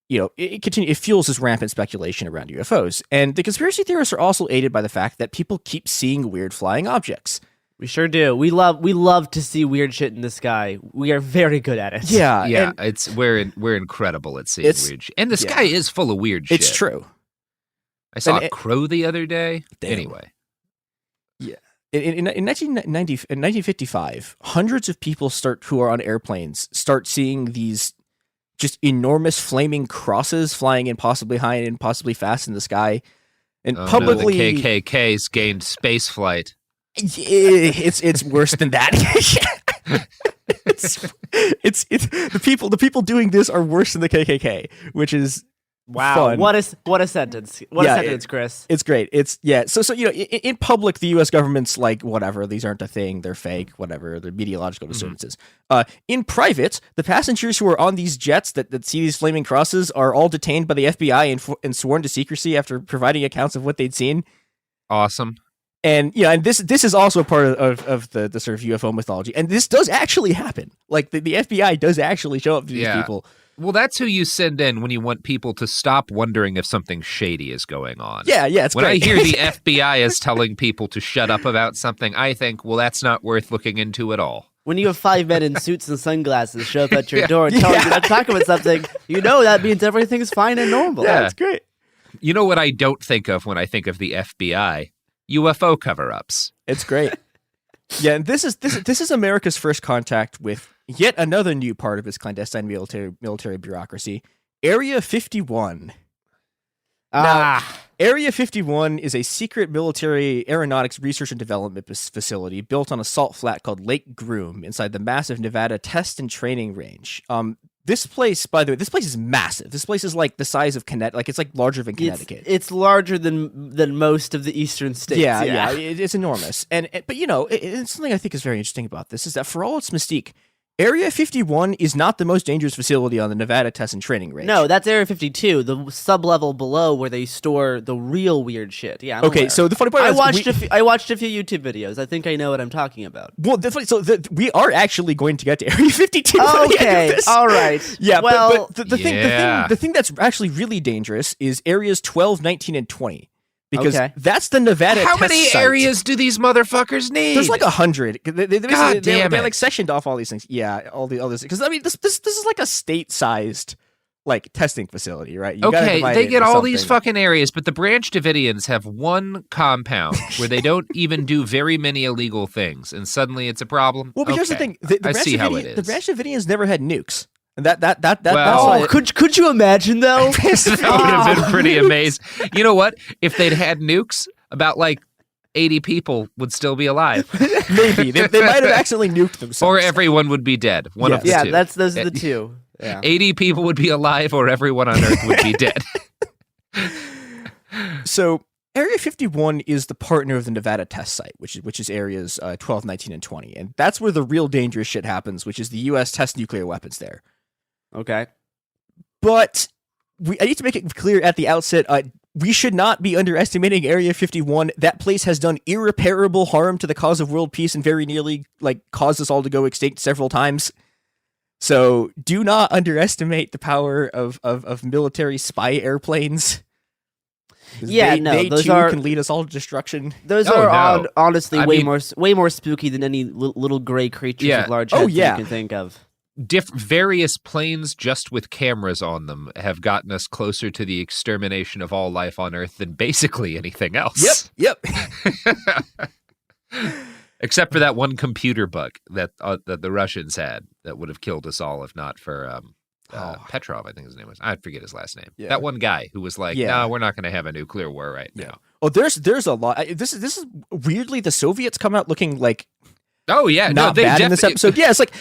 you know, it fuels this rampant speculation around UFOs. And the conspiracy theorists are also aided by the fact that people keep seeing weird flying objects. We sure do. We love to see weird shit in the sky. We are very good at it. Yeah, Yeah, and we're incredible at seeing weird shit. And the sky is full of weird shit. it's true. I saw And a crow the other day. Damn. Anyway. Yeah. In 1955, hundreds of people who are on airplanes start seeing these just enormous flaming crosses flying impossibly high and impossibly fast in the sky. And publicly, no, the KKK's gained space flight. it's worse than that. it's the people doing this are worse than the KKK, which is Wow, fun. what a sentence! What a sentence, Chris. It's great. So you know, in public, the U.S. government's like, whatever, these aren't a thing, they're fake, whatever, they're meteorological disturbances. In private, the passengers who are on these jets that see these flaming crosses are all detained by the FBI and sworn to secrecy after providing accounts of what they'd seen. Awesome. And yeah, and this is also a part of the sort of UFO mythology, and this does actually happen. Like the FBI does actually show up to these people. Well, that's who you send in when you want people to stop wondering if something shady is going on. Yeah, it's when great. I hear the FBI is telling people to shut up about something, I think, well, that's not worth looking into at all. When you have 5 men in suits and sunglasses show up at your door and tell you not to talk about something, you know that means everything's fine and normal. Yeah, it's great. You know what I don't think of when I think of the FBI? UFO cover-ups. It's great. Yeah, and this is America's first contact with yet another new part of its clandestine military bureaucracy, Area 51. Now, Area 51 is a secret military aeronautics research and development facility built on a salt flat called Lake Groom inside the massive Nevada Test and Training Range. This place, by the way, is massive. This place is like the size of Connecticut. Like it's like larger than Connecticut. It's larger than most of the eastern states. Yeah, it's enormous. But you know, it's something I think is very interesting about this is that for all its mystique, Area 51 is not the most dangerous facility on the Nevada Test and Training Range. No, that's Area 52, the sub-level below where they store the real weird shit. Yeah, I'm okay, aware. so the funny part I is watched a few YouTube videos. I think I know what I'm talking about. Well, the funny, we are actually going to get to Area 52. Okay, all right. Yeah, well, but the thing that's actually really dangerous is areas 12, 19, and 20. Because that's the Nevada How test many site. areas do these motherfuckers need? There's like 100. They like sectioned off all these things. Yeah, all the others. Because I mean, this is like a state-sized like testing facility, right? You gotta okay, divide they it get into all these something. fucking areas, but the Branch Davidians have one compound where they don't even do very many illegal things, and suddenly it's a problem. Well, but here's the thing: the I Branch see how Davidian- it is. The Branch Davidians never had nukes. And that's Well, why could you imagine though? That would have been pretty amazing. You know what? If they'd had nukes, about like 80 people would still be alive. Maybe they might have accidentally nuked themselves, or everyone would be dead. One of the two. Yeah, those are the two. Yeah. 80 people would be alive, or everyone on Earth would be dead. So Area 51 is the partner of the Nevada test site, which is areas 12, 19, and 20, and that's where the real dangerous shit happens, which is the U.S. tests nuclear weapons there. Okay, but I need to make it clear at the outset. We should not be underestimating Area 51. That place has done irreparable harm to the cause of world peace and very nearly caused us all to go extinct several times. So do not underestimate the power of military spy airplanes. Yeah, they those too are, can lead us all to destruction. Those are honestly way more spooky than any little gray creatures with large heads you can think of. Various planes just with cameras on them have gotten us closer to the extermination of all life on Earth than basically anything else. Yep. Except for that one computer bug that the Russians had that would have killed us all if not for Petrov, I think his name was. I forget his last name. Yeah. That one guy who was like, Yeah. "No, we're not going to have a nuclear war right now." Oh, there's a lot. This is weirdly the Soviets come out looking like Oh yeah, not they bad in this episode. Yeah, it's like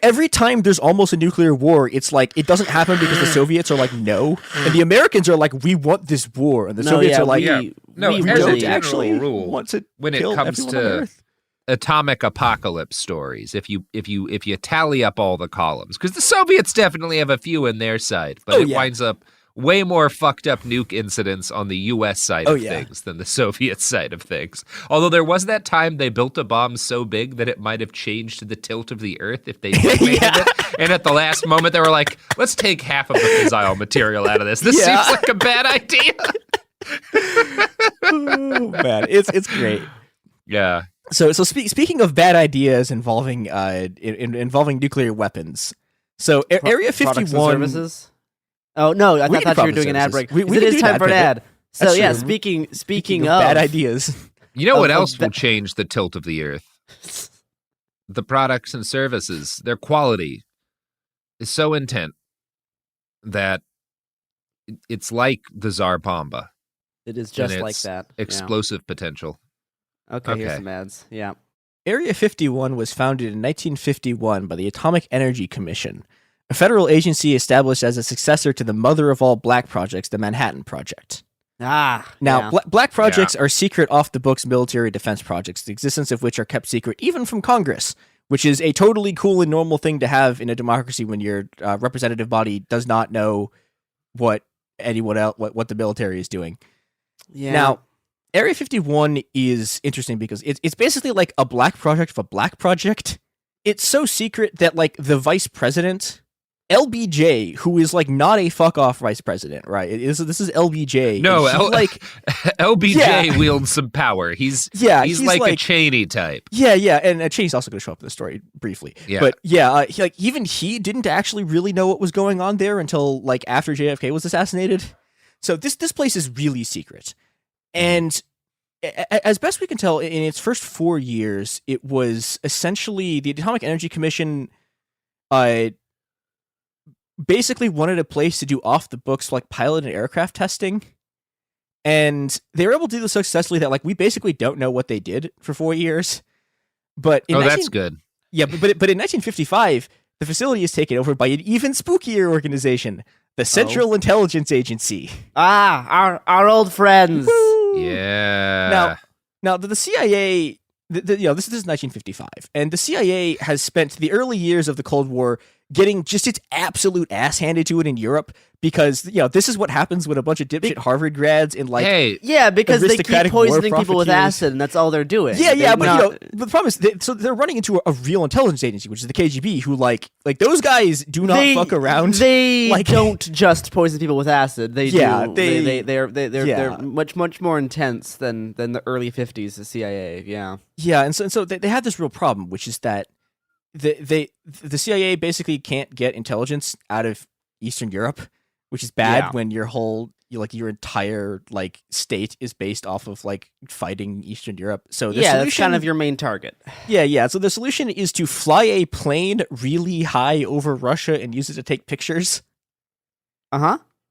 every time there's almost a nuclear war, it's like it doesn't happen because the Soviets are like no, and the Americans are like we want this war, and the Soviets are like we don't really actually rule want to when it kill comes everyone on to Earth. atomic apocalypse stories. If you tally up all the columns, because the Soviets definitely have a few in their side, but winds up way more fucked up nuke incidents on the U.S. side of things than the Soviet side of things. Although there was that time they built a bomb so big that it might have changed the tilt of the Earth if they detonated it. And at the last moment, they were like, let's take half of the fissile material out of this. This seems like a bad idea. Oh, man, it's great. Yeah. So speaking of bad ideas involving involving nuclear weapons, so Area 51. Services? Oh no, I thought you were doing an ad break. We it is time for an ad. So That's yeah, true. speaking of bad ideas. You know what else will change the tilt of the Earth? The products and services. Their quality is so intent that it's like the Tsar Bomba. It is just like that. Explosive potential. Okay, here's some ads. Yeah. Area 51 was founded in 1951 by the Atomic Energy Commission, a federal agency established as a successor to the mother of all black projects, the Manhattan Project. Now, black projects are secret off-the-books military defense projects, the existence of which are kept secret even from Congress, which is a totally cool and normal thing to have in a democracy when your representative body does not know what anyone else, what the military is doing. Yeah. Now, Area 51 is interesting because it's basically like a black project of a black project. It's so secret that like the vice president, LBJ, who is like not a fuck off vice president, right? This is LBJ. No, LBJ Yeah. wields some power. He's he's like a like- Cheney type. Yeah, and Cheney's also going to show up in the story briefly. Yeah. But even he didn't actually really know what was going on there until like after JFK was assassinated. So this place is really secret. And as best we can tell, in its first 4 years, it was essentially the Atomic Energy Commission basically wanted a place to do off-the-books like pilot and aircraft testing. And they were able to do this so successfully that like we basically don't know what they did for 4 years. But That's good. Yeah, but in 1955, the facility is taken over by an even spookier organization, the Central Intelligence Agency. Our old friends. Yeah. Now the CIA, this is 1955, and the CIA has spent the early years of the Cold War getting just its absolute ass handed to it in Europe because this is what happens when a bunch of dipshit Harvard grads in like because they keep aristocratic war poisoning people with profiteers- acid, and that's all they're doing. But the problem is, they're running into a real intelligence agency, which is the KGB, who like those guys do not fuck around. They don't just poison people with acid. They do. They're much more intense than the early 50s. The CIA. Yeah, and so they have this real problem, which is that the CIA basically can't get intelligence out of Eastern Europe, which is bad when your entire like state is based off of like fighting Eastern Europe. So that's kind of your main target. Yeah. So the solution is to fly a plane really high over Russia and use it to take pictures.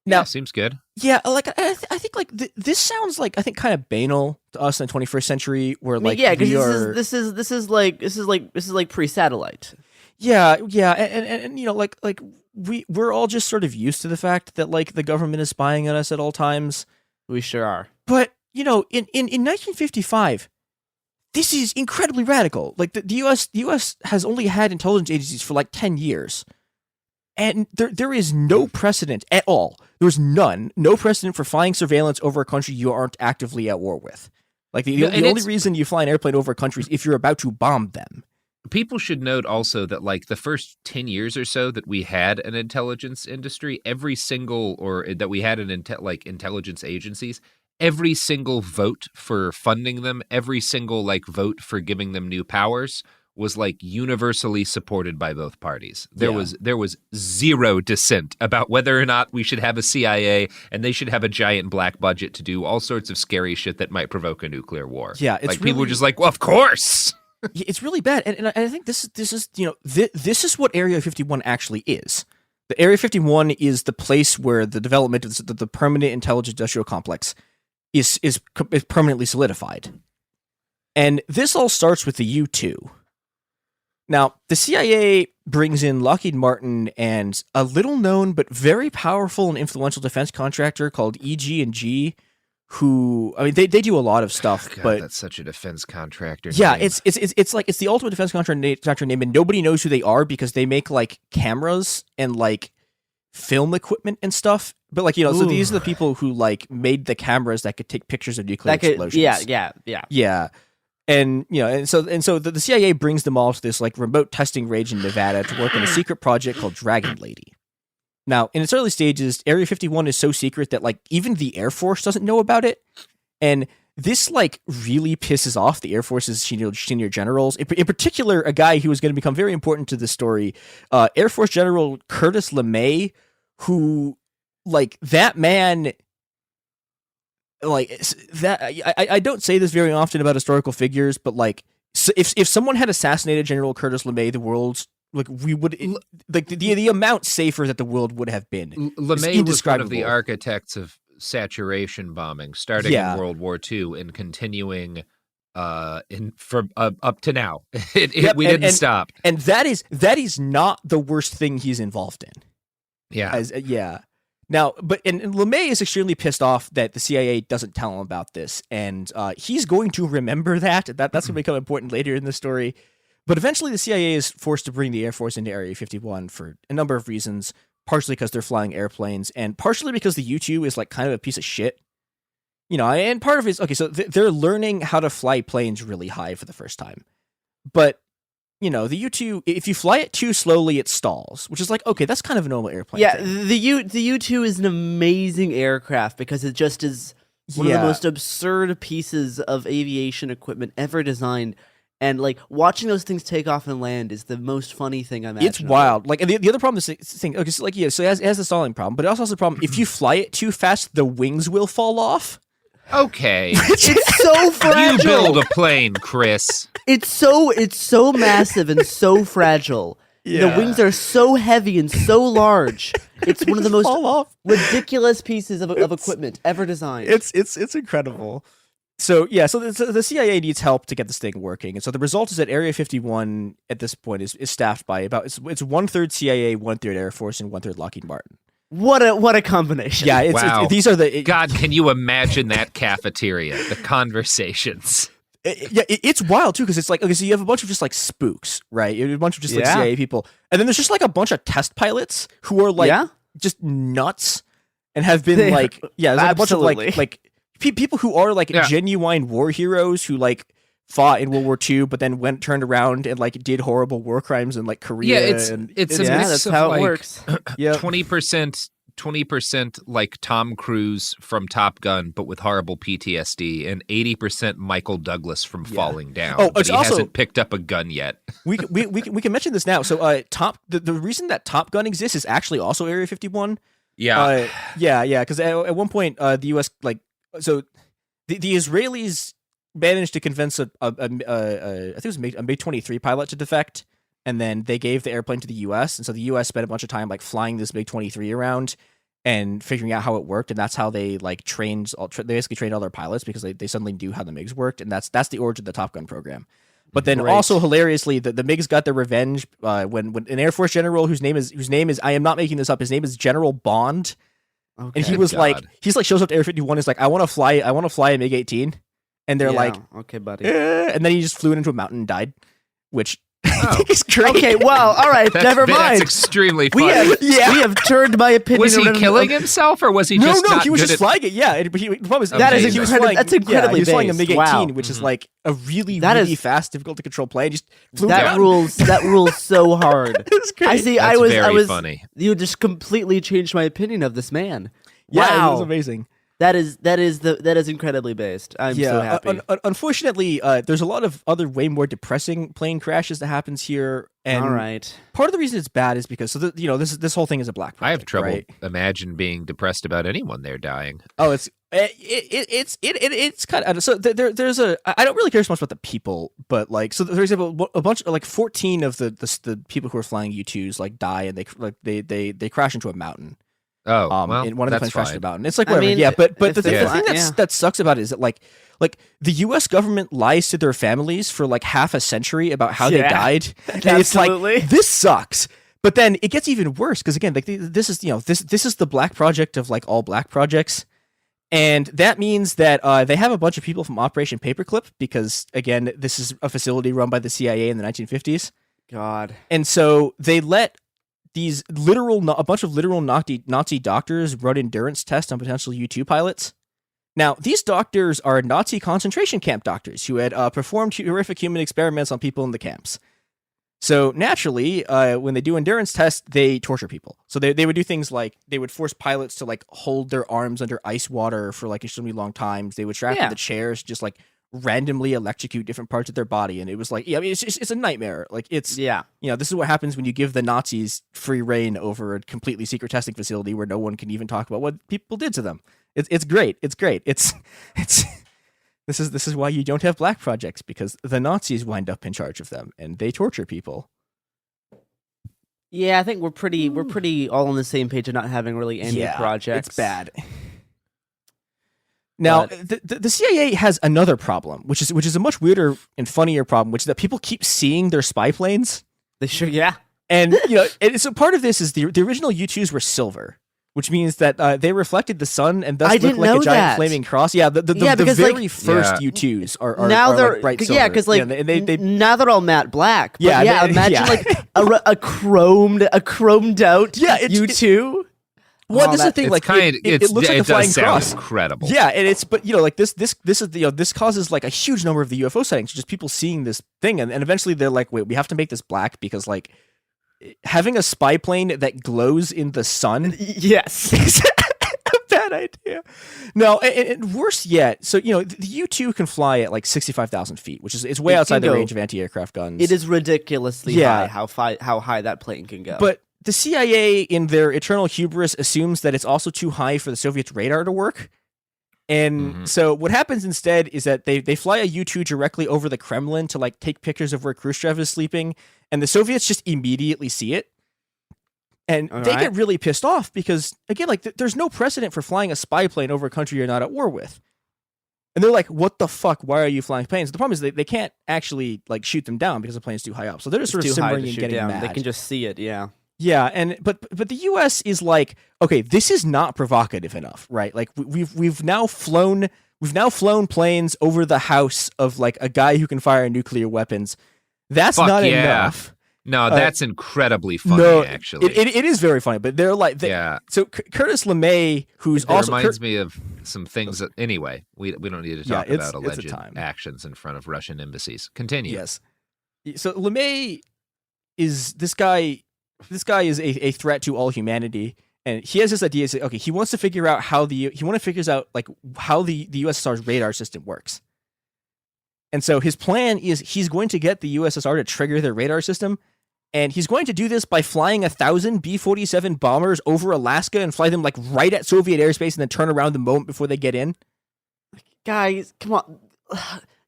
Now, seems good. Yeah, like I think like this sounds like I think kind of banal to us in the 21st century, where like because this is like pre-satellite. Yeah, and like we're all just sort of used to the fact that like the government is spying on us at all times. We sure are. But in 1955, this is incredibly radical. Like the U.S. has only had intelligence agencies for like 10 years. And there is no precedent at all. There's no precedent for flying surveillance over a country you aren't actively at war with. Like the only reason you fly an airplane over a country is if you're about to bomb them. People should note also that like the first 10 years or so that we had an intelligence industry, every single that we had an intelligence agencies, every single vote for funding them, every single like vote for giving them new powers was like universally supported by both parties. There was zero dissent about whether or not we should have a CIA and they should have a giant black budget to do all sorts of scary shit that might provoke a nuclear war. Yeah, it's like people were just like, well, of course. It's really bad, and I think this is this is what Area 51 actually is. The Area 51 is the place where the development of the permanent intelligence industrial complex is permanently solidified. And this all starts with the U-2. Now, the CIA brings in Lockheed Martin and a little-known but very powerful and influential defense contractor called EG&G, who, I mean, they do a lot of stuff. God, but that's such a defense contractor. Yeah, name. it's like it's the ultimate defense contractor name, and nobody knows who they are because they make like cameras and like film equipment and stuff. But like, you know, so these are the people who like made the cameras that could take pictures of nuclear explosions. Yeah. And you know, and so the CIA brings them all to this like remote testing range in Nevada to work on a secret project called Dragon Lady. Now, in its early stages, Area 51 is so secret that like even the Air Force doesn't know about it, and this like really pisses off the Air Force's senior generals. In particular, a guy who was going to become very important to this story, Air Force General Curtis LeMay, who like that man. Like that, I don't say this very often about historical figures, but like, so if someone had assassinated General Curtis LeMay, the world's like we would like the amount safer that the world would have been. LeMay was one of the architects of saturation bombing, starting in World War II and continuing from up to now. We didn't stop, and that is not the worst thing he's involved in. Yeah, Now, and LeMay is extremely pissed off that the CIA doesn't tell him about this, and he's going to remember that. That's going to become important later in the story. But eventually the CIA is forced to bring the Air Force into Area 51 for a number of reasons, partially because they're flying airplanes, and partially because the U-2 is like kind of a piece of shit. You know, and part of it is, okay, so they're learning how to fly planes really high for the first time. But you know, the U-2, if you fly it too slowly, it stalls, which is like, okay, that's kind of a normal airplane. Yeah, thing. the U-2 is an amazing aircraft because it just is one of the most absurd pieces of aviation equipment ever designed. And like watching those things take off and land is the most funny thing I imagine. It's wild. Like, and the other problem is this thing. Okay, so like so it has the stalling problem, but it also has the problem if you fly it too fast, the wings will fall off. Okay, it's so fragile. You build a plane, Chris. It's so massive and so fragile. The wings are so heavy and so large. It's one of the most ridiculous pieces of equipment ever designed. It's incredible. So yeah, so the CIA needs help to get this thing working, and so the result is that Area 51 at this point is staffed by about it's 1/3 CIA, 1/3 Air Force, and 1/3 Lockheed Martin. What a combination! Yeah, wow. These are the God. Can you imagine that cafeteria? The conversations. It's wild too because it's like, okay, so you have a bunch of just like spooks, right? You have a bunch of just like CIA people, and then there's just like a bunch of test pilots who are like just nuts and have been there's like a bunch of like people who are like genuine war heroes who like fought in World War II, but then turned around and like did horrible war crimes in like Korea. Yeah, it's a mix that's of how like it works. 20% like Tom Cruise from Top Gun, but with horrible PTSD, and 80% Michael Douglas from Falling Down. Oh, but he hasn't picked up a gun yet. we can mention this now. So the reason that Top Gun exists is actually also Area 51. Yeah, because at one point the U.S. like so the Israelis managed to convince I think it was a MiG-23 pilot to defect, and then they gave the airplane to the U.S. and so the U.S. spent a bunch of time like flying this MiG-23 around and figuring out how it worked, and that's how they like they basically trained all their pilots because they suddenly knew how the MiGs worked, and that's the origin of the Top Gun program. But then also hilariously, the MiGs got their revenge when an Air Force general whose name is I am not making this up, his name is General Bond. Okay. And he was he's like shows up to Area 51 is like, I want to fly a MiG-18, and they're like, okay, buddy. And then he just flew into a mountain and died, which I think is great. Okay, well, all right, never mind. That's extremely funny. We have turned my opinion. Was he killing himself, or was he just no? He was just flying it. Yeah, but the problem is that's incredibly. He was flying a MiG-18, wow. Which is like a really fast, difficult to control plane. Just flew that rules so hard. It's great. I see. That's I was funny. You just completely changed my opinion of this man. Yeah, wow. it was amazing. That is incredibly based. I'm so happy. Unfortunately, there's a lot of other way more depressing plane crashes that happens here. And All right. part of the reason it's bad is because this whole thing is a black project. I have trouble right? imagine being depressed about anyone there dying. Oh, it's kind of so there's a I don't really care so much about the people, but like so for example, a bunch of like 14 of the people who are flying U-2s like die and they crash into a mountain. Oh, well, in one of the planes crashed fine. into a mountain. It's like whatever, but the thing yeah. that sucks about it is that like the U.S. government lies to their families for like half a century about how they died, and it's like this sucks. But then it gets even worse because again, like this is the black project of like all black projects. And that means that they have a bunch of people from Operation Paperclip because, again, this is a facility run by the CIA in the 1950s. God. And so they let these a bunch of literal Nazi doctors run endurance tests on potential U-2 pilots. Now, these doctors are Nazi concentration camp doctors who had performed horrific human experiments on people in the camps. So naturally, when they do endurance tests, they torture people. So they would do things like they would force pilots to like hold their arms under ice water for like extremely long times. They would strap them to chairs, just like randomly electrocute different parts of their body. And it was like, I mean, it's a nightmare. Like this is what happens when you give the Nazis free reign over a completely secret testing facility where no one can even talk about what people did to them. It's great. It's great. It's This is why you don't have black projects, because the Nazis wind up in charge of them and they torture people. Yeah, I think we're pretty all on the same page of not having really any projects. It's bad. Now, the CIA has another problem, which is a much weirder and funnier problem, which is that people keep seeing their spy planes. They sure, yeah. And and so part of this is the original U-2s were silver, which means that they reflected the sun and thus looked like a giant flaming cross. Yeah, the very first U-2s are now they're like bright silver. Yeah, because like they now they're all matte black. But yeah, imagine like a chromed out U-2. Well, this is the thing. Like it looks like a flying cross. Incredible. Yeah, and it's like this is this causes like a huge number of the UFO sightings. Just people seeing this thing, and eventually they're like, wait, we have to make this black because like having a spy plane that glows in the sun. Yes, is a bad idea. No, and worse yet. So the U-2 can fly at like 65,000 feet, which is it's way outside the range of anti-aircraft guns. It is ridiculously high how high that plane can go. But the CIA, in their eternal hubris, assumes that it's also too high for the Soviets' radar to work. And so what happens instead is that they fly a U-2 directly over the Kremlin to like take pictures of where Khrushchev is sleeping, and the Soviets just immediately see it. And they get really pissed off because, again, like there's no precedent for flying a spy plane over a country you're not at war with. And they're like, what the fuck? Why are you flying planes? The problem is they can't actually like shoot them down because the plane's too high up. So they're just sort of simmering and getting mad. They can just see it, yeah. Yeah, but the U.S. is like, okay, this is not provocative enough, right? Like we've now flown planes over the house of like a guy who can fire nuclear weapons. That's not enough. No, that's incredibly funny. Actually, it is very funny. But they're like, So Curtis LeMay, who's also reminds me of some things. That, anyway, we don't need to talk about alleged actions in front of Russian embassies. Continue. Yes. So LeMay is this guy. This guy is a threat to all humanity, and he has this idea. Okay, he wants to figure out how the USSR's radar system works. And so his plan is he's going to get the USSR to trigger their radar system, and he's going to do this by flying 1,000 B-47 bombers over Alaska and fly them like right at Soviet airspace, and then turn around the moment before they get in. Guys, come on.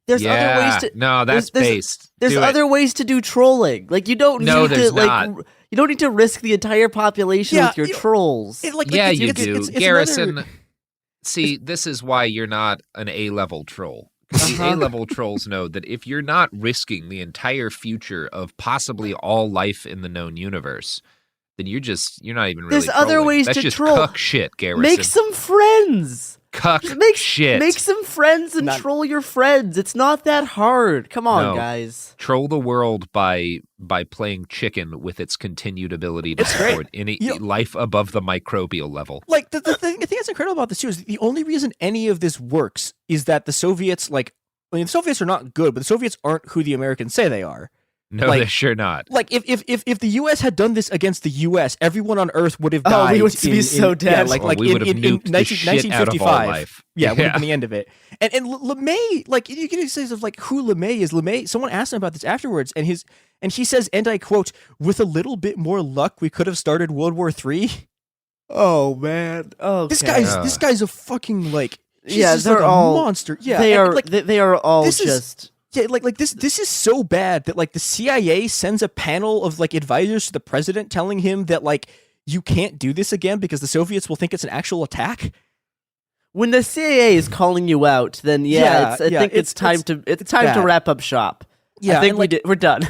There's other ways to. No, that's based. There's other ways to do trolling. Like you don't need to like. You don't need to risk the entire population with your trolls. You do, Garrison. See, this is why you're not an A-level troll. The A-level trolls know that if you're not risking the entire future of possibly all life in the known universe, then you're not even really. There's other ways That's to just troll. Cuck shit, Garrison. Make some friends. Shit. Make some friends and troll your friends. It's not that hard. Come on, guys. Troll the world by playing chicken with its continued ability to support any life above the microbial level. Like the thing that's incredible about this too is the only reason any of this works is that the Soviets the Soviets are not good, but the Soviets aren't who the Americans say they are. No, like, they're sure not. Like if the U.S. had done this against the U.S., everyone on Earth would have died. Oh, we would be so dead. Yeah, we would have nuked the shit out of all 1955. life. Yeah, would have been the end of it. And LeMay, like you get these of like who LeMay is. LeMay, someone asked him about this afterwards, and he says, and I quote, "With a little bit more luck, we could have started World War III." Oh man, this guy's a fucking like they're like all a monster. Yeah, they are like, they are all this just. Yeah, like this is so bad that like the CIA sends a panel of like advisors to the president telling him that like you can't do this again because the Soviets will think it's an actual attack. When the CIA is calling you out, then I think it's time to wrap up shop. Yeah, I think we're done.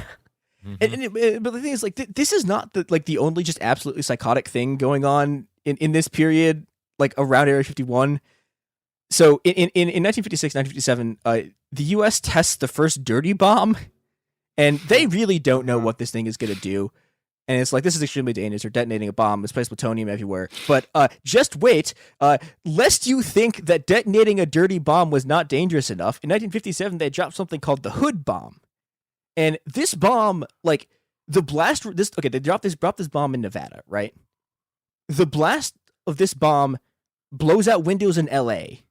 But the thing is, like, this is not the only just absolutely psychotic thing going on in this period, like around Area 51. So in 1956, 1957, the U.S. tests the first dirty bomb, and they really don't know what this thing is going to do. And it's like, this is extremely dangerous. They're detonating a bomb. It's placed plutonium everywhere. But just wait, lest you think that detonating a dirty bomb was not dangerous enough, in 1957, they dropped something called the Hood bomb. And this bomb, like, the blast... they dropped this bomb in Nevada, right? The blast of this bomb blows out windows in L.A.,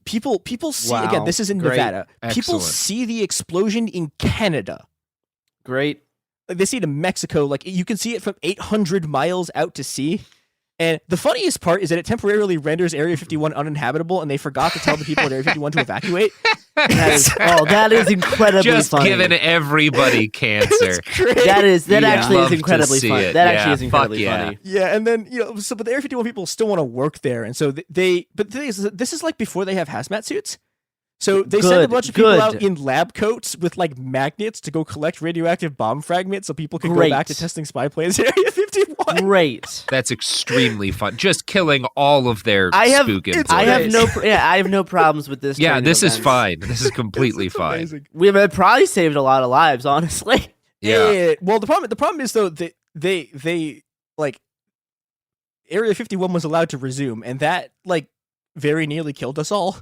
People see, wow. Again, this is in Great. Nevada. Excellent. People see the explosion in Canada. Great. Like, they see it in Mexico. Like, you can see it from 800 miles out to sea. And the funniest part is that it temporarily renders Area 51 uninhabitable, and they forgot to tell the people at Area 51 to evacuate. That is incredibly just funny. giving everybody cancer. That actually is incredibly funny. funny. That actually is incredibly funny. Yeah, and then but the Area 51 people still want to work there, and so but the thing is, this is like before they have hazmat suits. So they send a bunch of people out in lab coats with like magnets to go collect radioactive bomb fragments so people can go back to testing spy planes in Area 51. Great. That's extremely fun. Just killing all of their spook employees. I have no problems with this. Yeah, this is fine. This is completely fine. Amazing. We've probably saved a lot of lives, honestly. Yeah. Well, the problem is though that they like Area 51 was allowed to resume, and that like very nearly killed us all.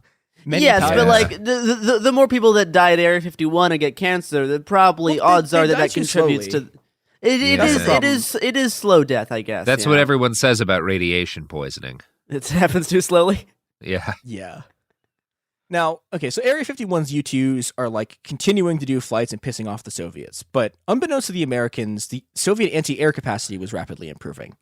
Yes, times. but like the more people that die at Area 51 and get cancer, the probably odds are that contributes to. It is slow death, I guess. That's what everyone says about radiation poisoning. It happens too slowly. Yeah. Yeah. Now, okay, so Area 51's U-2s are like continuing to do flights and pissing off the Soviets, but unbeknownst to the Americans, the Soviet anti-air capacity was rapidly improving.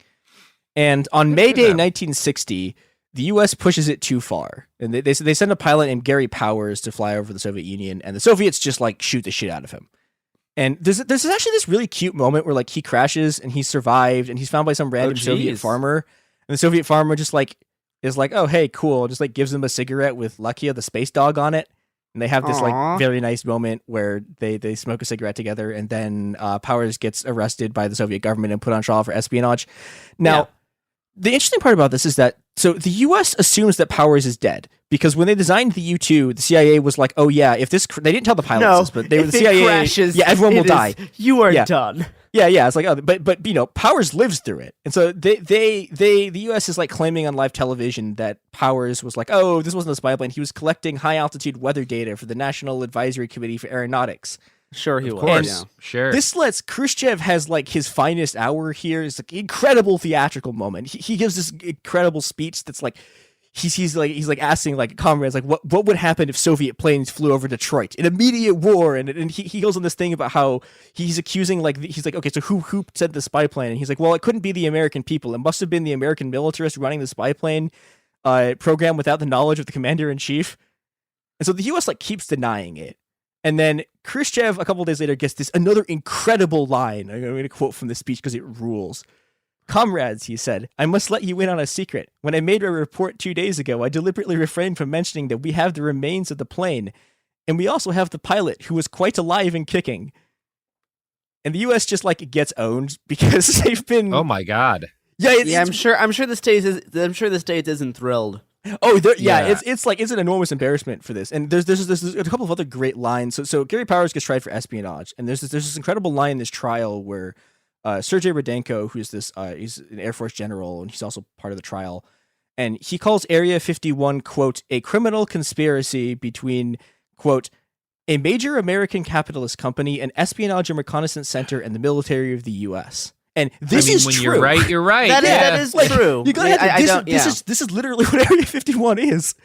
And on May Day 1960, the U.S. pushes it too far, and they send a pilot named Gary Powers to fly over the Soviet Union, and the Soviets just like shoot the shit out of him. And there's actually this really cute moment where like he crashes and he survived, and he's found by some random Soviet farmer, and the Soviet farmer just like is like, oh hey, cool, just like gives him a cigarette with Lakia the space dog on it, and they have this like very nice moment where they smoke a cigarette together, and then Powers gets arrested by the Soviet government and put on trial for espionage. Now. The interesting part about this is that, so the U.S. assumes that Powers is dead, because when they designed the U-2, the CIA was like, oh yeah, if this, they didn't tell the pilots this, but the CIA, crashes, everyone will die. You are done. Yeah, it's like, oh, but Powers lives through it. And so the U.S. is like claiming on live television that Powers was like, oh, this wasn't a spy plane. He was collecting high altitude weather data for the National Advisory Committee for Aeronautics. Sure, he was. Of course, sure. This lets Khrushchev has like his finest hour here. It's like incredible theatrical moment. He gives this incredible speech that's like he's like asking like comrades like what would happen if Soviet planes flew over Detroit? An immediate war, and he goes on this thing about how he's accusing like he's like, okay, so who sent the spy plane? And he's like, well, it couldn't be the American people. It must have been the American militarists running the spy plane program without the knowledge of the commander in chief. And so the U.S. like keeps denying it. And then Khrushchev, a couple of days later, gets this another incredible line. I'm going to quote from the speech because it rules. Comrades, he said, I must let you in on a secret. When I made a report 2 days ago, I deliberately refrained from mentioning that we have the remains of the plane, and we also have the pilot, who was quite alive and kicking. And the U.S. just like gets owned because they've been. Oh my God. Yeah, I'm sure the States isn't thrilled. Oh, it's like it's an enormous embarrassment for this, and there's a couple of other great lines. So Gary Powers gets tried for espionage, and there's this incredible line in this trial where Sergei Rudenko, who's he's an Air Force general, and he's also part of the trial, and he calls Area 51 quote a criminal conspiracy between quote a major American capitalist company, an espionage and reconnaissance center, and the military of the U.S. And this is when true. You're right. You're right. That is like, true. You gotta this is literally what Area 51 is.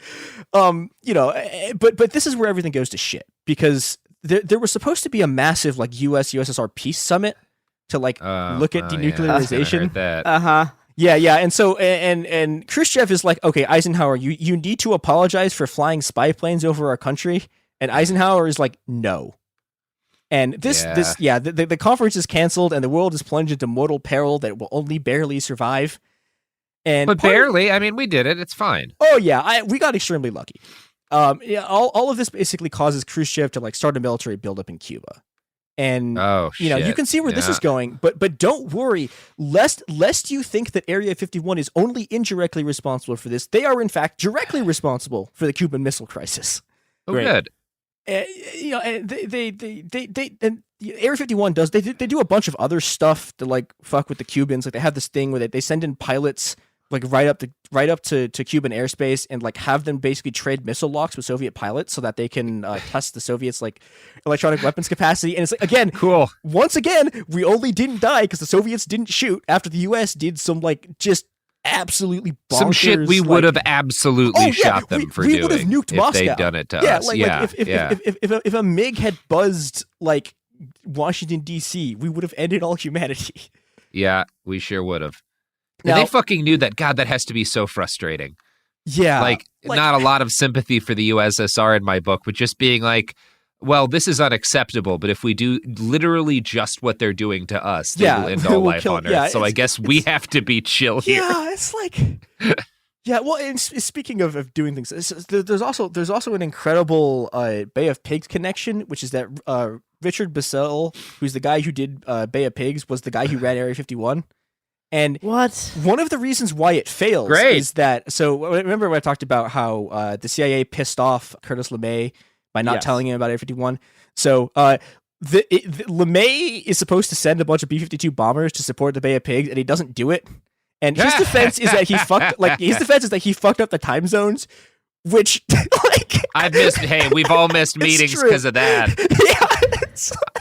But this is where everything goes to shit, because there was supposed to be a massive like USSR peace summit to like look at denuclearization. Yeah, and so and Khrushchev is like, okay, Eisenhower, you need to apologize for flying spy planes over our country, and Eisenhower is like, no. And the conference is canceled, and the world is plunged into mortal peril that it will only barely survive. But barely, I mean, we did it. It's fine. Oh yeah, we got extremely lucky. All of this basically causes Khrushchev to like start a military buildup in Cuba. And you can see where this is going, but don't worry, lest you think that Area 51 is only indirectly responsible for this. They are in fact directly responsible for the Cuban Missile Crisis. Oh, good. And Area 51 does they do a bunch of other stuff to like fuck with the Cubans. Like they have this thing where they send in pilots like right up to Cuban airspace and like have them basically trade missile locks with Soviet pilots so that they can test the Soviets like electronic weapons capacity. And it's like, again, cool. Once again, we only didn't die because the Soviets didn't shoot after the US did some like just absolutely bonkers, some shit we would have absolutely shot them for doing. We would have nuked Moscow. They'd done it to us. Like if a MiG had buzzed like Washington D.C., we would have ended all humanity. Yeah, we sure would have. And they fucking knew that. God, that has to be so frustrating. Yeah. Like not a lot of sympathy for the USSR in my book, but just being like, well, this is unacceptable, but if we do literally just what they're doing to us, they will end all life on Earth. Yeah, so I guess we have to be chill here. Yeah, it's like... Yeah, well, and speaking of doing things, there's also an incredible Bay of Pigs connection, which is that Richard Bissell, who's the guy who did Bay of Pigs, was the guy who ran Area 51. And one of the reasons why it fails is that, so remember when I talked about how the CIA pissed off Curtis LeMay by not telling him about Area 51? So LeMay is supposed to send a bunch of B-52 bombers to support the Bay of Pigs, and he doesn't do it. And his defense is that he fucked up the time zones, which I've missed. Hey, we've all missed meetings because of that.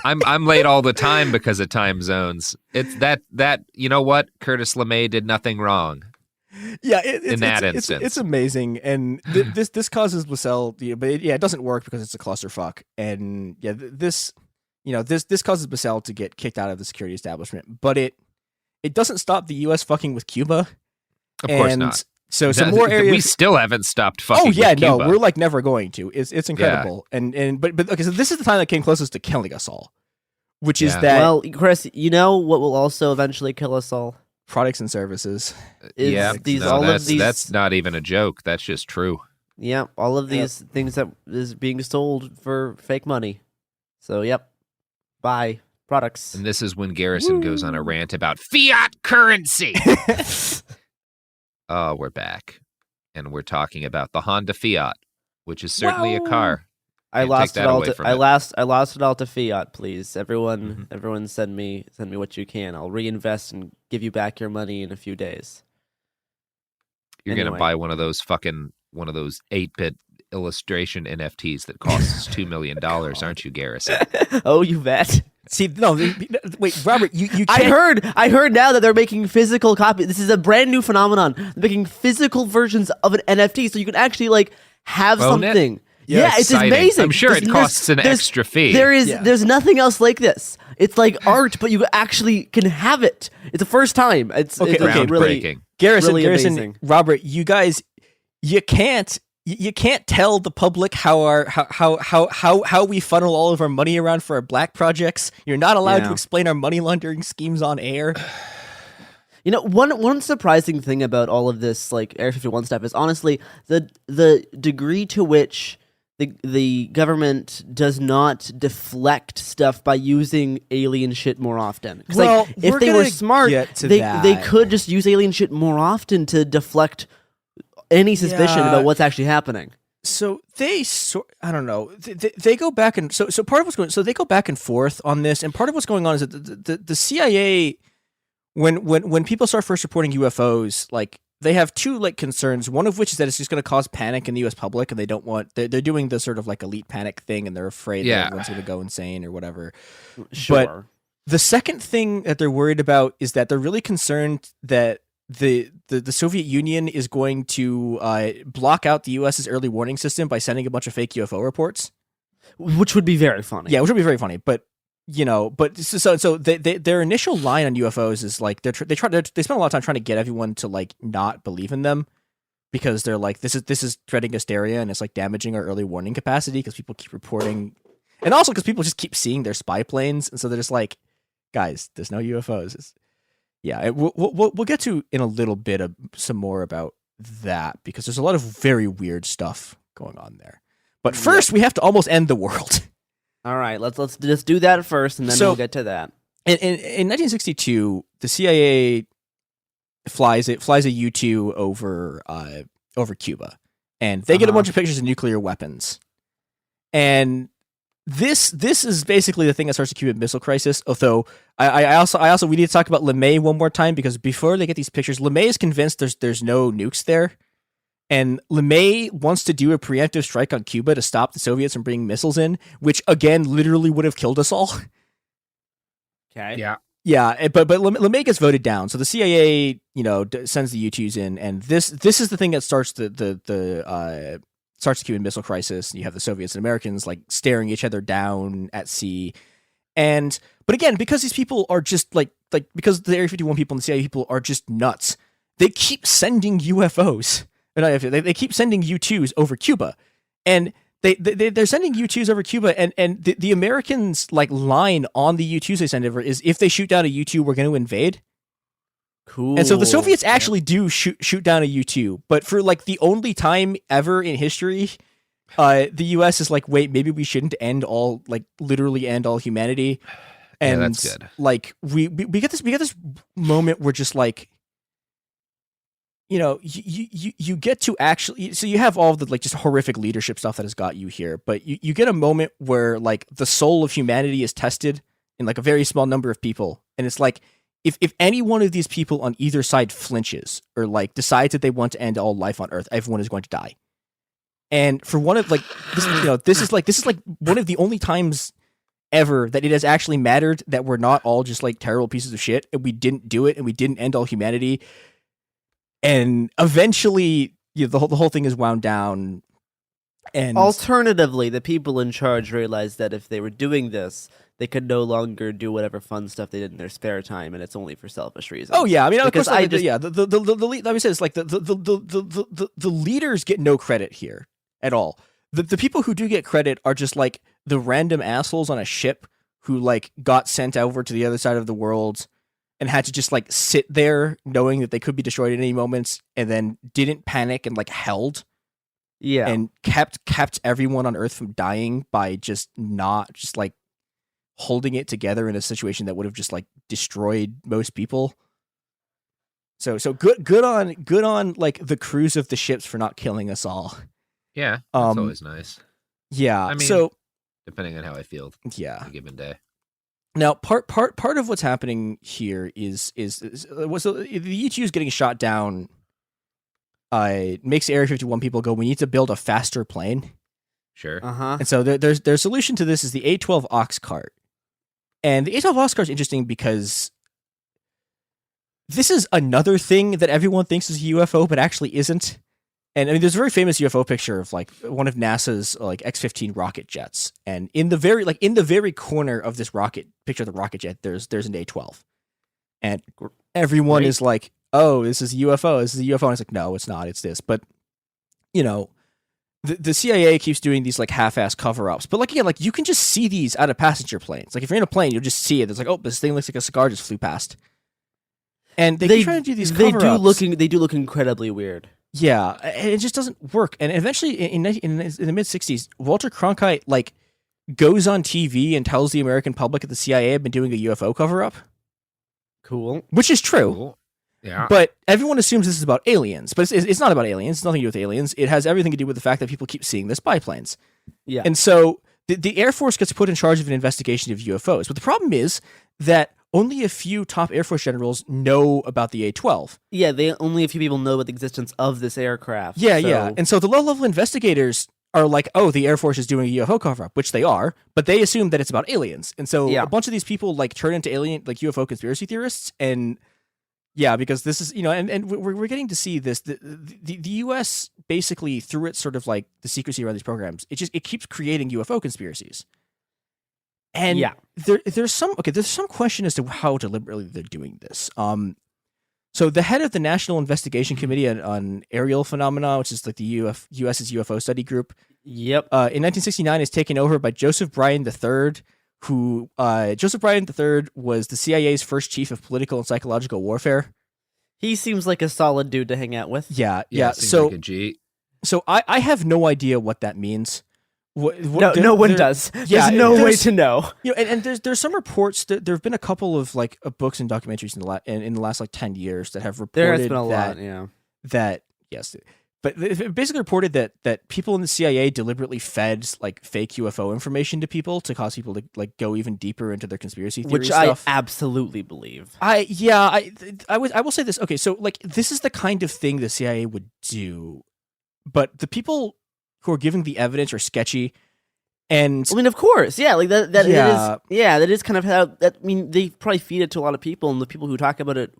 I'm late all the time because of time zones. It's that you know what? Curtis LeMay did nothing wrong. Yeah, in that instance, it's amazing, and this causes Bissell, but it doesn't work because it's a clusterfuck, and this causes Bissell to get kicked out of the security establishment, but it doesn't stop the U.S. fucking with Cuba. Of course not. So some more areas. We still haven't stopped fucking. Oh yeah, with Cuba. No, we're like never going to. It's incredible, but okay. So this is the time that came closest to killing us all, which is that. Well, Chris, you know what will also eventually kill us all? Products and services. That's not even a joke. That's just true. Yeah, all of these things that is being sold for fake money. So buy products. And this is when Garrison goes on a rant about fiat currency. Oh, we're back. And we're talking about the Honda Fiat, which is certainly a car. I lost it all to Fiat, please. Everyone send me what you can. I'll reinvest and give you back your money in a few days. You're going to buy one of those 8-bit illustration NFTs that costs $2 million, aren't you, Garrison? Oh, you bet. See, no, wait, Robert, you can't... I heard now that they're making physical copies. This is a brand new phenomenon. They're making physical versions of an NFT, so you can actually have something. Yeah, it's amazing. I'm sure it costs an extra fee. There's nothing else like this. It's like art, but you actually can have it. It's the first time. It's groundbreaking. Really, Garrison, amazing. Robert, you guys, you can't tell the public how we funnel all of our money around for our black projects. You're not allowed to explain our money laundering schemes on air. You know, one surprising thing about all of this Area 51 stuff is honestly the degree to which the government does not deflect stuff by using alien shit more often. Well, if they were smart, they could just use alien shit more often to deflect any suspicion about what's actually happening. So I don't know. They go back and so part of what's going. So they go back and forth on this, and part of what's going on is that the CIA, when people start first reporting UFOs, they have two like concerns. One of which is that it's just going to cause panic in the U.S. public, and they don't want. They're doing the sort of like elite panic thing, and they're afraid that everyone's going to go insane or whatever. Sure. But the second thing that they're worried about is that they're really concerned that the Soviet Union is going to block out the U.S.'s early warning system by sending a bunch of fake UFO reports, which would be very funny. Yeah, which would be very funny, but. So their initial line on UFOs is like they spend a lot of time trying to get everyone to like not believe in them because they're like this is spreading hysteria and it's like damaging our early warning capacity because people keep reporting, and also because people just keep seeing their spy planes, and so they're just like, guys, there's no UFOs. We'll get to in a little bit of some more about that because there's a lot of very weird stuff going on there. But first, we have to almost end the world. All right, let's just do that first, and then we'll get to that. In 1962, the CIA flies a U-2 over Cuba, and they get a bunch of pictures of nuclear weapons. And this is basically the thing that starts the Cuban Missile Crisis. Although I also we need to talk about LeMay one more time because before they get these pictures, LeMay is convinced there's no nukes there. And LeMay wants to do a preemptive strike on Cuba to stop the Soviets from bringing missiles in, which again literally would have killed us all. Okay. Yeah, but LeMay gets voted down, so the CIA sends the U-2s in, and this is the thing that starts the Cuban Missile Crisis. You have the Soviets and Americans like staring each other down at sea, but again, because these people are just like because the Area 51 people and the CIA people are just nuts, they keep sending UFOs. They keep sending U-2s over Cuba, and they're sending U-2s over Cuba, and the Americans like line on the U-2s they send over is if they shoot down a U-2, we're going to invade. Cool. And so the Soviets actually do shoot down a U-2, but for like the only time ever in history, the U.S. is like, wait, maybe we shouldn't literally end all humanity. And yeah, that's good. Like we get this moment where just like. You get to actually, so you have all the like just horrific leadership stuff that has got you here, but you get a moment where like the soul of humanity is tested in like a very small number of people. And it's like, if any one of these people on either side flinches or like decides that they want to end all life on Earth, everyone is going to die. And for one of like, this is like one of the only times ever that it has actually mattered that we're not all just like terrible pieces of shit and we didn't do it and we didn't end all humanity. And eventually, the whole thing is wound down. And alternatively, the people in charge realized that if they were doing this, they could no longer do whatever fun stuff they did in their spare time, and it's only for selfish reasons. Oh yeah, I mean, because of course, let me say this: like the leaders get no credit here at all. The people who do get credit are just like the random assholes on a ship who like got sent over to the other side of the world. And had to just like sit there knowing that they could be destroyed at any moments, and then didn't panic and like held, and kept everyone on Earth from dying by just not just like holding it together in a situation that would have just like destroyed most people. So good on like the crews of the ships for not killing us all. Yeah, that's always nice. Yeah, I mean, so depending on how I feel, on a given day. Now, part of what's happening here is the U-2s getting shot down. Makes Area 51 people go, we need to build a faster plane. Sure. And so their solution to this is the A-12 Ox Cart, and the A-12 Ox Cart is interesting because this is another thing that everyone thinks is a UFO, but actually isn't. And I mean, there's a very famous UFO picture of like one of NASA's like X-15 rocket jets, and in the very corner of this rocket picture of the rocket jet, there's an A-12, and everyone is like, "Oh, this is a UFO. This is a UFO." And it's like, no, it's not. It's this. But the CIA keeps doing these like half-ass cover-ups. But like again, like you can just see these out of passenger planes. Like if you're in a plane, you'll just see it. It's like, oh, this thing looks like a cigar just flew past. And they keep trying to do these cover-ups. They do look incredibly weird. Yeah, and it just doesn't work. And eventually, in the mid-'60s, Walter Cronkite like goes on TV and tells the American public that the CIA had been doing a UFO cover-up. Cool. Which is true. Cool. Yeah. But everyone assumes this is about aliens. But it's not about aliens. It's nothing to do with aliens. It has everything to do with the fact that people keep seeing the spy planes. Yeah. And so the Air Force gets put in charge of an investigation of UFOs. But the problem is that only a few top Air Force generals know about the A-12. Yeah, only a few people know about the existence of this aircraft. Yeah, so- yeah. And so the low-level investigators are like, oh, the Air Force is doing a UFO cover-up, which they are, but they assume that it's about aliens. And so a bunch of these people like turn into UFO conspiracy theorists. And yeah, because this is, and we're getting to see this. The U.S. basically, through its sort of like the secrecy around these programs, it keeps creating UFO conspiracies. And there's some question as to how deliberately they're doing this. So the head of the National Investigation Committee on Aerial Phenomena, which is like the U.S.'s UFO study group. Yep. In 1969 is taken over by Joseph Bryan III, who Joseph Bryan III was the CIA's first chief of political and psychological warfare. He seems like a solid dude to hang out with. Yeah. Seems So, like a G. So I have no idea what that means. No one does. There's no way to know. And there's some reports that there have been a couple of like books and documentaries in the last like 10 years that have reported there has been a lot, yeah. That yes, but it basically reported that people in the CIA deliberately fed like fake UFO information to people to cause people to like go even deeper into their conspiracy theory which stuff. I absolutely believe. I will say this. Okay, so like this is the kind of thing the CIA would do, but the people who are giving the evidence are sketchy. And I mean, of course, yeah, like that. Yeah. That is kind of how. I mean, they probably feed it to a lot of people, and the people who talk about it.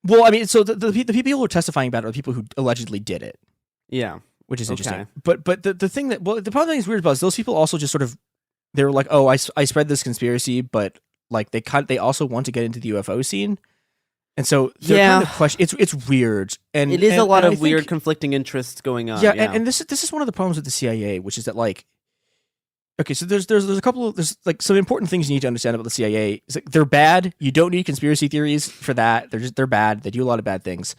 Well, I mean, so the people who are testifying about it are the people who allegedly did it. Yeah, which is interesting. Okay. But the thing that the problem that's weird about is those people also just sort of they were like, oh, I spread this conspiracy, but like they also want to get into the UFO scene. And so kind of question. It's weird, and it is a lot of weird think, conflicting interests going on. Yeah, and this is one of the problems with the CIA, which is that like, okay, so there's a couple of there's like some important things you need to understand about the CIA. Is like they're bad. You don't need conspiracy theories for that. They're bad. They do a lot of bad things.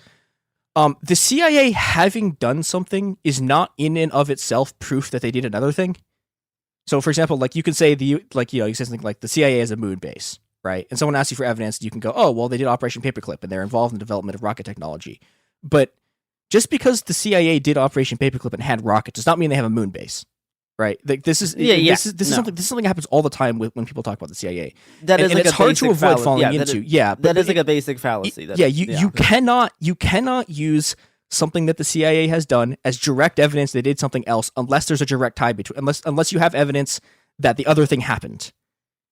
The CIA having done something is not in and of itself proof that they did another thing. So, for example, like you can say you say something like the CIA has a moon base. Right. And someone asks you for evidence, you can go, oh, well, they did Operation Paperclip and they're involved in the development of rocket technology. But just because the CIA did Operation Paperclip and had rockets does not mean they have a moon base. Right. Like this is something that happens all the time when people talk about the CIA. That is like it's a hard to avoid falling into. That is like a basic fallacy. You cannot use something that the CIA has done as direct evidence they did something else unless there's a direct tie between unless you have evidence that the other thing happened.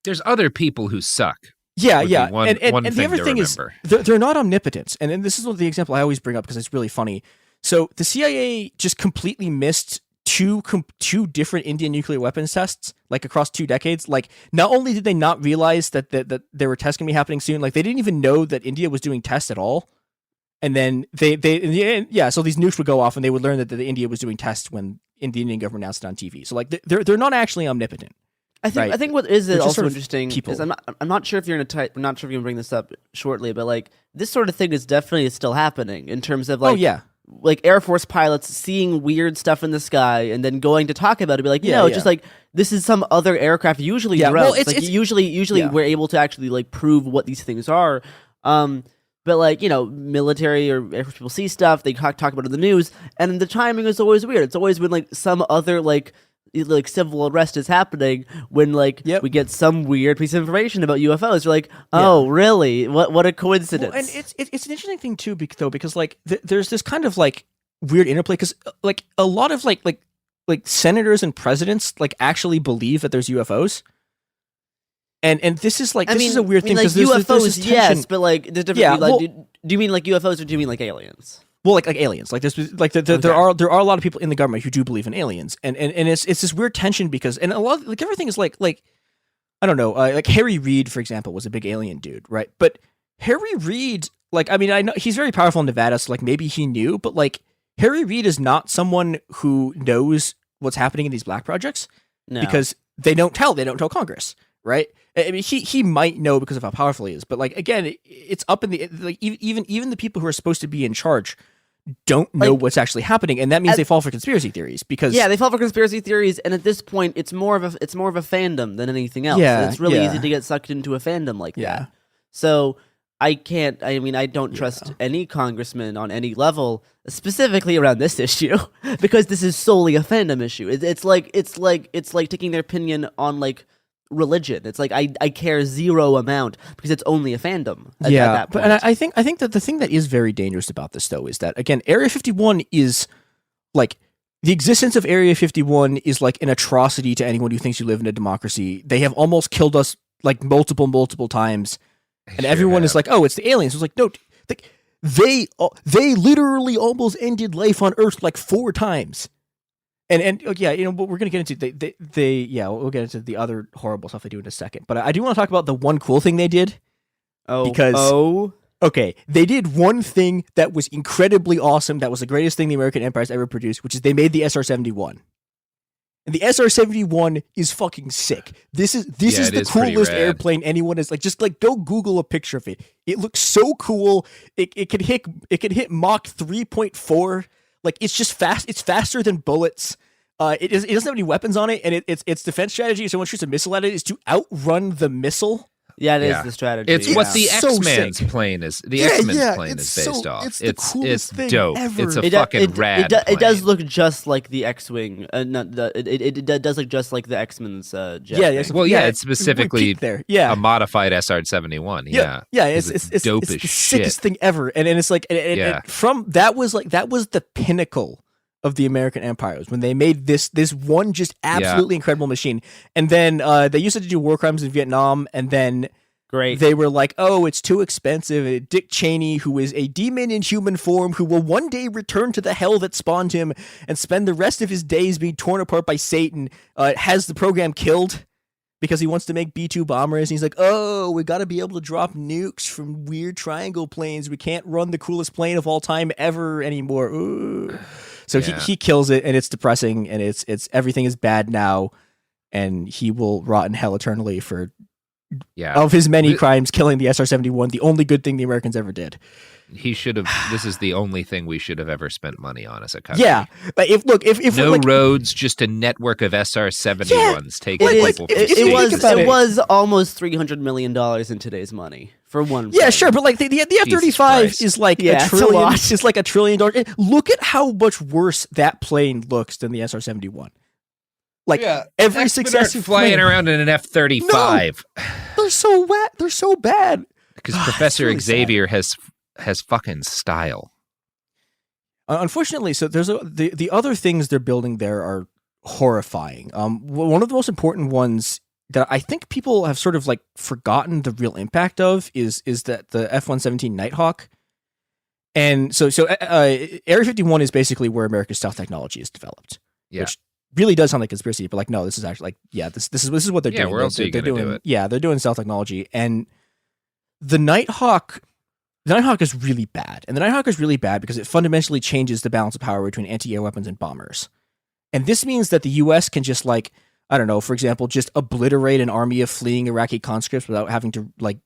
There's other people who suck. Yeah. One and thing the other thing is they're not omnipotent. And this is the example I always bring up because it's really funny. So the CIA just completely missed two different Indian nuclear weapons tests, like across 2 decades. Like not only did they not realize that there were tests going to be happening soon, like they didn't even know that India was doing tests at all. And then so these nukes would go off and they would learn that India was doing tests when the Indian government announced it on TV. So like they're not actually omnipotent. I think what is also sort of interesting people. is I'm not sure if you're I'm not sure if you can bring this up shortly, but like this sort of thing is definitely still happening in terms of like like Air Force pilots seeing weird stuff in the sky and then going to talk about it, be like, just like this is some other aircraft, usually drones. Well, it's usually we're able to actually like prove what these things are. But like, military or Air Force people see stuff, they talk about it in the news, and the timing is always weird. It's always when like some other like civil unrest is happening when we get some weird piece of information about UFOs. You're like, oh, really? What a coincidence! Well, and it's an interesting thing too, because like there's this kind of like weird interplay because like a lot of like senators and presidents like actually believe that there's UFOs. And this is like is a weird thing because UFOs, there's this yes, but like there's different. Do you mean like UFOs or do you mean like aliens? Well, like aliens, like there's like there are a lot of people in the government who do believe in aliens, and it's this weird tension because and a lot of, like everything is like I don't know, like Harry Reid, for example, was a big alien dude, right? But Harry Reid, like I mean, I know he's very powerful in Nevada, so like maybe he knew, but like Harry Reid is not someone who knows what's happening in these black projects because they don't tell Congress, right? I mean, he might know because of how powerful he is, but like again, it's up in the like even the people who are supposed to be in charge don't know what's actually happening, and that means they fall for conspiracy theories because they fall for conspiracy theories, and at this point, it's more of a fandom than anything else. Yeah, it's really easy to get sucked into a fandom like that. So I don't trust any congressman on any level, specifically around this issue, because this is solely a fandom issue. It's like taking their opinion on like religion. It's like I care zero amount because it's only a fandom. At that point. But I think that the thing that is very dangerous about this though is that again, Area 51 is like the existence of Area 51 is like an atrocity to anyone who thinks you live in a democracy. They have almost killed us like multiple times, and everyone is like, "Oh, it's the aliens." It's like, no, they literally almost ended life on Earth like 4 times. And yeah, you know, but we're gonna get into we'll get into the other horrible stuff they do in a second. But I do want to talk about the one cool thing they did. Okay, they did one thing that was incredibly awesome. That was the greatest thing the American Empire's ever produced, which is they made the SR-71. And the SR-71 is fucking sick. This is the coolest airplane anyone has just go Google a picture of it. It looks so cool. It can hit Mach 3.4. Like it's just fast. It's faster than bullets. It doesn't have any weapons on it, and its defense strategy, if someone shoots a missile at it, is to outrun the missile. Yeah, it is the strategy. It's what the X-Men's plane is. The X-Men's plane is based off. It's the coolest thing dope. ever. It's a fucking rad plane. It does look just like the X-wing. It does look just like the X-Men's jet. It's specifically a modified SR-71. Yeah, it's dope it's as the shit. sickest thing ever. And it's like, from that was the pinnacle of the American Empire, was when they made this one just absolutely incredible machine. And then they used it to do war crimes in Vietnam, and then they were like, oh, it's too expensive. And Dick Cheney, who is a demon in human form, who will one day return to the hell that spawned him and spend the rest of his days being torn apart by Satan, has the program killed because he wants to make B-2 bombers. And he's like, oh, we got to be able to drop nukes from weird triangle planes. We can't run the coolest plane of all time ever anymore. Ooh. So he kills it, and it's depressing, and it's everything is bad now, and he will rot in hell eternally for of his many crimes, killing the SR-71, the only good thing the Americans ever did. He should have. This is the only thing we should have ever spent money on as a country. Yeah, but if no roads, just a network of SR-71s taking people. It was almost $300 million in today's money for one plane. Yeah, sure, but like the F-35 is like a trillion. It's like $1 trillion. Look at how much worse that plane looks than the SR-71. Like every successive flying plane. around in an F-35. No, they're so wet. They're so bad. Because Professor really Xavier has fucking style. Unfortunately, so there's the other things they're building there are horrifying. One of the most important ones that I think people have sort of like forgotten the real impact of is that the F-117 Nighthawk. And so Area 51 is basically where America's stealth technology is developed. Yeah. Which really does sound like conspiracy, but like no, this is actually this is what they're doing. Where else are you going to do it? Yeah, they're doing stealth technology, and the Nighthawk is really bad. And the Nighthawk is really bad because it fundamentally changes the balance of power between anti-air weapons and bombers. And this means that the US can just like, I don't know, for example, just obliterate an army of fleeing Iraqi conscripts without having to like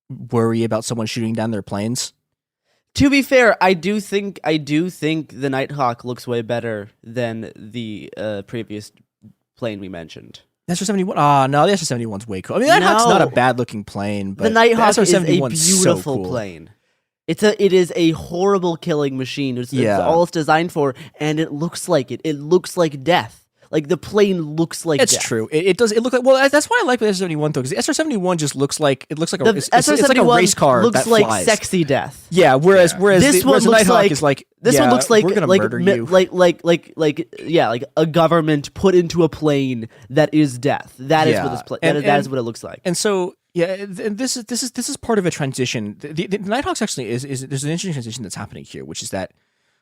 worry about someone shooting down their planes. To be fair, I do think the Nighthawk looks way better than the previous plane we mentioned. The SR-71? No, the SR-71's way cool. I mean, the Nighthawk's not a bad-looking plane, but the Nighthawk is a beautiful so cool plane. It is a horrible killing machine. It's all it's designed for, and it looks like it. It looks like death. Like the plane looks like it's death. True. It does. It look like. Well, that's why I like the SR-71 though, because the SR-71 just looks like it's like a race car. Looks that like flies. sexy death. Yeah. Whereas this one looks looks like is like this one looks like we're gonna murder you. like a government put into a plane that is death. That is what this plane. That is what it looks like. And so. Yeah, and this is part of a transition. The Nighthawks actually is there's an interesting transition that's happening here, which is that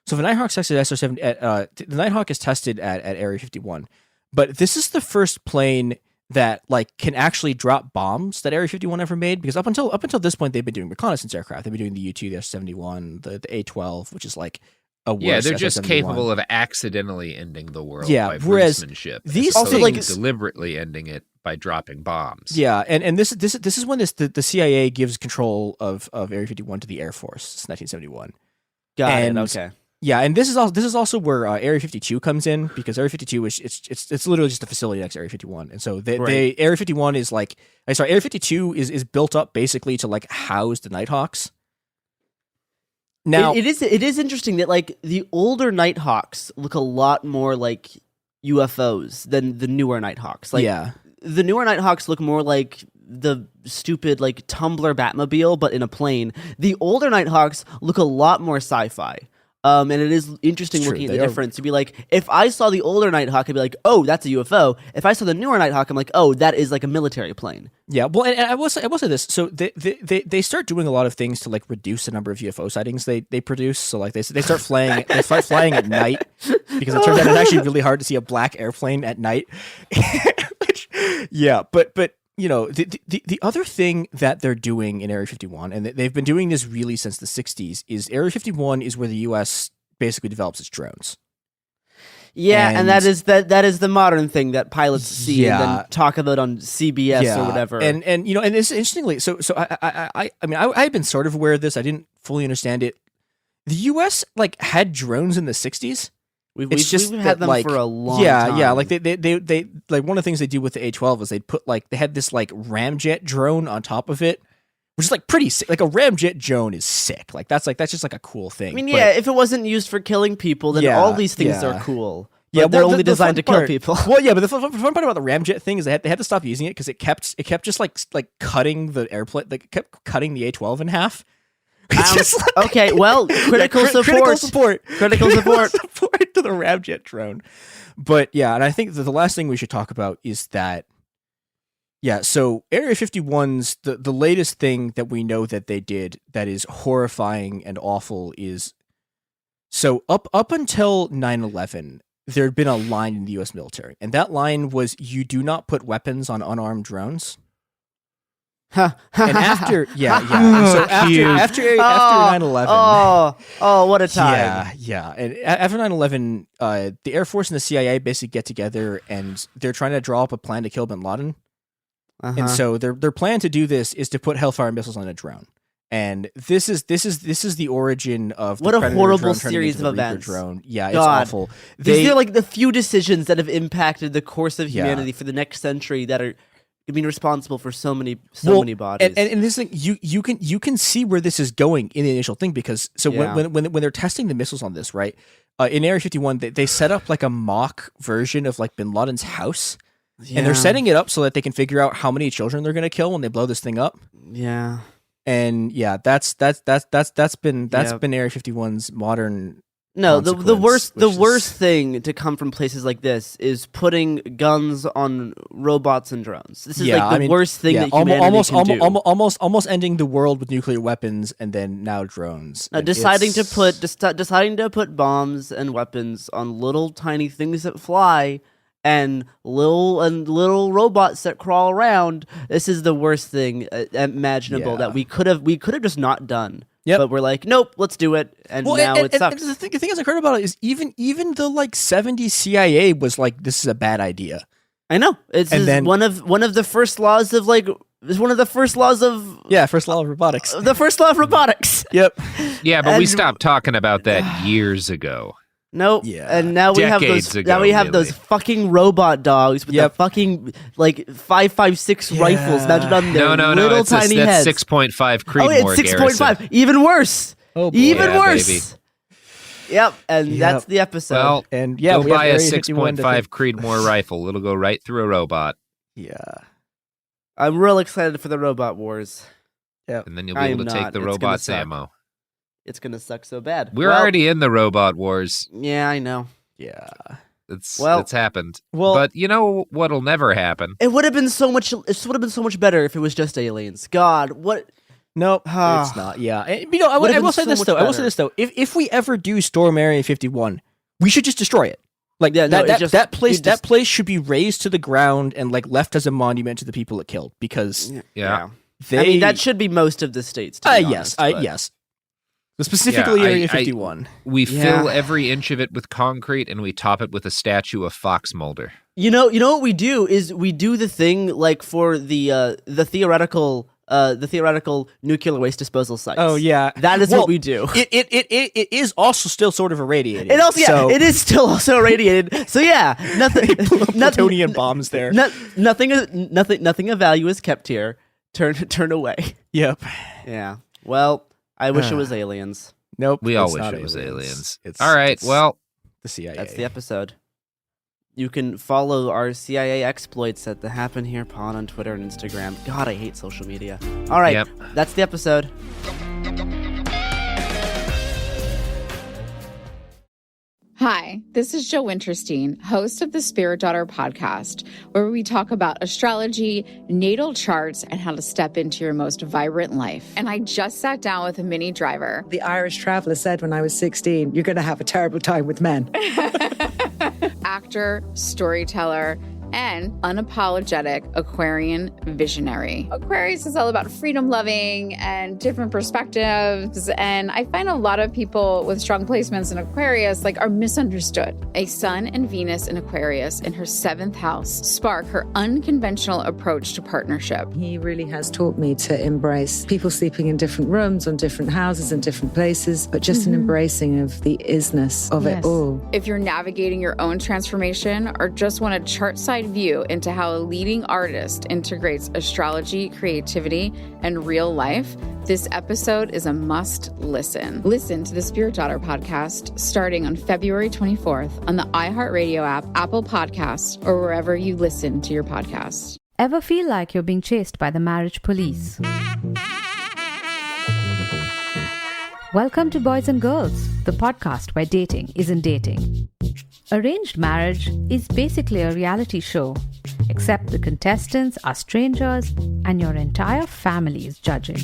so the Nighthawk tested at SR-7 the Nighthawk is tested at Area 51, but this is the first plane that like can actually drop bombs that Area 51 ever made, because up until this point they've been doing reconnaissance aircraft. They've been doing the U-2, the S-71, the A-12, which is like a worse they're just SR-71. Capable of accidentally ending the world. Yeah, by whereas brinksmanship, these also things deliberately ending it by dropping bombs. Yeah, and this is when the CIA gives control of Area 51 to the Air Force. It's 1971. Got it. Okay. Yeah, and this is also where Area 52 comes in, because Area 52 is it's literally just a facility next to Area 51, and so they Area 51 is like Area 52 is built up basically to like house the Nighthawks. Now it is interesting that like the older Nighthawks look a lot more like UFOs than the newer Nighthawks. Like the newer Nighthawks look more like the stupid like Tumblr Batmobile, but in a plane. The older Nighthawks look a lot more sci-fi. And it is interesting looking at the difference. To be like, if I saw the older Nighthawk, I'd be like, oh, that's a UFO. If I saw the newer Nighthawk, I'm like, oh, that is like a military plane. Yeah, well, and I will say this. So they start doing a lot of things to like reduce the number of UFO sightings they produce. So like they start flying at night because it turns out it's actually really hard to see a black airplane at night. Yeah, but you know, the other thing that they're doing in Area 51, and they've been doing this really since the 60s, is Area 51 is where the U.S. basically develops its drones. Yeah, and that is the modern thing that pilots see and then talk about on CBS or whatever. And you know, and it's interestingly, so I mean, I've been sort of aware of this. I didn't fully understand it. The U.S. like had drones in the 60s. We've had them for a long time. Yeah, like they like one of the things they do with the A-12 is they had this like ramjet drone on top of it, which is like pretty sick. Like a ramjet drone is sick. Like that's just like a cool thing. I mean, if it wasn't used for killing people, then all these things are cool. Yeah, they're only designed to kill people. Well, yeah, but the fun part about the ramjet thing is they had to stop using it because it kept just like cutting the airplane, like kept cutting the A-12 in half. Okay, well, critical support to the ramjet drone. But yeah, and I think that the last thing we should talk about is that, so Area 51's the latest thing that we know that they did that is horrifying and awful is, so up until 9/11, there had been a line in the U.S. military, and that line was, you do not put weapons on unarmed drones. And after, and so after 9/11, what a time! And after 9/11, the Air Force and the CIA basically get together and they're trying to draw up a plan to kill Bin Laden. And so their plan to do this is to put Hellfire missiles on a drone. And this is the origin of the what a Predator horrible drone turning series into of the Reaper events. Drone. Yeah, it's God. awful. These are like the few decisions that have impacted the course of humanity for the next century that are being responsible for so many bodies. And this thing, you can see where this is going in the initial thing, because when they're testing the missiles on this, right? In Area 51, they set up like a mock version of like Bin Laden's house, and they're setting it up so that they can figure out how many children they're going to kill when they blow this thing up. Yeah. And that's been Area 51's modern. No, the worst thing to come from places like this is putting guns on robots and drones. This is the worst thing that humanity can do. Almost ending the world with nuclear weapons, and then now drones. Deciding to put bombs and weapons on little tiny things that fly and little robots that crawl around. This is the worst thing imaginable that we could have just not done. Yep. But we're like, nope, let's do it, and now it sucks. And the thing that's incredible about it is even the like 70s CIA was like, this is a bad idea. I know. It's one of the first laws of like. It's one of the first laws of first law of robotics. The first law of robotics. Yep. Yeah, but we stopped talking about that years ago. Nope. Yeah. And now we have those. Now we have those fucking robot dogs with the fucking like 5.56 rifles mounted on their little tiny heads. That's 6.5 Creedmoor. Oh, it's 6.5. Even worse. Oh, boy. Even worse. Baby. Yep. And that's the episode. Well, and go buy a 6.5 Creedmoor rifle. It'll go right through a robot. Yeah. I'm real excited for the Robot Wars. Yeah. And then you'll be able to take the robot's ammo. It's gonna suck so bad. We're already in the Robot Wars. Yeah, I know. Yeah, it's happened. Well, but you know what'll never happen? It would have been so much. It would have been so much better if it was just aliens. God, what? Nope, it's not. Yeah, and, I will say this though. I will say this though. If we ever do storm Area 51, we should just destroy it. Like that place should be razed to the ground and like left as a monument to the people it killed, because I mean, that should be most of the states. To be honest, yes. Specifically Area 51. We fill every inch of it with concrete and we top it with a statue of Fox Mulder. You know what we do is we do the thing like for the theoretical nuclear waste disposal sites. Oh yeah, that is what we do. It is also still sort of irradiated. It also it is still also irradiated. So nothing plutonium bombs there. Nothing of value is kept here. Turn away. Yep. Yeah. Well, I wish it was aliens. Nope. We all wish it was aliens. All right. Well, the CIA. That's the episode. You can follow our CIA exploits at the Happen Here Pod on Twitter and Instagram. God, I hate social media. All right, That's the episode. Hi, this is Jo Winterstein, host of the Spirit Daughter podcast, where we talk about astrology, natal charts, and how to step into your most vibrant life. And I just sat down with Minnie Driver. The Irish traveller said when I was 16, you're going to have a terrible time with men. Actor, storyteller, and unapologetic Aquarian visionary. Aquarius is all about freedom-loving and different perspectives, and I find a lot of people with strong placements in Aquarius are misunderstood. A Sun and Venus in Aquarius in her 7th house spark her unconventional approach to partnership. He really has taught me to embrace people sleeping in different rooms, on different houses, in different places, but just an embracing of the isness of it all. If you're navigating your own transformation or just want a chart-side view into how a leading artist integrates astrology, creativity, and real life, this episode is a must listen. Listen to the Spirit Daughter podcast starting on February 24th on the iHeartRadio app, Apple Podcasts, or wherever you listen to your podcasts. Ever feel like you're being chased by the marriage police? Welcome to Boys and Girls, the podcast where dating isn't dating. Arranged marriage is basically a reality show, except the contestants are strangers and your entire family is judging.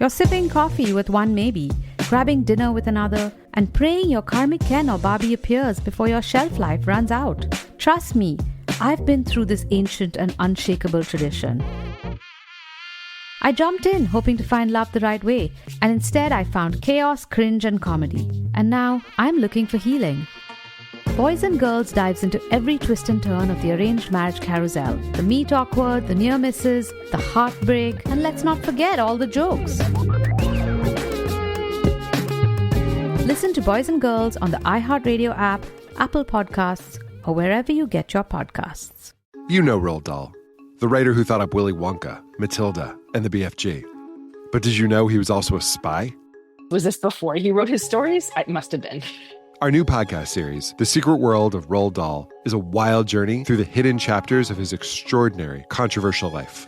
You're sipping coffee with one maybe, grabbing dinner with another, and praying your karmic Ken or Barbie appears before your shelf life runs out. Trust me, I've been through this ancient and unshakable tradition. I jumped in hoping to find love the right way, and instead I found chaos, cringe, and comedy. And now I'm looking for healing. Boys and Girls dives into every twist and turn of the arranged marriage carousel. The meet awkward, the near misses, the heartbreak, and let's not forget all the jokes. Listen to Boys and Girls on the iHeartRadio app, Apple Podcasts, or wherever you get your podcasts. You know Roald Dahl, the writer who thought up Willy Wonka, Matilda, and the BFG. But did you know he was also a spy? Was this before he wrote his stories? It must have been. Our new podcast series, The Secret World of Roald Dahl, is a wild journey through the hidden chapters of his extraordinary, controversial life.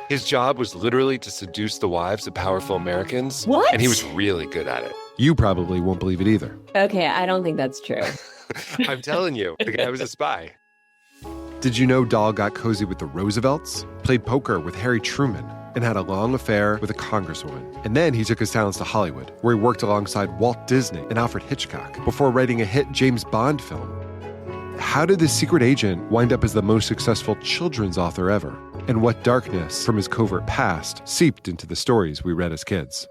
His job was literally to seduce the wives of powerful Americans. What? And he was really good at it. You probably won't believe it either. Okay, I don't think that's true. I'm telling you, the guy was a spy. Did you know Dahl got cozy with the Roosevelts, played poker with Harry Truman, and had a long affair with a congresswoman? And then he took his talents to Hollywood, where he worked alongside Walt Disney and Alfred Hitchcock before writing a hit James Bond film. How did this secret agent wind up as the most successful children's author ever? And what darkness from his covert past seeped into the stories we read as kids?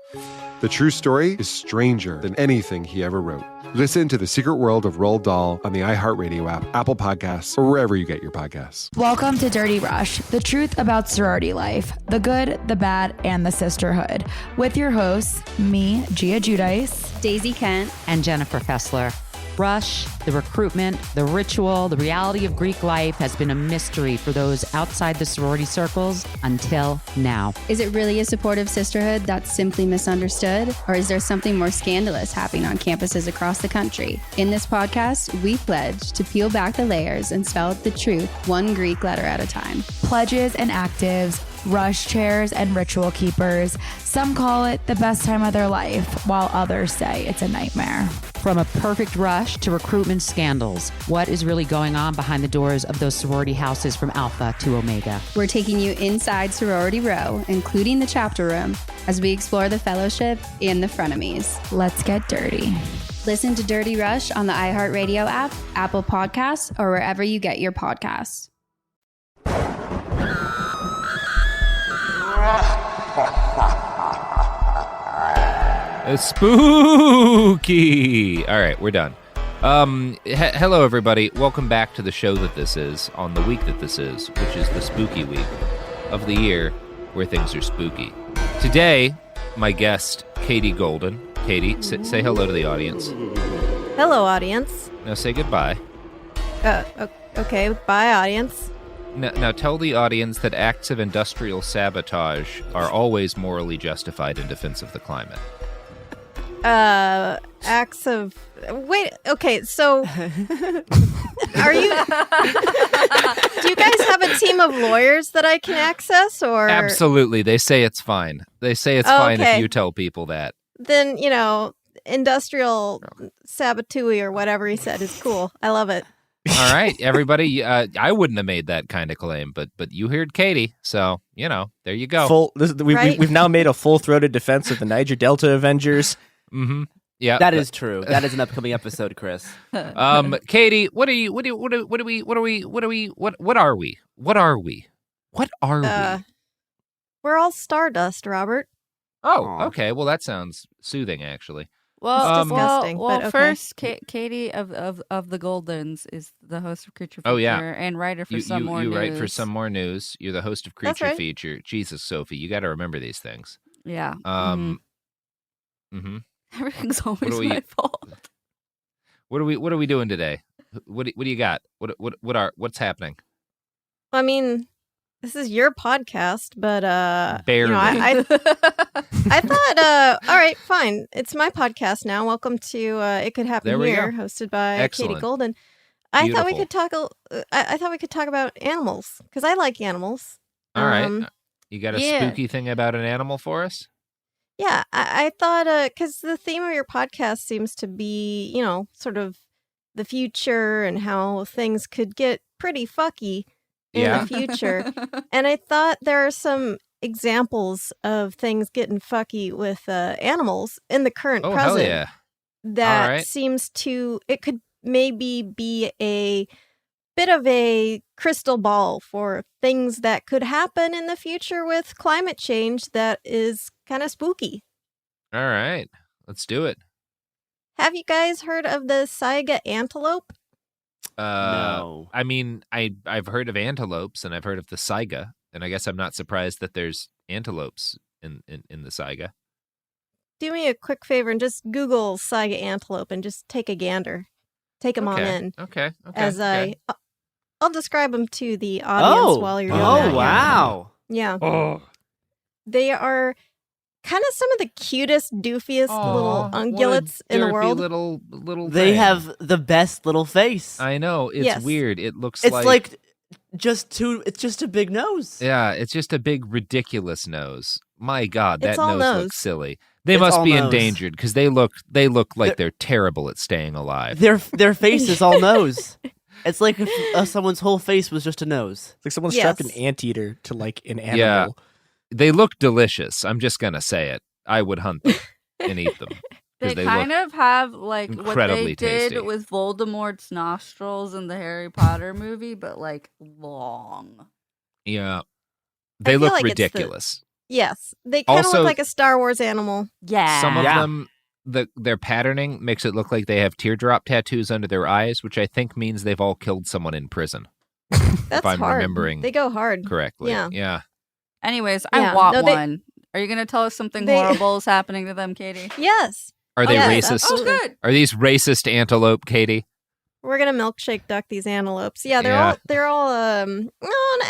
The true story is stranger than anything he ever wrote. Listen to The Secret World of Roald Dahl on the iHeartRadio app, Apple Podcasts, or wherever you get your podcasts. Welcome to Dirty Rush, the truth about sorority life, the good, the bad, and the sisterhood. With your hosts, me, Gia Giudice, Daisy Kent, and Jennifer Fessler. Rush, the recruitment, the ritual, the reality of Greek life has been a mystery for those outside the sorority circles until now. Is it really a supportive sisterhood that's simply misunderstood? Or is there something more scandalous happening on campuses across the country? In this podcast, we pledge to peel back the layers and spell out the truth one Greek letter at a time. Pledges and actives, rush chairs and ritual keepers. Some call it the best time of their life, while others say it's a nightmare. From a perfect rush to recruitment scandals, what is really going on behind the doors of those sorority houses from Alpha to Omega? We're taking you inside Sorority Row, including the chapter room, as we explore the fellowship and the frenemies. Let's get dirty. Listen to Dirty Rush on the iHeartRadio app, Apple Podcasts, or wherever you get your podcasts. Spooky. All right, we're done. Hello, everybody. Welcome back to the show that this is, on the week that this is, which is the spooky week of the year where things are spooky. Today, my guest, Katie Golden. Katie, say hello to the audience. Hello, audience. Now say goodbye. Okay, bye, audience. Now tell the audience that acts of industrial sabotage are always morally justified in defense of the climate. acts of. Wait. Okay. So, are you? Do you guys have a team of lawyers that I can access, or Absolutely. They say it's fine. They say it's fine if you tell people that. then industrial sabotui or whatever he said is cool. I love it. All right, everybody. I wouldn't have made that kind of claim, but you heard Katie, so there you go. We've now made a full-throated defense of the Niger Delta Avengers. Mm-hmm. Yeah, that is true. That is an upcoming episode, Chris. Katie, what are we? We're all stardust, Robert. Oh, okay. Well, that sounds soothing, actually. Well, It's disgusting, well, but okay. first, Katie of the Goldens is the host of Creature Feature Oh yeah, and writer for Some More News. You write for Some More News. You're the host of That's Creature right. Feature. Jesus, Sophie, you got to remember these things. Yeah. Mm-hmm. Everything's always What do we- my fault. What are we doing today? What do you got? What's happening? I mean, this is your podcast, but Barely. I thought, all right, fine. It's my podcast now. Welcome to It Could Happen There we Here, go. hosted by Excellent. Katie Golden. I thought we Beautiful. could talk. I thought we could talk about animals because I like animals. All right. You got a yeah. spooky thing about an animal for us? Yeah, I thought because the theme of your podcast seems to be, sort of the future and how things could get pretty fucky in the future. And I thought there are some examples of things getting fucky with animals in the current Oh, present. hell yeah. That All right. seems to, it could maybe be a bit of a crystal ball for things that could happen in the future with climate change that is kind of spooky. All right. Let's do it. Have you guys heard of the Saiga antelope? No. I mean, I've heard of antelopes and I've heard of the saiga, and I guess I'm not surprised that there's antelopes in the saiga. Do me a quick favor and just Google Saiga antelope and just take a gander. Take them on in. Okay. As I'll describe them to the audience while you're doing that. Oh, wow. Yeah. Oh. They are kind of some of the cutest, doofiest little ungulates in the world. Little They thing. have the best little face. I know. It's Yes. weird. It looks It's like it's just a big nose. Yeah, it's just a big ridiculous nose. My God, that It's all nose nose. looks silly. They It's must all be nose. endangered because they look like they're terrible at staying alive. Their face is all nose. It's like if someone's whole face was just a nose. It's like someone strapped an anteater to like an animal. Yeah, they look delicious. I'm just gonna say it. I would hunt them and eat them They because kind look of have like what incredibly they did tasty. with Voldemort's nostrils in the Harry Potter movie, but like long. Yeah, I they feel look like it's the- ridiculous. Yes. They kind of Also- look like a Star Wars animal. Yeah. Some of them, their patterning makes it look like they have teardrop tattoos under their eyes, which I think means they've all killed someone in prison. That's if I'm hard. remembering They go hard. correctly. Yeah. Yeah. Anyways, Yeah, I want no, they- one. Are you going to tell us something They- horrible is happening to them, Katie? Yes. Are they yes, racist? absolutely. Oh, good. Are these racist antelope, Katie? We're gonna milkshake duck these antelopes. Yeah, Yeah. they're all no,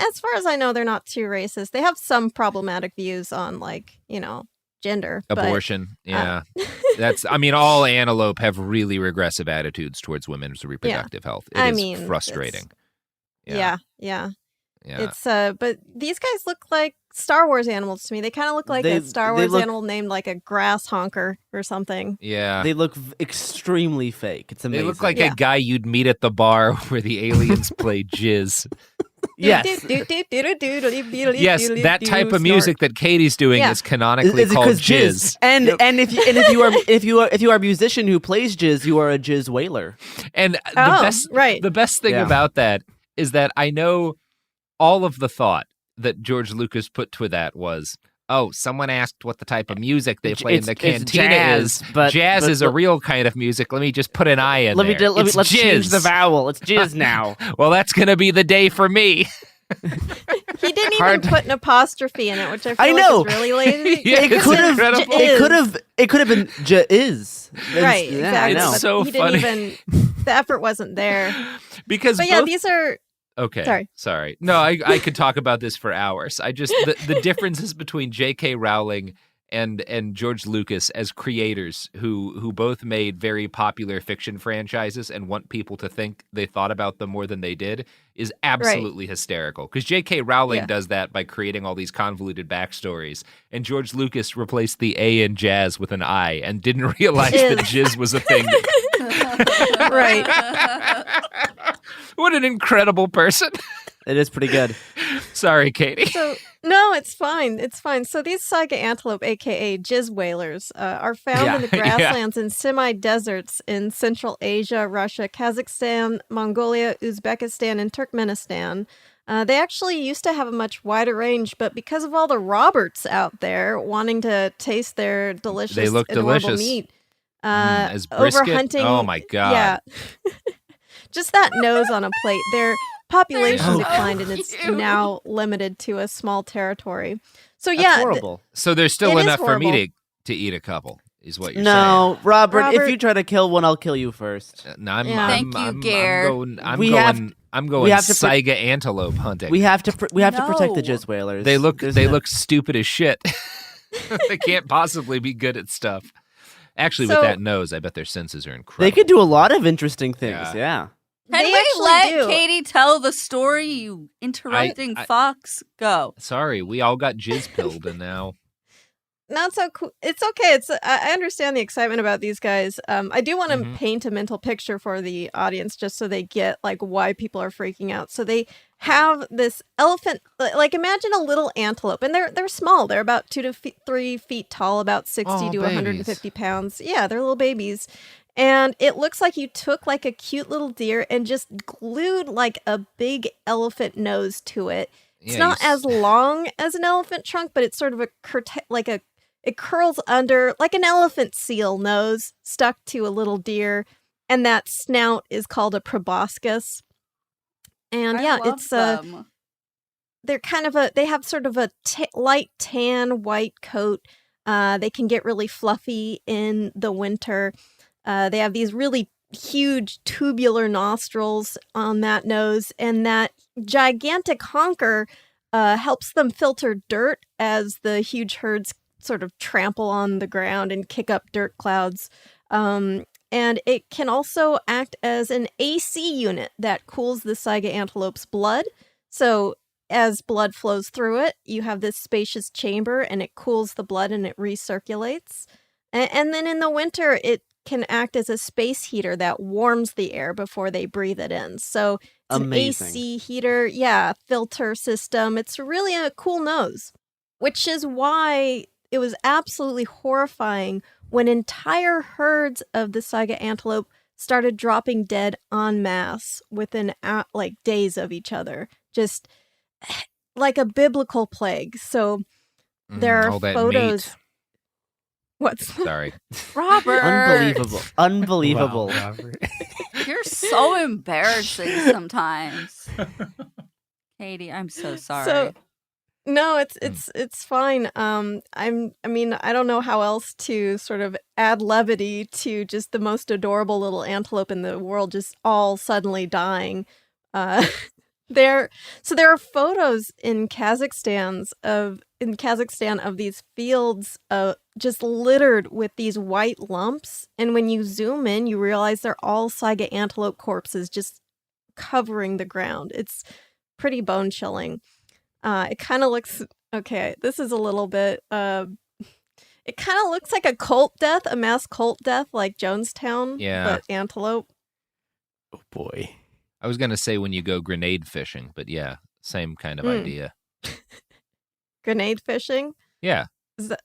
as far as I know, they're not too racist. They have some problematic views on gender. but, Abortion. Yeah. I mean, all antelope have really regressive attitudes towards women's reproductive health. It I is mean, frustrating. Yeah. Yeah. It's but these guys look like Star Wars animals to me. They kind of look like a Star they Wars look- animal named like a grass honker or something. Yeah. They look extremely fake. It's amazing. They look like a guy you'd meet at the bar where the aliens play jizz. Yes. Yes, that type of music that Katie's doing is canonically Is it called 'cause jizz. And if you are a musician who plays jizz, you are a jizz whaler. And the best thing Yeah. about that is that I know all of the thought that George Lucas put to that was, oh, someone asked what the type of music they play in the It's cantina jazz, is. but- Jazz but- is a real kind of music. Let me just put an I in there. It's Let's change jizz. the vowel. It's jizz now. Well, that's going to be the day for me. He didn't Hard- even put an apostrophe in it, which I feel I like know. is really lazy. Yeah, it it's could have. incredible. It could have been is. Right, Yeah, exactly. I know. But so he funny. didn't even. The effort wasn't there. Because But yeah, both- these are. Okay. Sorry. No, I could talk about this for hours. The differences between J.K. Rowling and George Lucas as creators who both made very popular fiction franchises and want people to think they thought about them more than they did is absolutely hysterical. Because J.K. Rowling does that by creating all these convoluted backstories, and George Lucas replaced the A in jazz with an I and didn't realize that jizz was a thing. Right. What an incredible person. It is pretty good. Sorry, Katie. So no, it's fine. It's fine. So these Saiga antelope, aka jizz whalers, are found in the grasslands and semi-deserts in Central Asia, Russia, Kazakhstan, Mongolia, Uzbekistan, and Turkmenistan. They actually used to have a much wider range, but because of all the Roberts out there wanting to taste their delicious, They look adorable delicious. meat, As brisket? overhunting. Oh my God. Yeah. Just that nose on a plate. Their population declined, and it's now limited to a small territory. So That's horrible. So there's still It is enough for me horrible. to eat a couple, is what you're No, Robert, if Robert- you try to kill one, I'll kill you first. saying. No, I'm Thank you, Gare. I'm We going have- we have to Saiga antelope hunting. We have to protect the No. jizz whalers. They look There's they no- look stupid as shit. They can't possibly be good at stuff. Actually, with So- that nose, I bet their senses are incredible. They could do a lot of interesting things. Yeah. Can They we actually let do. Katie tell the story, you interrupting fox? Go. Sorry, we all got jizz pilled, and now not so cool. It's okay. I understand the excitement about these guys. I do want to Mhm. paint a mental picture for the audience just so they get like why people are freaking out. So they have this elephant, like imagine a little antelope, and they're small. They're about 2 to 3 feet tall, about 60 Aw, to babies. 150 pounds. Yeah, they're little babies. And it looks like you took like a cute little deer and just glued like a big elephant nose to it. It's Yeah, not you s- as long as an elephant trunk, but it's sort of it curls under like an elephant seal nose stuck to a little deer, and that snout is called a proboscis. And I love it's them. they're kind of they have sort of a light tan white coat. They can get really fluffy in the winter. They have these really huge tubular nostrils on that nose, and that gigantic honker helps them filter dirt as the huge herds sort of trample on the ground and kick up dirt clouds. And it can also act as an AC unit that cools the Saiga antelope's blood. So as blood flows through it, you have this spacious chamber, and it cools the blood and it recirculates. And then in the winter, it can act as a space heater that warms the air before they breathe it in. So it's Amazing. an AC heater, filter system. It's really a cool nose, which is why it was absolutely horrifying when entire herds of the Saiga antelope started dropping dead en masse within like days of each other, just like a biblical plague. So there are all that photos. meat. What's Sorry. Robert. Unbelievable. Unbelievable. Wow, Robert. You're so embarrassing sometimes. Katie, I'm so sorry. So no, it's fine. I mean, I don't know how else to sort of add levity to just the most adorable little antelope in the world just all suddenly dying. There are photos in Kazakhstan of these fields just littered with these white lumps, and when you zoom in, you realize they're all Saiga antelope corpses just covering the ground. It's pretty bone chilling. It kind of looks okay. This is a little bit. It kind of looks like a cult death, a mass cult death, like Jonestown, Yeah. but antelope. Oh boy. I was gonna say when you go grenade fishing, but yeah, same kind of Hmm. idea. Grenade fishing. Yeah. Is that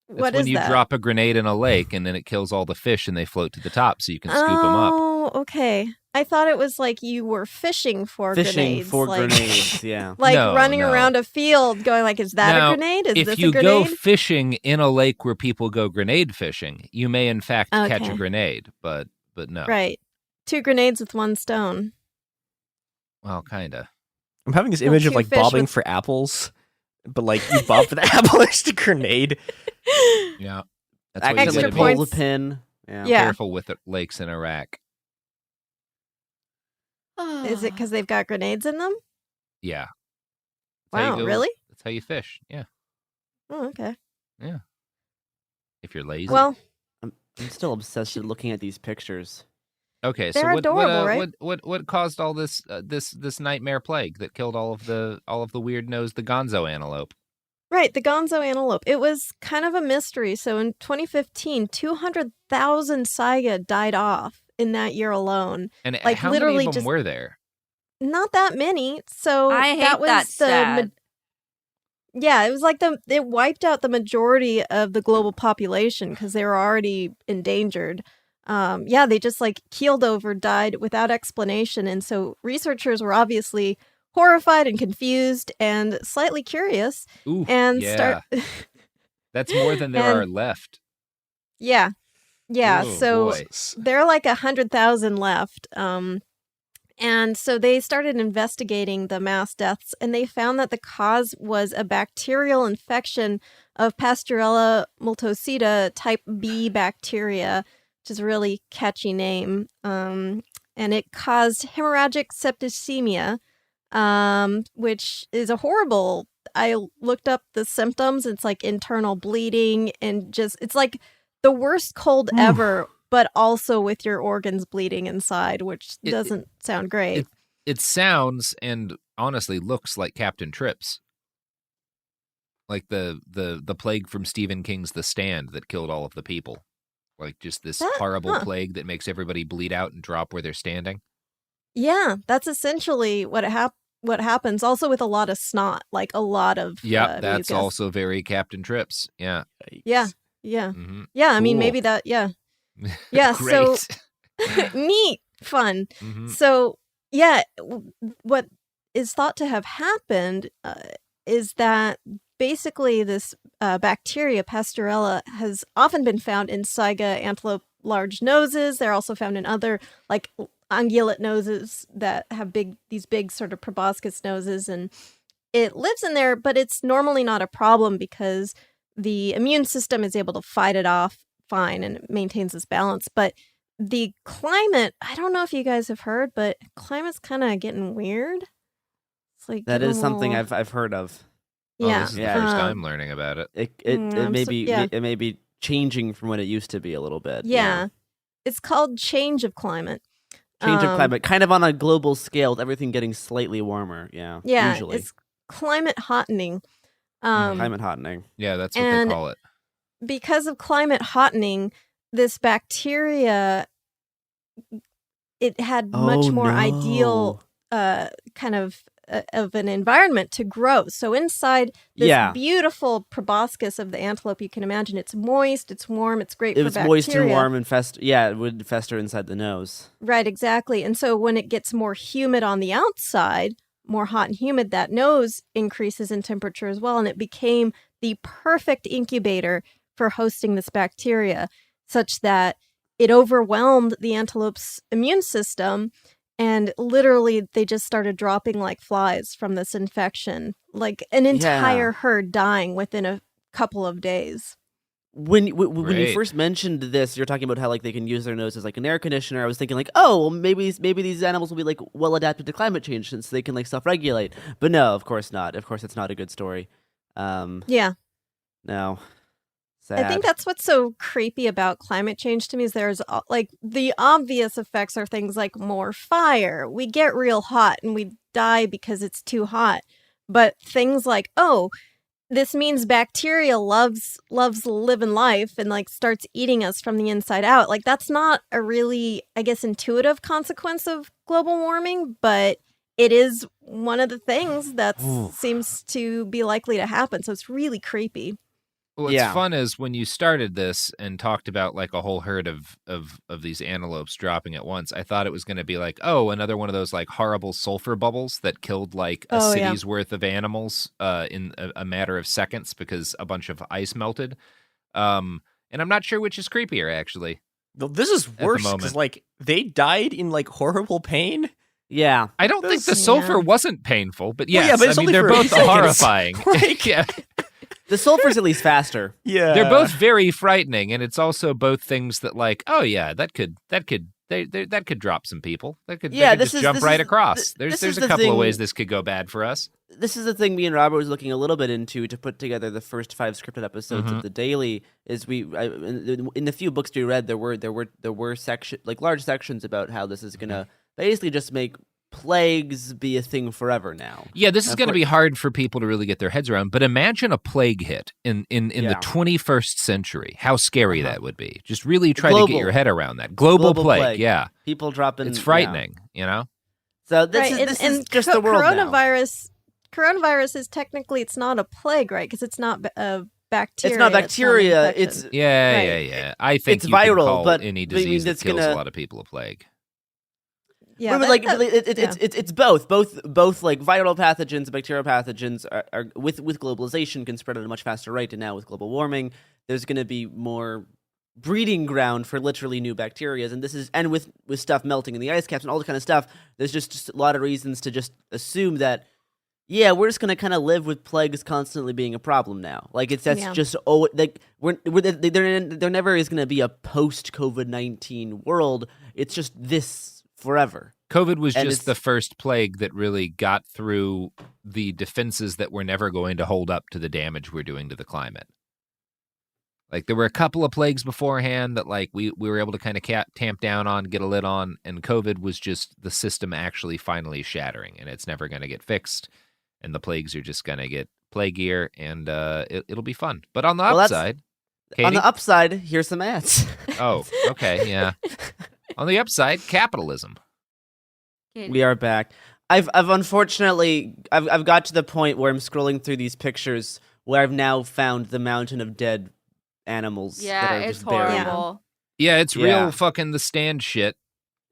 It's what when is you that? drop a grenade in a lake and then it kills all the fish and they float to the top so you can scoop them up. Oh, okay. I thought it was like you were fishing for Fishing grenades. for like, grenades, yeah. Like No, running no. around a field going like, is that Now, a grenade? Is if this you a grenade? go fishing in a lake where people go grenade fishing, you may in fact catch Okay. a grenade, but no. Right. 2 grenades with 1 stone. Well, kinda. I'm having this Well, image of 2 like fish bobbing with- for apples, but like you bob for the apple, it's a grenade. Yeah. That's what you Accidentally gotta pull be. the pin. Yeah. Yeah. Careful with the lakes in Iraq. Is it because they've got grenades in them? Yeah. That's how you Wow, go- really? That's how you fish. Yeah. Oh, okay. Yeah. If you're lazy. Well, I'm still obsessed with looking at these pictures. Okay, they're so adorable, right? what caused all this this nightmare plague that killed all of the weird nosed the gonzo antelope? Right, the gonzo antelope. It was kind of a mystery. So in 2015, 200,000 saiga died off in that year alone. And like how literally many of them just were there? not that many. So I hate that was that stat. yeah, it was like it wiped out the majority of the global population because they were already endangered. Yeah, they just like keeled over, died without explanation. And so researchers were obviously horrified and confused and slightly curious. Ooh, and yeah. That's more than there are left. Yeah. Yeah. Oh, so boy. there are like 100,000 left. And so they started investigating the mass deaths, and they found that the cause was a bacterial infection of Pasteurella multocida type B bacteria, which is a really catchy name. And it caused hemorrhagic septicemia, which is a horrible. I looked up the symptoms. It's like internal bleeding and it's like the worst cold ever, but also with your organs bleeding inside, which doesn't sound great. It sounds and honestly looks like Captain Trips. Like the plague from Stephen King's The Stand that killed all of the people. Like just this horrible plague that makes everybody bleed out and drop where they're standing. Yeah, that's essentially what happens. Also with a lot of snot, like a lot of Yeah, that's mucus. also very Captain Trips. Yeah. Yeah, yeah, Mhm. yeah. I mean, Cool. maybe that. Yeah, yeah. So neat, fun. Mhm. So yeah, what is thought to have happened is that basically this bacteria Pasteurella has often been found in saiga antelope large noses. They're also found in other like ungulate noses that have these big sort of proboscis noses, and it lives in there, but it's normally not a problem because the immune system is able to fight it off fine and it maintains its balance. But the climate, I don't know if you guys have heard, but climate's kind of getting weird. It's like That is getting a something little- I've heard of. Oh, Yeah. this is the first time learning about it. It may be yeah. it may be changing from what it used to be a little bit. Yeah. It's called change of climate. Change of climate, kind of on a global scale, with everything getting slightly warmer. Yeah. Yeah, Usually. it's climate hottening. Climate hottening. Yeah, that's what and they call it. Because of climate hottening, this bacteria, it had much Oh, more no. ideal kind of an environment to grow. So inside this Yeah. beautiful proboscis of the antelope, you can imagine it's moist, it's warm, it's great If for it's bacteria. moist and warm and it would fester inside the nose. Right, exactly. And so when it gets more humid on the outside, more hot and humid, that nose increases in temperature as well. And it became the perfect incubator for hosting this bacteria, such that it overwhelmed the antelope's immune system. And literally, they just started dropping like flies from this infection, like an entire herd dying within a couple of days. When you Great. first mentioned this, you're talking about how like they can use their nose as like an air conditioner. I was thinking like, oh, well, maybe these animals will be like well adapted to climate change since they can like self-regulate. But no, of course not. Of course, it's not a good story. Yeah. No. Sad. I think that's what's so creepy about climate change to me is there's like the obvious effects are things like more fire. We get real hot and we die because it's too hot. But things like, oh, this means bacteria loves living life and like starts eating us from the inside out. Like that's not a really, I guess, intuitive consequence of global warming, but it is one of the things that seems to be likely to happen. So it's really creepy. What's fun is when you started this and talked about like a whole herd of these antelopes dropping at once, I thought it was going to be like, oh, another one of those like horrible sulfur bubbles that killed like a city's worth of animals in a matter of seconds because a bunch of ice melted. And I'm not sure which is creepier, actually. This is worse because like they died in like horrible pain. Yeah, I don't think the sulfur wasn't painful, but yes, Well, yeah, but it's I mean only they're for both seconds. horrifying. Like- Yeah. the sulfur's at least faster. Yeah, They're both very frightening, and it's also both things that, like, oh yeah, that could drop some people. That could Yeah, just jump right across. There's is a the couple thing- of ways this could go bad for us. this is the thing me and Robert was looking a little bit into to put together the first 5 scripted episodes of the Daily. Is in the few books we read, there were large sections about how this is gonna basically just make plagues be a thing forever now. Yeah, this is going to be hard for people to really get their heads around. But imagine a plague hit in the 21st century. How scary that would be. Just really try to get your head around that. Global plague, yeah. People dropping. It's frightening, you know? So this is just the world coronavirus. Coronavirus is technically, it's not a plague, right? Because it's not a bacteria. It's not bacteria. It's Yeah. I think it's you can viral, call but any disease that kills a lot of people a plague. Yeah, it's both like viral pathogens and bacterial pathogens are with globalization can spread at a much faster rate, and now with global warming, there's going to be more breeding ground for literally new bacteria, and with stuff melting in the ice caps and all that kind of stuff, there's just a lot of reasons to just assume that we're just going to kind of live with plagues constantly being a problem now. Like there never is going to be a post COVID-19 world. It's just this forever. COVID was just the first plague that really got through the defenses that were never going to hold up to the damage we're doing to the climate. Like, there were a couple of plagues beforehand that, like, we were able to kind of tamp down on, get a lid on, and COVID was just the system actually finally shattering, and it's never going to get fixed, and the plagues are just going to get plaguier, and it'll be fun. But on the upside... Katie? On the upside, here's some ads. Oh, okay, yeah. On the upside, capitalism. We are back. I've unfortunately got to the point where I'm scrolling through these pictures where I've now found the mountain of dead animals. that are it's just buried. horrible. Yeah, it's real fucking The Stand shit.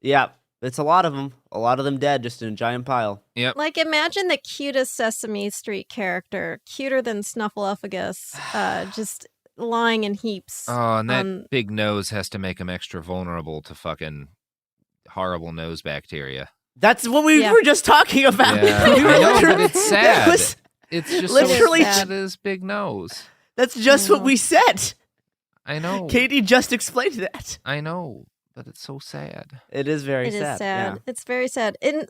Yeah, it's a lot of them. A lot of them dead, just in a giant pile. Yep. Like, imagine the cutest Sesame Street character, cuter than Snuffleupagus, just lying in heaps. Oh, and that big nose has to make him extra vulnerable to fucking horrible nose bacteria. That's what we were just talking about. Yeah, I know, but it's sad. It's just literally so sad, his big nose. That's just what we said. I know. Katie just explained that. I know, but it's so sad. It is very sad. It is sad. Yeah. It's very sad. And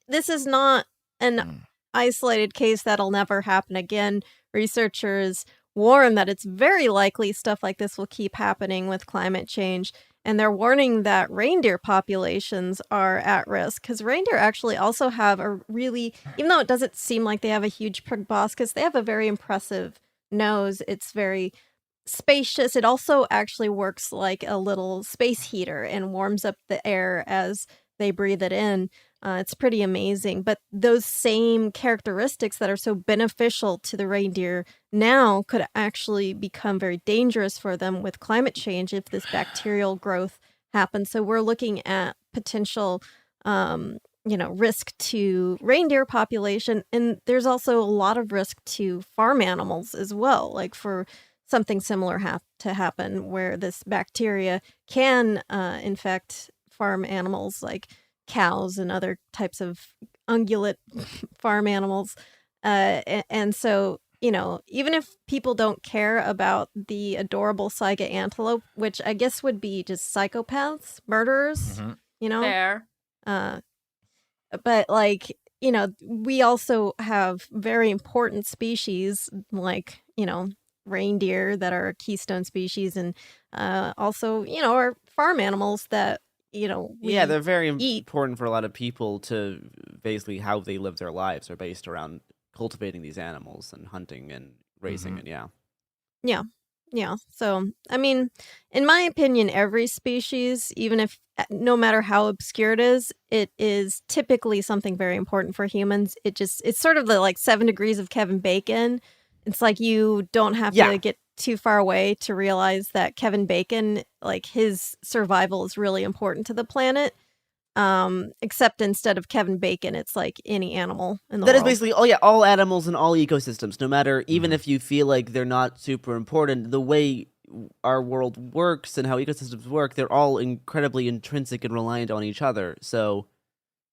this is not an isolated case that'll never happen again. Researchers warn that it's very likely stuff like this will keep happening with climate change. And they're warning that reindeer populations are at risk because reindeer actually also have a really, even though it doesn't seem like they have a huge proboscis, they have a very impressive nose. It's very spacious. It also actually works like a little space heater and warms up the air as they breathe it in. It's pretty amazing. But those same characteristics that are so beneficial to the reindeer now could actually become very dangerous for them with climate change if this bacterial growth happens. So we're looking at potential, risk to reindeer population. And there's also a lot of risk to farm animals as well, like for something similar to happen where this bacteria can infect farm animals like cows and other types of ungulate farm animals. And so, even if people don't care about the adorable Saiga antelope, which I guess would be just psychopaths, murderers, Fair. But we also have very important species like, reindeer that are a keystone species and also, our farm animals that they're very important for a lot of people to basically how they live their lives are based around cultivating these animals and hunting and raising it. Yeah. So, I mean, in my opinion, every species, even if no matter how obscure it is typically something very important for humans. It's sort of the 7 degrees of Kevin Bacon. It's like you don't have to get too far away to realize that Kevin Bacon, his survival is really important to the planet. Except instead of Kevin Bacon, it's like any animal in the world. That is basically all animals in all ecosystems, no matter, even if you feel like they're not super important, the way our world works and how ecosystems work, they're all incredibly intrinsic and reliant on each other. So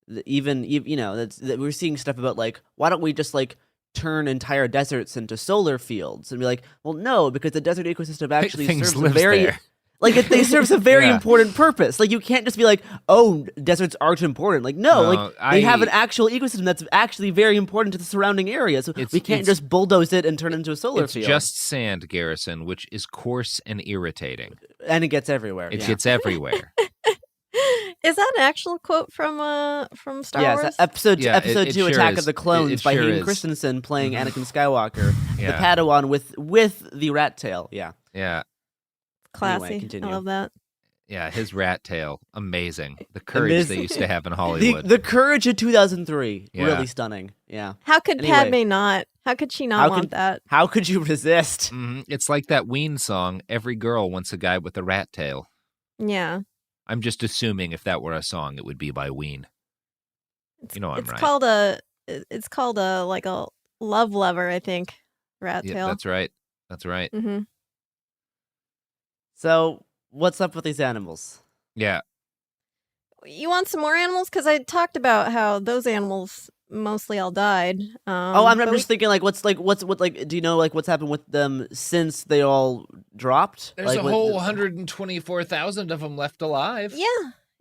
we're seeing stuff about why don't we just turn entire deserts into solar fields and be like, well, no, because the desert ecosystem actually serves Like they serve a very important purpose. Like you can't just be like, oh, deserts aren't important. Like no, they have an actual ecosystem that's actually very important to the surrounding area. So we can't just bulldoze it and turn it into a solar field. It's just sand, Garrison, which is coarse and irritating. And it gets everywhere. It gets everywhere. Is that an actual quote from Star Wars? Yes, episode 2, sure Attack is. of the Clones by sure Hayden is. Christensen playing Anakin Skywalker, the Yeah. Padawan with the rat tail. Yeah. Yeah. Classy. Anyway, continue. I love that. Yeah, his rat tail. Amazing. The courage they used to have in The, Hollywood. the courage of 2003. Yeah. Really stunning. Yeah. How could Anyway. Padme not? How could she not want that? How could you resist? It's like that Ween song, Every Girl Wants a Guy with a Rat Tail. Yeah. I'm just assuming if that were a song, it would be by Ween. You know I'm It's right. called a like a love lever, I think. Rat Yeah, tail. that's right. That's right. Mm-hmm. So, what's up with these animals? Yeah. You want some more animals? Because I talked about how those animals mostly all died. I'm but just thinking what do you know like what's happened with them since they all dropped? There's like, a whole 124,000 of them left alive.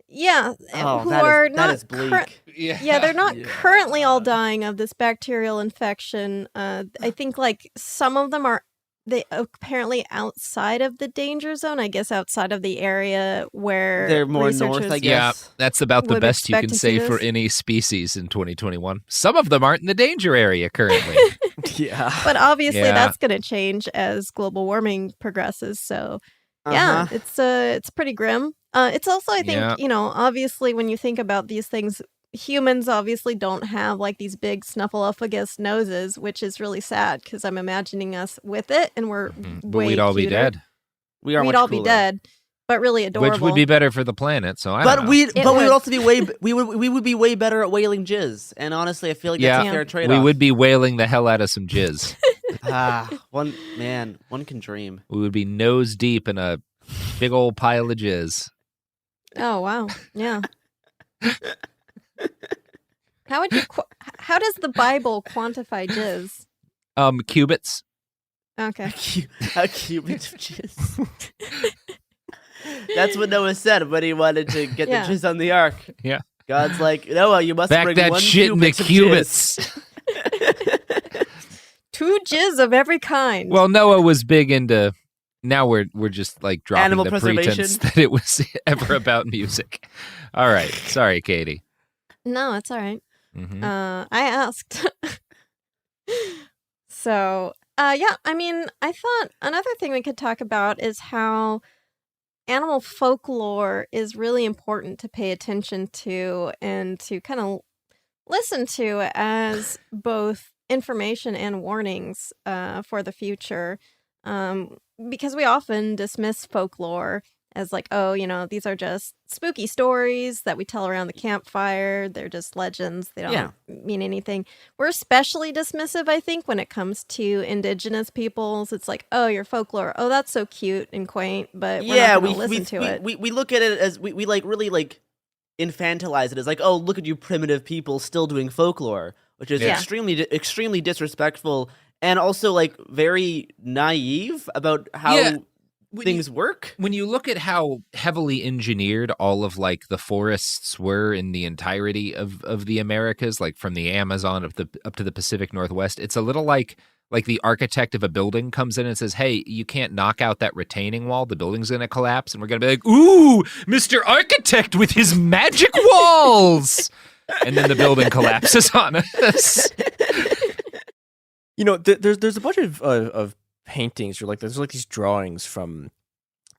Yeah, Oh, who that is- are that not is bleak. Yeah, they're not currently all dying of this bacterial infection. I think like some of them are apparently outside of the danger zone. I guess outside of the area where They're more researchers north, I Yeah, guess. that's about the would best you expect can to say see for this. any species in 2021. Some of them aren't in the danger area currently. Yeah. But obviously Yeah. that's going to change as global warming progresses. So yeah, it's pretty grim. It's also, I think, Yeah. obviously when you think about these things, humans obviously don't have like these big snuffleupagus noses, which is really sad because I'm imagining us with it and we're But way we'd all be cuter. dead. We are We'd much all be cooler. dead, but really adorable. Which would be better for the planet, so I But don't know. we It would would. also be we would be way better at whaling jizz. And honestly, I feel like that's a fair trade off. we would be wailing the hell out of some jizz. one can dream. We would be nose deep in a big old pile of jizz. Oh wow, yeah. How would you? How does the Bible quantify jizz? Cubits. Okay. A cubit of jizz. That's what Noah said when he wanted to get Yeah. the jizz on the ark. Yeah. God's like, Noah, you must Back bring that one shit in the cubit of jizz." cubits. 2 jizz of every kind. Well, Noah was big into. Now we're just like dropping Animal the preservation. pretense that it was ever about music. All right, sorry, Katie. No, it's all right. Mhm. I asked. So, yeah, I mean, I thought another thing we could talk about is how animal folklore is really important to pay attention to and to kind of listen to as both information and warnings for the future. Because we often dismiss folklore as like, oh, these are just spooky stories that we tell around the campfire. They're just legends. They don't mean anything. We're especially dismissive, I think, when it comes to indigenous peoples. It's like, oh, your folklore. Oh, that's so cute and quaint, but we're not going to listen to it. We look at it as we like really like infantilize it as like, oh, look at you primitive people still doing folklore, which is extremely disrespectful and also like very naive about how things work. When you look at how heavily engineered all of like the forests were in the entirety of the Americas, like from the Amazon up to the Pacific Northwest, it's a little like the architect of a building comes in and says, hey, you can't knock out that retaining wall. The building's going to collapse. And we're going to be like, ooh, Mr. Architect with his magic walls. And then the building collapses on us. There's a bunch of paintings or like there's like these drawings from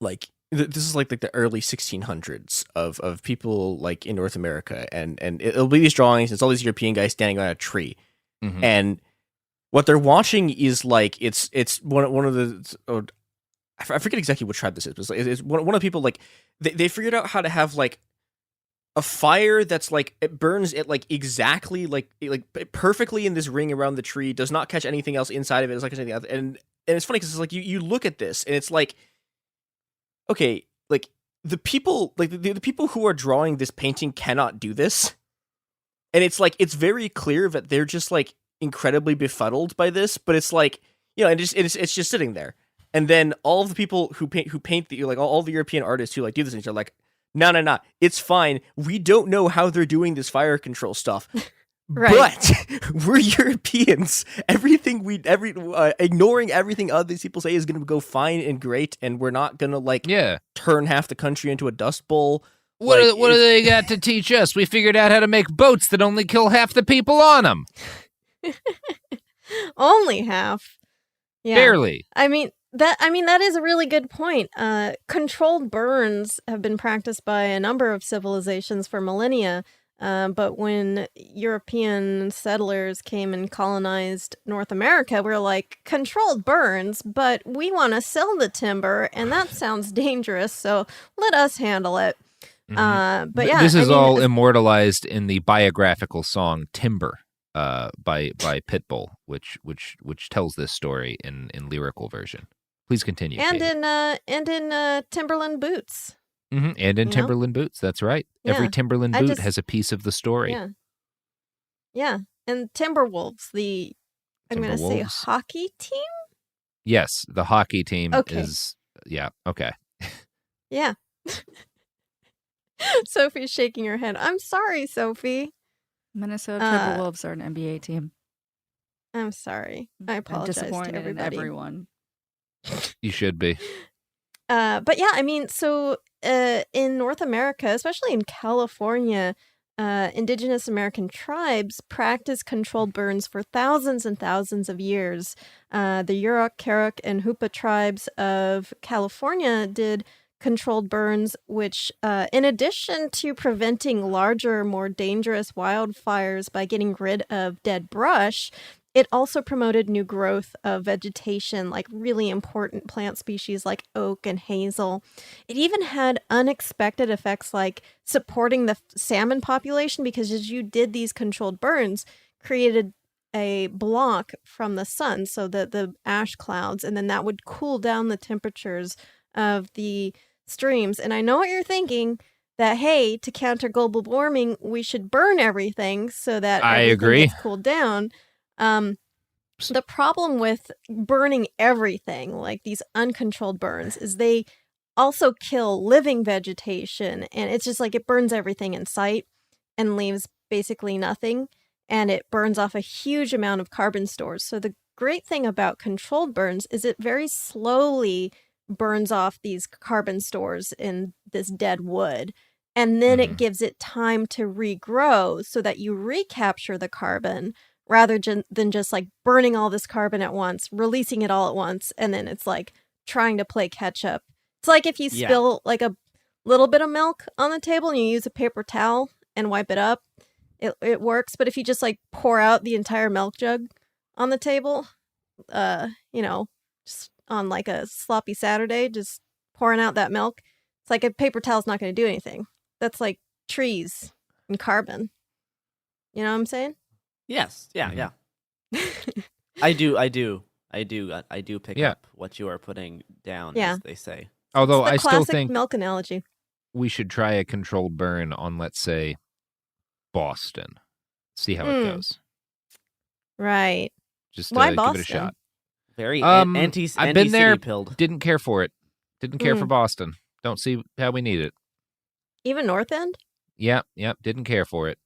like this is like the early 1600s of people like in North America and it'll be these drawings. It's all these European guys standing on a tree, and what they're watching is like it's one of the I forget exactly what tribe this is, but it's one of the people like they figured out how to have like a fire that's like it burns it like exactly like perfectly in this ring around the tree, does not catch anything else inside of it. It's like anything else. And it's funny because it's like you look at this and it's like, okay, like the people like the people who are drawing this painting cannot do this, and it's like it's very clear that they're just like incredibly befuddled by this, but it's like and it's just sitting there. And then all of the people who paint the like all the European artists who like do this things are like, no, it's fine. We don't know how they're doing this fire control stuff. Right. But we're Europeans. Ignoring everything other people say is going to go fine and great, and we're not going to turn half the country into a dust bowl. What do they got to teach us? We figured out how to make boats that only kill half the people on them. Only half. Yeah. Barely. I mean that is a really good point. Controlled burns have been practiced by a number of civilizations for millennia. But when European settlers came and colonized North America, we were like, controlled burns, but we want to sell the timber, and that sounds dangerous, so let us handle it. But yeah, this is all immortalized in the biographical song "Timber" by Pitbull, which tells this story in lyrical version. Please continue. And Katie. in Timberland boots. Mm-hmm. And in Timberland boots, that's right. Yeah. Every Timberland boot has a piece of the story. Yeah. And Timberwolves, I'm going to say hockey team? Yes, the hockey team Okay. is, okay. Yeah. Sophie's shaking her head. I'm sorry, Sophie. Minnesota Timberwolves are an NBA team. I'm sorry. I apologize I'm disappointed to everybody. in everyone. You should be. But yeah, I mean, so in North America, especially in California, indigenous American tribes practiced controlled burns for thousands and thousands of years. The Yurok, Karok, and Hupa tribes of California did controlled burns, which, in addition to preventing larger, more dangerous wildfires by getting rid of dead brush, it also promoted new growth of vegetation, like really important plant species like oak and hazel. It even had unexpected effects like supporting the salmon population, because as you did these controlled burns, created a block from the sun, so that the ash clouds, and then that would cool down the temperatures of the streams. And I know what you're thinking, that, hey, to counter global warming, we should burn everything so that I everything agree. gets cooled down. The problem with burning everything, like these uncontrolled burns, is they also kill living vegetation, and it's just like it burns everything in sight and leaves basically nothing, and it burns off a huge amount of carbon stores. So the great thing about controlled burns is it very slowly burns off these carbon stores in this dead wood, and then it gives it time to regrow so that you recapture the carbon rather than just like burning all this carbon at once, releasing it all at once, and then it's like trying to play catch up. It's like if you spill like a little bit of milk on the table and you use a paper towel and wipe it up, it works. But if you just like pour out the entire milk jug on the table, just on like a sloppy Saturday, just pouring out that milk, it's like a paper towel's not going to do anything. That's like trees and carbon. You know what I'm saying? Yes. Yeah. I do pick up what you are putting down, as they say. Although It's the I still classic think milk analogy. we should try a controlled burn on, let's say, Boston. See how it goes. Right. Just Why give Boston? it a shot. Very I've been there. pilled. Didn't care for it. Didn't care for Boston. Don't see how we need it. Even North End? Yep. Didn't care for it.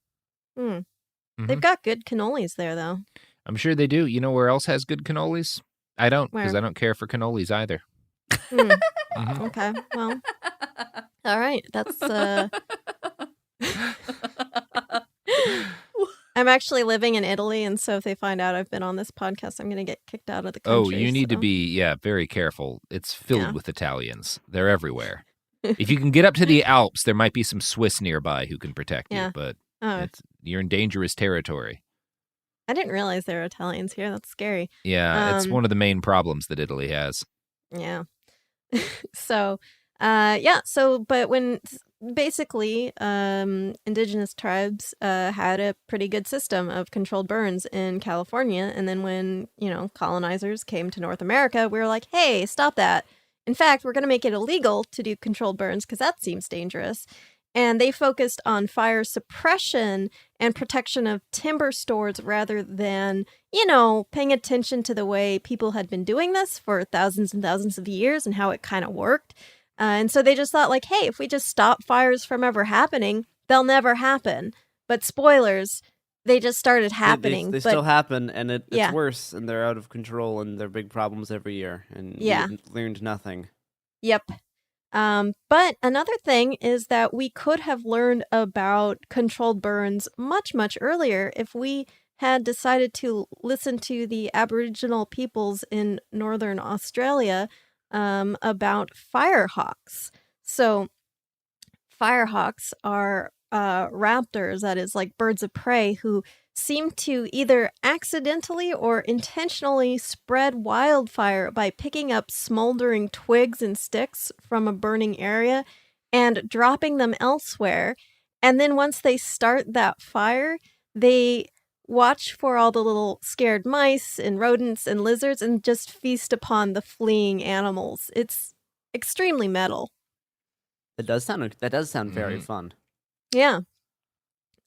They've got good cannolis there, though. I'm sure they do. You know where else has good cannolis? I don't, because Where? I don't care for cannolis either. Okay, well, all right. That's I'm actually living in Italy, and so if they find out I've been on this podcast, I'm going to get kicked out of the country. Oh, you need to so- be, very careful. It's filled Yeah. with Italians. They're everywhere. If you can get up to the Alps, there might be some Swiss nearby who can protect Yeah. you, but Oh. you're in dangerous territory. I didn't realize there were Italians here. That's scary. Yeah, it's one of the main problems that Italy has. Yeah. So, but when basically indigenous tribes had a pretty good system of controlled burns in California, and then when colonizers came to North America, we were like, hey, stop that. In fact, we're going to make it illegal to do controlled burns because that seems dangerous. And they focused on fire suppression and protection of timber stores rather than, paying attention to the way people had been doing this for thousands and thousands of years and how it kind of worked. And so they just thought like, hey, if we just stop fires from ever happening, they'll never happen. But spoilers, they just started happening. They still happen, and it's worse, and they're out of control, and they're big problems every year, and we learned nothing. Yep. But another thing is that we could have learned about controlled burns much, much earlier if we had decided to listen to the Aboriginal peoples in Northern Australia about firehawks. So firehawks are raptors, that is like birds of prey, who seem to either accidentally or intentionally spread wildfire by picking up smoldering twigs and sticks from a burning area and dropping them elsewhere. And then once they start that fire, they watch for all the little scared mice and rodents and lizards and just feast upon the fleeing animals. It's extremely metal. That does sound very fun. Yeah.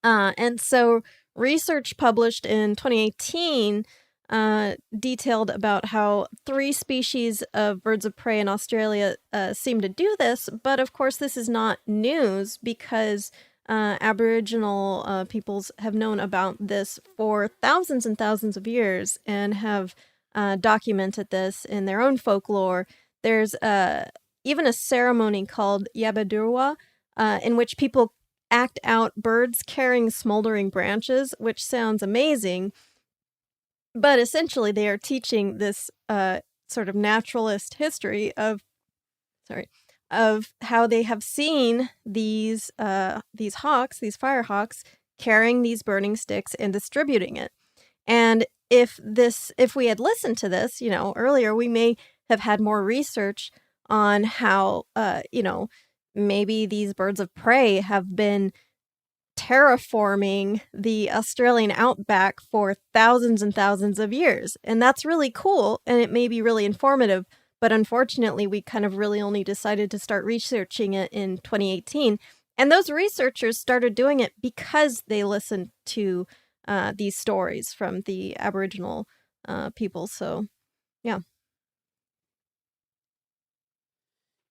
And so research published in 2018 detailed about how 3 species of birds of prey in Australia seem to do this. But of course, this is not news because Aboriginal peoples have known about this for thousands and thousands of years and have documented this in their own folklore. There's even a ceremony called Yabadurwa in which people act out birds carrying smoldering branches, which sounds amazing. But essentially, they are teaching this sort of naturalist history of how they have seen these hawks, these fire hawks, carrying these burning sticks and distributing it. And if we had listened to this, earlier, we may have had more research on how, maybe these birds of prey have been terraforming the Australian outback for thousands and thousands of years. And that's really cool, and it may be really informative, but unfortunately, we kind of really only decided to start researching it in 2018. And those researchers started doing it because they listened to these stories from the Aboriginal people. So, yeah.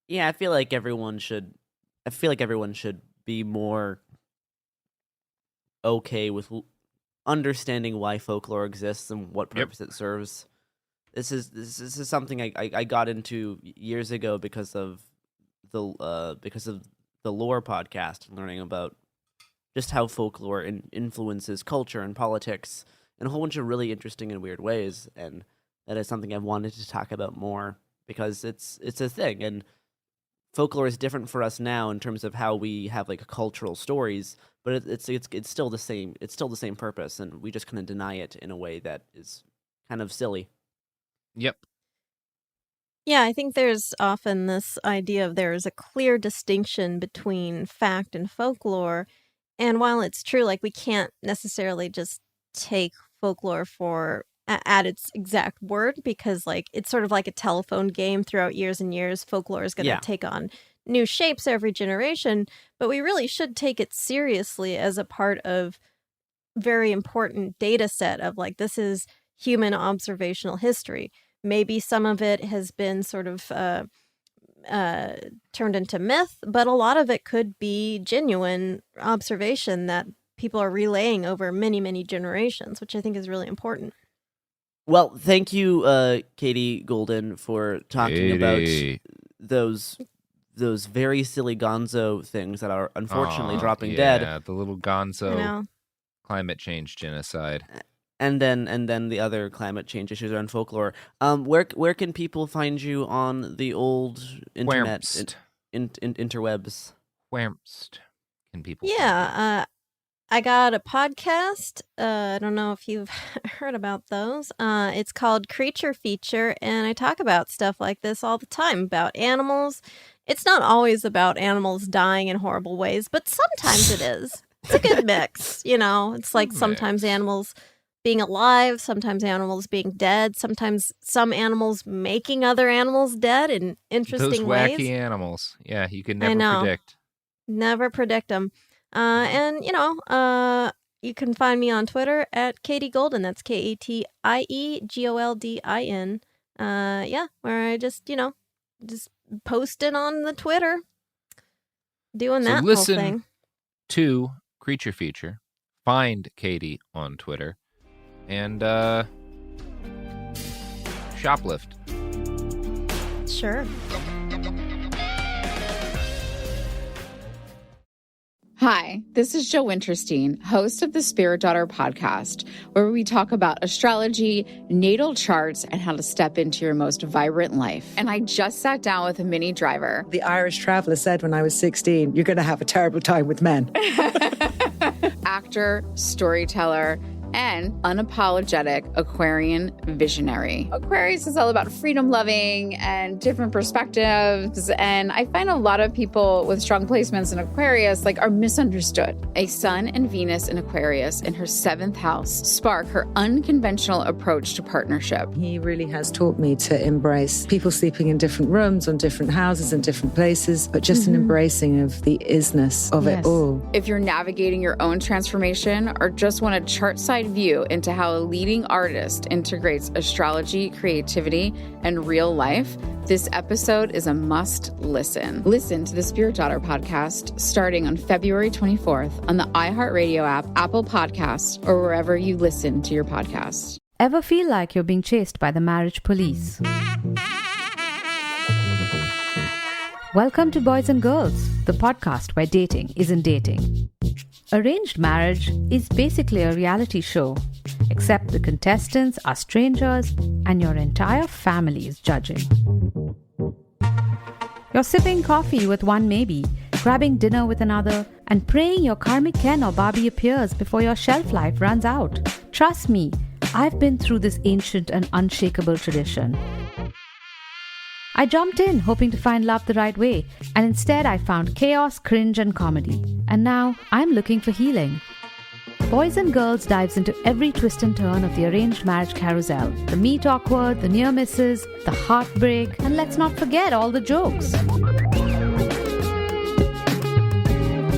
Yeah, I feel like everyone should be more okay with understanding why folklore exists and what purpose it serves. This is something I got into years ago because of the Lore podcast, learning about just how folklore influences culture and politics in a whole bunch of really interesting and weird ways, and that is something I've wanted to talk about more because it's a thing, and folklore is different for us now in terms of how we have like cultural stories, but it's still the same. It's still the same purpose, and we just kind of deny it in a way that is kind of silly. Yep. Yeah, I think there's often this idea of there is a clear distinction between fact and folklore. And while it's true, like we can't necessarily just take folklore for at its exact word, because like it's sort of like a telephone game throughout years and years. Folklore is going to take on new shapes every generation, but we really should take it seriously as a part of very important data set of like, this is human observational history. Maybe some of it has been sort of turned into myth, but a lot of it could be genuine observation that people are relaying over many, many generations, which I think is really important. Well, thank you, Katie Golden, for talking about those very silly gonzo things that are unfortunately dropping dead. Yeah, the little gonzo climate change genocide. And then the other climate change issues around folklore. Where can people find you on the old internet, interwebs? Whermst can people? Yeah, I got a podcast. I don't know if you've heard about those. It's called Creature Feature, and I talk about stuff like this all the time, about animals. It's not always about animals dying in horrible ways, but sometimes it is. It's a good mix, It's like sometimes animals being alive, sometimes animals being dead, sometimes some animals making other animals dead in interesting ways. Those wacky animals. Yeah, you can never predict. Never predict them. And, you can find me on Twitter at Katie Golden. That's KatieGoldin. Where I just posting on the Twitter. Doing So that whole listen thing. to Creature Feature. Find Katie on Twitter. And shoplift. Sure. Hi, this is Jo Winterstein, host of the Spirit Daughter podcast, where we talk about astrology, natal charts, and how to step into your most vibrant life. And I just sat down with a Minnie Driver. The Irish traveller said when I was 16, you're going to have a terrible time with men. Actor, storyteller, and unapologetic Aquarian visionary. Aquarius is all about freedom loving and different perspectives. And I find a lot of people with strong placements in Aquarius are misunderstood. A Sun and Venus in Aquarius in her 7th house spark her unconventional approach to partnership. He really has taught me to embrace people sleeping in different rooms, on different houses, in different places, but just an embracing of the isness of it all. If you're navigating your own transformation or just want a chart side view into how a leading artist integrates astrology, creativity, and real life, this episode is a must listen. Listen to the Spirit Daughter podcast starting on February 24th on the iHeartRadio app, Apple Podcasts, or wherever you listen to your podcasts. Ever feel like you're being chased by the marriage police? Welcome to Boys and Girls, the podcast where dating isn't dating. Arranged marriage is basically a reality show, except the contestants are strangers and your entire family is judging. You're sipping coffee with one maybe, grabbing dinner with another, and praying your karmic Ken or Barbie appears before your shelf life runs out. Trust me, I've been through this ancient and unshakable tradition. I jumped in hoping to find love the right way, and instead I found chaos, cringe, and comedy. And now I'm looking for healing. Boys and Girls dives into every twist and turn of the arranged marriage carousel. The meet awkward, the near misses, the heartbreak, and let's not forget all the jokes.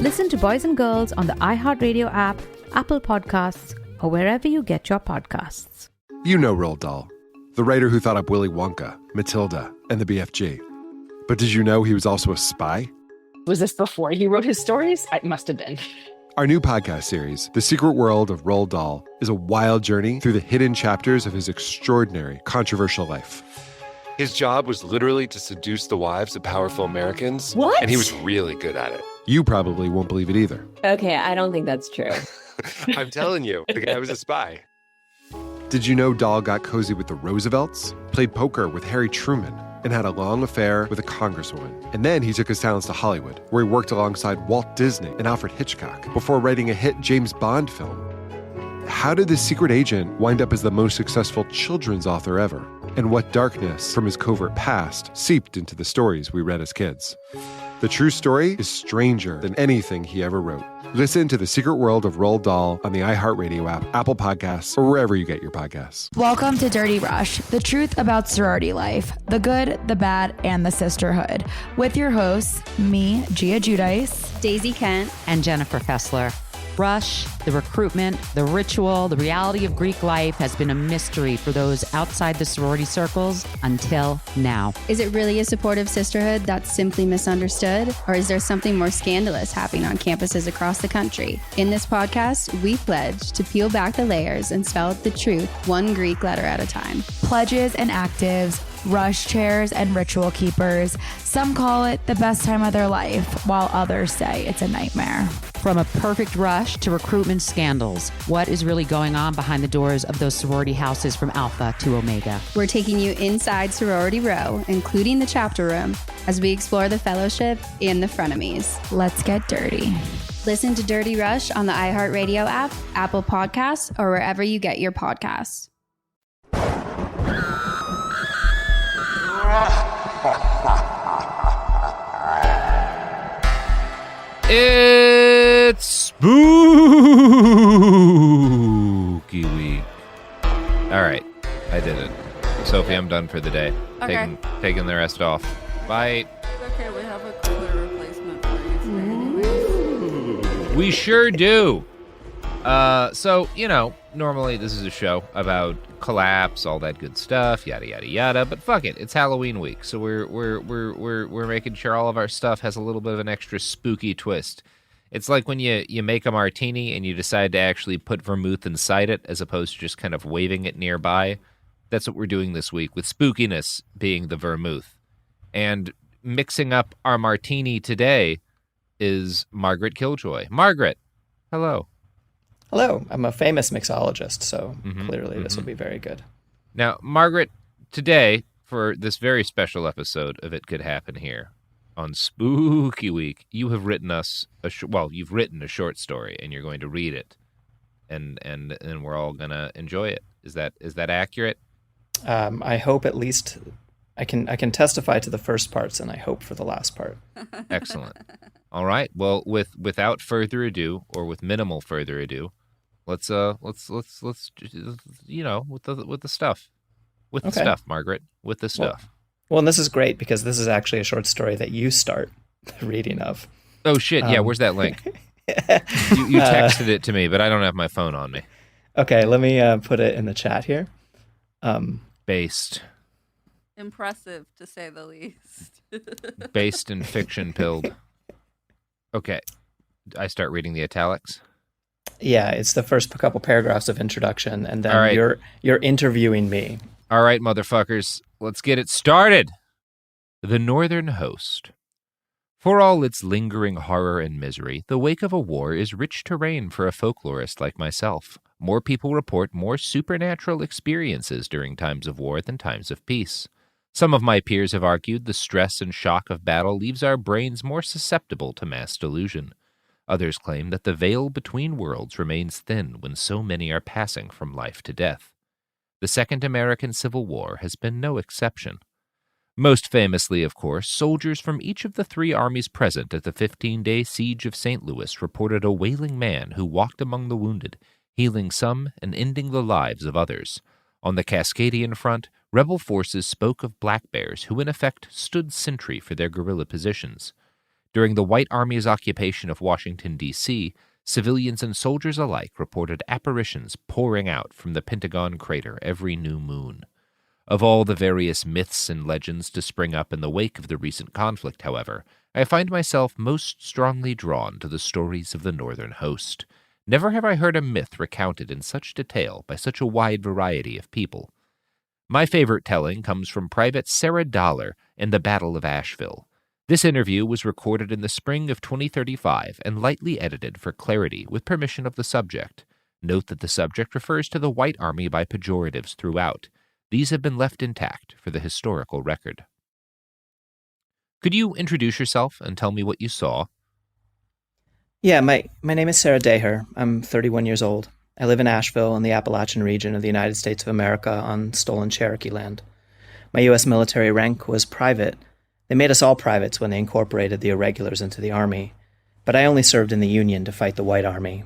Listen to Boys and Girls on the iHeartRadio app, Apple Podcasts, or wherever you get your podcasts. You know Roald Dahl, the writer who thought up Willy Wonka, Matilda, and the BFG. But did you know he was also a spy? Was this before he wrote his stories? It must have been. Our new podcast series, The Secret World of Roald Dahl, is a wild journey through the hidden chapters of his extraordinary, controversial life. His job was literally to seduce the wives of powerful Americans. What? And he was really good at it. You probably won't believe it either. Okay, I don't think that's true. I'm telling you, the guy was a spy. Did you know Dahl got cozy with the Roosevelts, played poker with Harry Truman, and had a long affair with a congresswoman? And then he took his talents to Hollywood, where he worked alongside Walt Disney and Alfred Hitchcock before writing a hit James Bond film. How did this secret agent wind up as the most successful children's author ever? And what darkness from his covert past seeped into the stories we read as kids? The true story is stranger than anything he ever wrote. Listen to The Secret World of Roald Dahl on the iHeartRadio app, Apple Podcasts, or wherever you get your podcasts. Welcome to Dirty Rush, the truth about sorority life, the good, the bad, and the sisterhood. With your hosts, me, Gia Giudice, Daisy Kent, and Jennifer Fessler. Rush, the recruitment, the ritual, the reality of Greek life has been a mystery for those outside the sorority circles until now. Is it really a supportive sisterhood that's simply misunderstood? Or is there something more scandalous happening on campuses across the country? In this podcast, we pledge to peel back the layers and spell out the truth one Greek letter at a time. Pledges and actives, rush chairs and ritual keepers. Some call it the best time of their life, while others say it's a nightmare. From a perfect rush to recruitment scandals, what is really going on behind the doors of those sorority houses from Alpha to Omega? We're taking you inside Sorority Row, including the chapter room, as we explore the fellowship and the frenemies. Let's get dirty. Listen to Dirty Rush on the iHeartRadio app, Apple Podcasts, or wherever you get your podcasts. It's spooky week. All right, I did it. Sophie, I'm done for the day. Okay. Taking the rest off. Bye. Okay, we have a cooler replacement for you today. We sure do. So, normally this is a show about collapse, all that good stuff, yada yada yada. But fuck it, it's Halloween week, so we're making sure all of our stuff has a little bit of an extra spooky twist. It's like when you make a martini and you decide to actually put vermouth inside it as opposed to just kind of waving it nearby. That's what we're doing this week, with spookiness being the vermouth. And mixing up our martini today is Margaret Killjoy. Margaret, hello. Hello. I'm a famous mixologist, so clearly this will be very good. Now, Margaret, today, for this very special episode of It Could Happen Here, on Spooky Week, you have written us you've written a short story, and you're going to read it, and we're all gonna enjoy it. Is that accurate? I hope at least I can testify to the first parts, and I hope for the last part. Excellent. All right. Well, without further ado, or with minimal further ado, let's with the stuff, Margaret, with the stuff. Well, and this is great because this is actually a short story that you start the reading of. Oh shit! Yeah, where's that link? you texted it to me, but I don't have my phone on me. Okay, let me put it in the chat here. Based. Impressive, to say the least. Based in fiction pilled. Okay. I start reading the italics? Yeah, it's the first couple paragraphs of introduction, and then All right. you're interviewing me. All right, motherfuckers. Let's get it started. The Northern Host. For all its lingering horror and misery, the wake of a war is rich terrain for a folklorist like myself. More people report more supernatural experiences during times of war than times of peace. Some of my peers have argued the stress and shock of battle leaves our brains more susceptible to mass delusion. Others claim that the veil between worlds remains thin when so many are passing from life to death. The Second American Civil War has been no exception. Most famously, of course, soldiers from each of the three armies present at the 15-day siege of St. Louis reported a wailing man who walked among the wounded, healing some and ending the lives of others. On the Cascadian front, rebel forces spoke of black bears who in effect stood sentry for their guerrilla positions. During the White Army's occupation of Washington, D.C., civilians and soldiers alike reported apparitions pouring out from the Pentagon crater every new moon. Of all the various myths and legends to spring up in the wake of the recent conflict, however, I find myself most strongly drawn to the stories of the Northern Host. Never have I heard a myth recounted in such detail by such a wide variety of people. My favorite telling comes from Private Sarah Dollar in the Battle of Asheville. This interview was recorded in the spring of 2035 and lightly edited for clarity with permission of the subject. Note that the subject refers to the White Army by pejoratives throughout. These have been left intact for the historical record. Could you introduce yourself and tell me what you saw? Yeah, my name is Sarah Daher. I'm 31 years old. I live in Asheville in the Appalachian region of the United States of America on stolen Cherokee land. My U.S. military rank was private. They made us all privates when they incorporated the irregulars into the Army, but I only served in the Union to fight the White Army.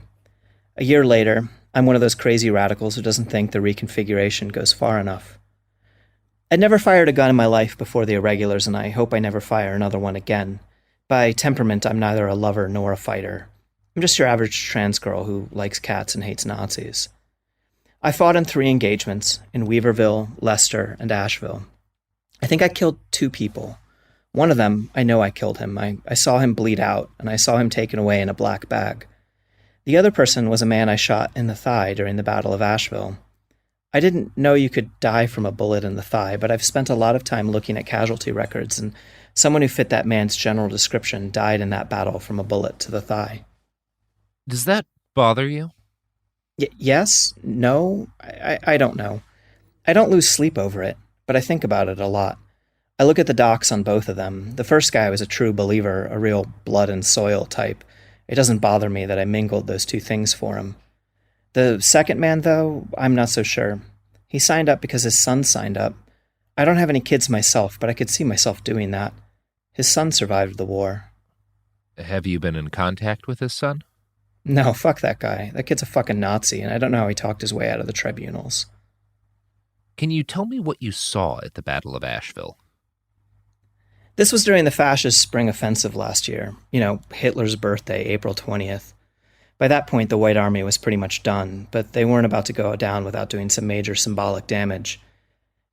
A year later, I'm one of those crazy radicals who doesn't think the reconfiguration goes far enough. I'd never fired a gun in my life before the irregulars, and I hope I never fire another one again. By temperament, I'm neither a lover nor a fighter. I'm just your average trans girl who likes cats and hates Nazis. I fought in 3 engagements, in Weaverville, Leicester, and Asheville. I think I killed 2 people. One of them, I know I killed him. I saw him bleed out, and I saw him taken away in a black bag. The other person was a man I shot in the thigh during the Battle of Asheville. I didn't know you could die from a bullet in the thigh, but I've spent a lot of time looking at casualty records, and someone who fit that man's general description died in that battle from a bullet to the thigh. Does that bother you? Yes? No? I don't know. I don't lose sleep over it, but I think about it a lot. I look at the docs on both of them. The first guy was a true believer, a real blood and soil type. It doesn't bother me that I mingled those 2 things for him. The second man, though, I'm not so sure. He signed up because his son signed up. I don't have any kids myself, but I could see myself doing that. His son survived the war. Have you been in contact with his son? No, fuck that guy. That kid's a fucking Nazi, and I don't know how he talked his way out of the tribunals. Can you tell me what you saw at the Battle of Asheville? This was during the fascist spring offensive last year. You know, Hitler's birthday, April 20th. By that point, the White Army was pretty much done, but they weren't about to go down without doing some major symbolic damage.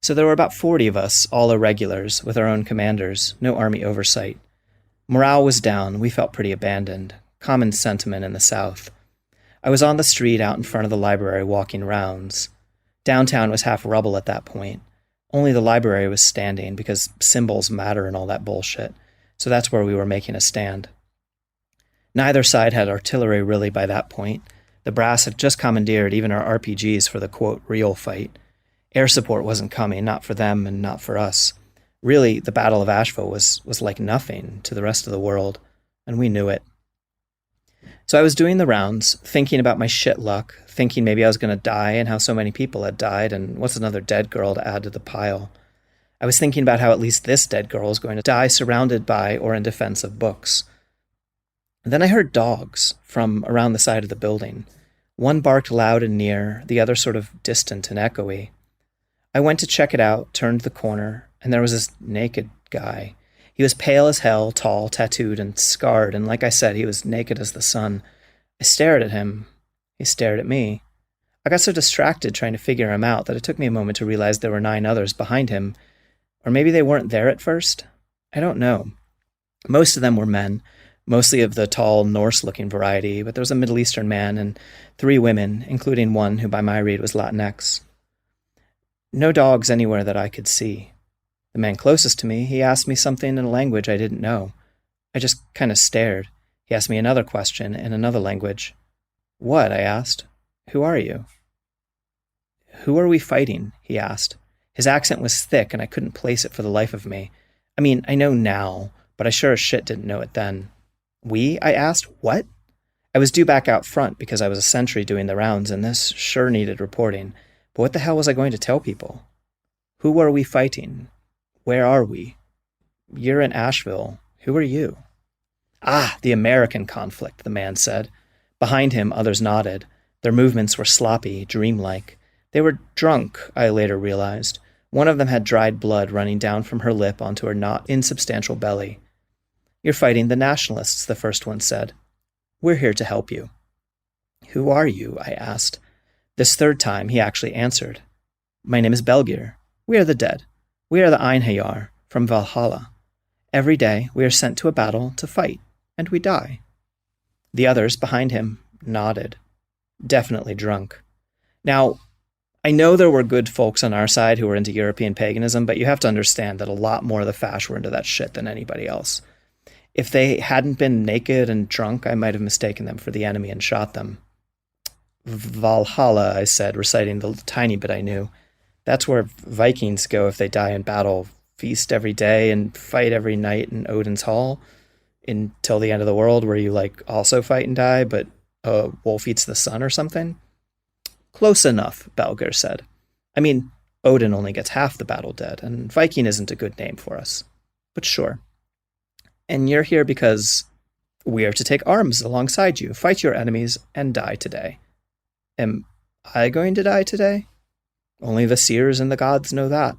So there were about 40 of us, all irregulars, with our own commanders, no army oversight. Morale was down, we felt pretty abandoned. Common sentiment in the South. I was on the street out in front of the library walking rounds. Downtown was half rubble at that point. Only the library was standing because symbols matter and all that bullshit. So that's where we were making a stand. Neither side had artillery really by that point. The brass had just commandeered even our RPGs for the, quote, real fight. Air support wasn't coming, not for them and not for us. Really, the Battle of Asheville was like nothing to the rest of the world, and we knew it. So I was doing the rounds, thinking about my shit luck, thinking maybe I was going to die and how so many people had died, and what's another dead girl to add to the pile. I was thinking about how at least this dead girl is going to die surrounded by or in defense of books. And then I heard dogs from around the side of the building. One barked loud and near, the other sort of distant and echoey. I went to check it out, turned the corner, and there was this naked guy. He was pale as hell, tall, tattooed, and scarred, and like I said, he was naked as the sun. I stared at him. He stared at me. I got so distracted trying to figure him out that it took me a moment to realize there were 9 others behind him. Or maybe they weren't there at first? I don't know. Most of them were men, mostly of the tall Norse-looking variety, but there was a Middle Eastern man and 3 women, including one who by my read was Latinx. No dogs anywhere that I could see. The man closest to me, he asked me something in a language I didn't know. I just kind of stared. He asked me another question in another language. What? I asked. Who are you? Who are we fighting? He asked. His accent was thick and I couldn't place it for the life of me. I mean, I know now, but I sure as shit didn't know it then. We? I asked. What? I was due back out front because I was a sentry doing the rounds and this sure needed reporting. But what the hell was I going to tell people? Who are we fighting? Where are we? You're in Asheville. Who are you? Ah, the American conflict, the man said. Behind him, others nodded. Their movements were sloppy, dreamlike. They were drunk, I later realized. One of them had dried blood running down from her lip onto her not insubstantial belly. You're fighting the nationalists, the first one said. We're here to help you. Who are you? I asked. This third time, he actually answered. My name is Belgir. We are the dead. We are the Einherjar from Valhalla. Every day, we are sent to a battle to fight, and we die. The others behind him nodded. Definitely drunk. Now, I know there were good folks on our side who were into European paganism, but you have to understand that a lot more of the Fash were into that shit than anybody else. If they hadn't been naked and drunk, I might have mistaken them for the enemy and shot them. Valhalla, I said, reciting the tiny bit I knew. That's where Vikings go if they die in battle. Feast every day and fight every night in Odin's Hall until the end of the world, where you also fight and die, but a wolf eats the sun or something. Close enough, Belgir said. I mean, Odin only gets half the battle dead, and Viking isn't a good name for us. But sure. And you're here because we are to take arms alongside you, fight your enemies, and die today. Am I going to die today? Only the seers and the gods know that.